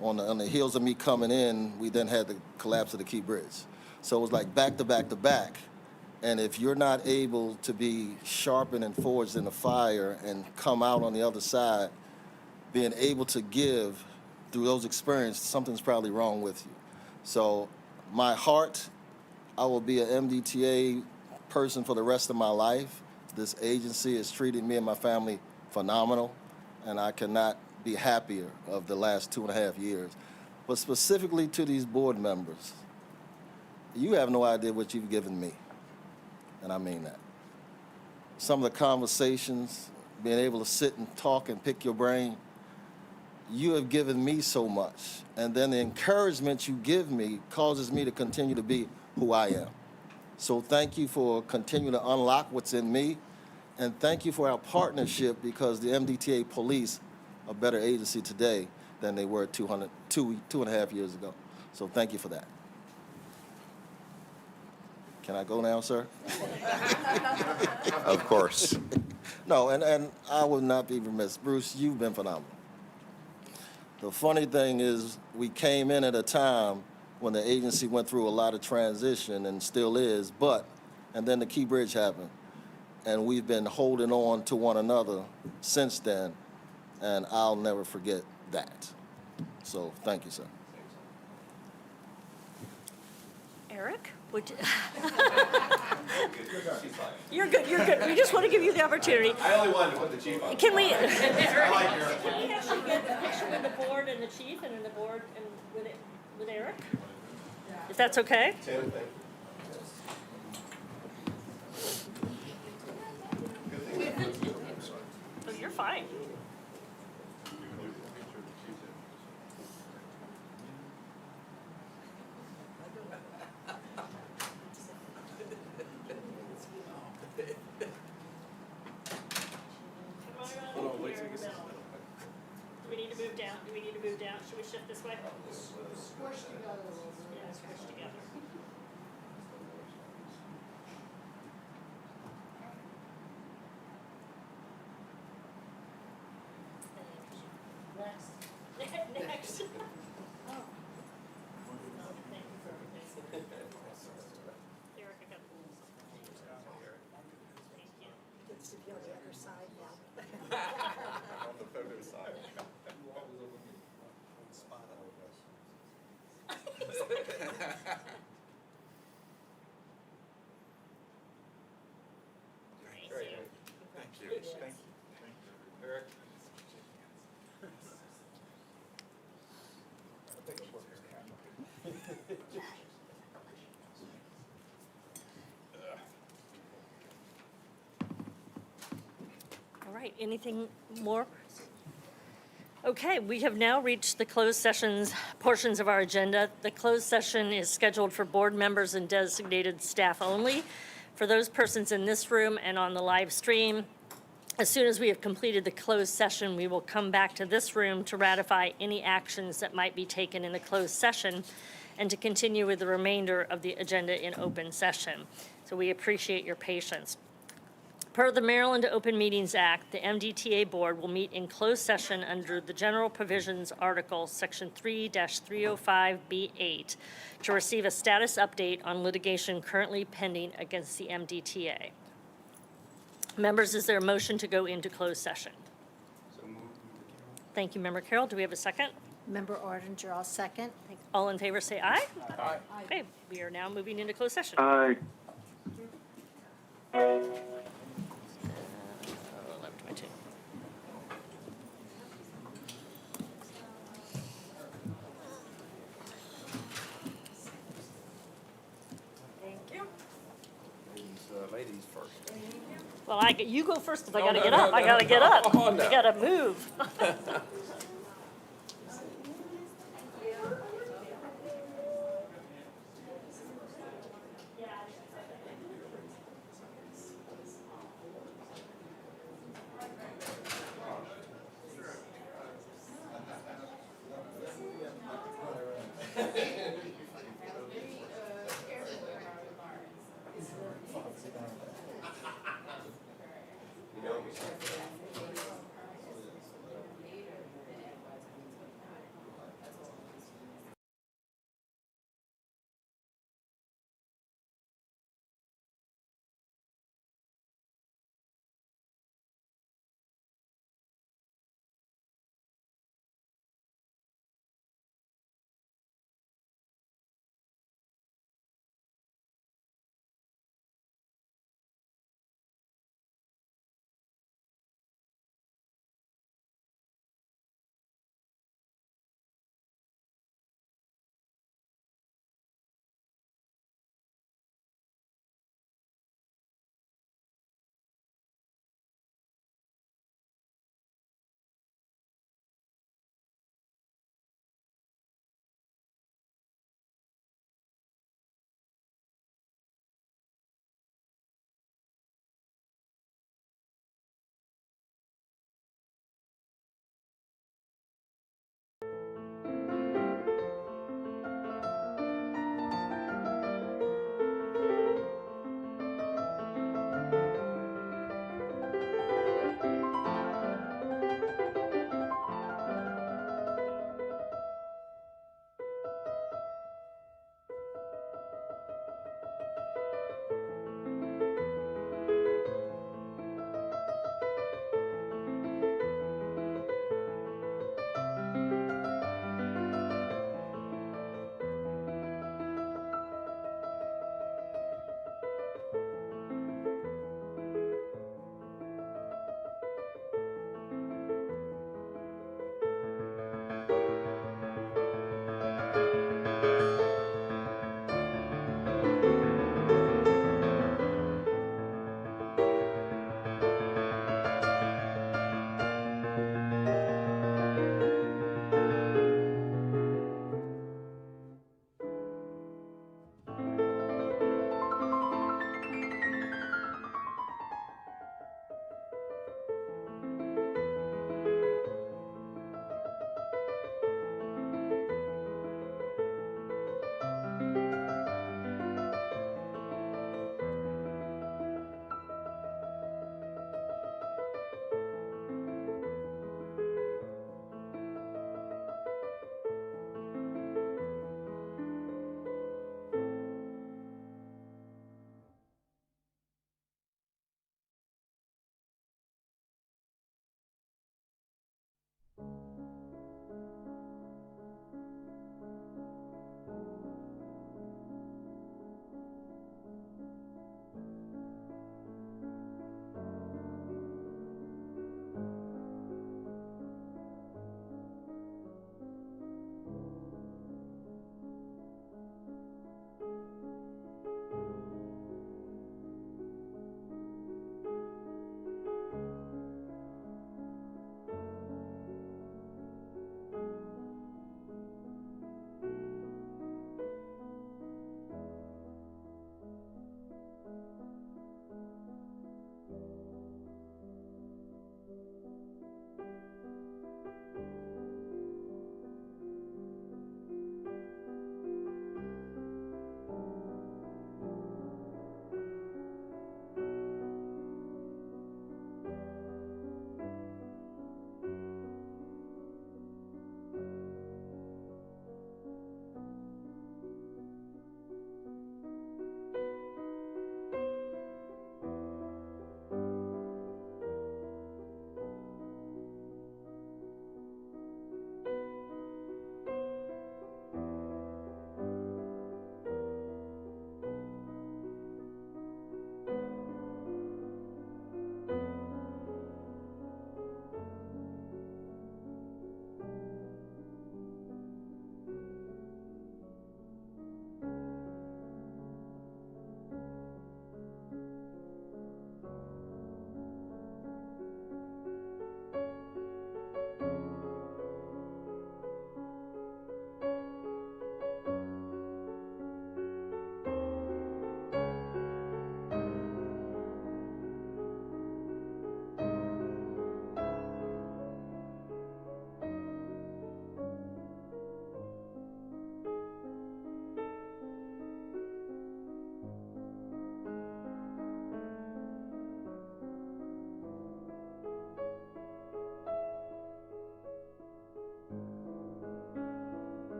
On the heels of me coming in, we then had the collapse of the Key Bridge. So it was like back to back to back. And if you're not able to be sharpened and forged in the fire and come out on the other side, being able to give through those experiences, something's probably wrong with you. So my heart, I will be an MDTA person for the rest of my life. This agency is treating me and my family phenomenal, and I cannot be happier of the last 2.5 years. But specifically to these board members, you have no idea what you've given me. And I mean that. Some of the conversations, being able to sit and talk and pick your brain, you have given me so much. And then the encouragement you give me causes me to continue to be who I am. So thank you for continuing to unlock what's in me. And thank you for our partnership, because the MDTA police are a better agency today than they were 2.5 years ago. So thank you for that. Can I go now, sir? Of course. No, and I would not be remiss. Bruce, you've been phenomenal. The funny thing is, we came in at a time when the agency went through a lot of transition and still is, and then the Key Bridge happened. And we've been holding on to one another since then, and I'll never forget that. So thank you, sir. Eric, would you? You're good, you're good. We just want to give you the opportunity. I only wanted to put the chief on. Can we? I like your. Can we actually get a picture with the board and the chief, and then the board and with Eric? If that's okay? Oh, you're fine. Do we need to move down? Do we need to move down? Should we shift this way? Squish together. Yeah, squish together. Next. Next. Oh. Thank you for everything. Eric, I got Thank you. Gets to be on the other side now. On the photo side. Spot on. All right, anything more? Okay, we have now reached the closed sessions portions of our agenda. The closed session is scheduled for board members and designated staff only. For those persons in this room and on the live stream, as soon as we have completed the closed session, we will come back to this room to ratify any actions that might be taken in the closed session and to continue with the remainder of the agenda in open session. So we appreciate your patience. Per the Maryland Open Meetings Act, the MDTA Board will meet in closed session under the General Provisions Article, Section 3-305B8, to receive a status update on litigation currently pending against the MDTA. Members, is there a motion to go into closed session? Thank you, Member Carroll. Do we have a second? Member Artinger, I'll second. All in favor, say aye. Aye. Okay, we are now moving into closed session. Aye. 11:22. Thank you. Ladies first. Well, you go first because I No, gotta no, get no, up. I no, gotta get no. up. Oh, no. I gotta move.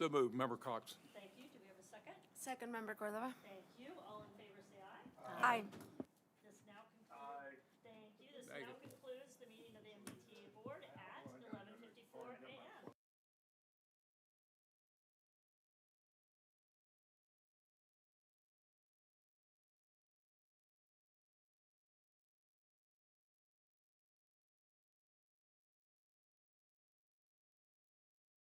So moved, Member Cox. Thank you. Do we have a second? Second, Member Cordova. Thank you. All in favor, say aye. Aye.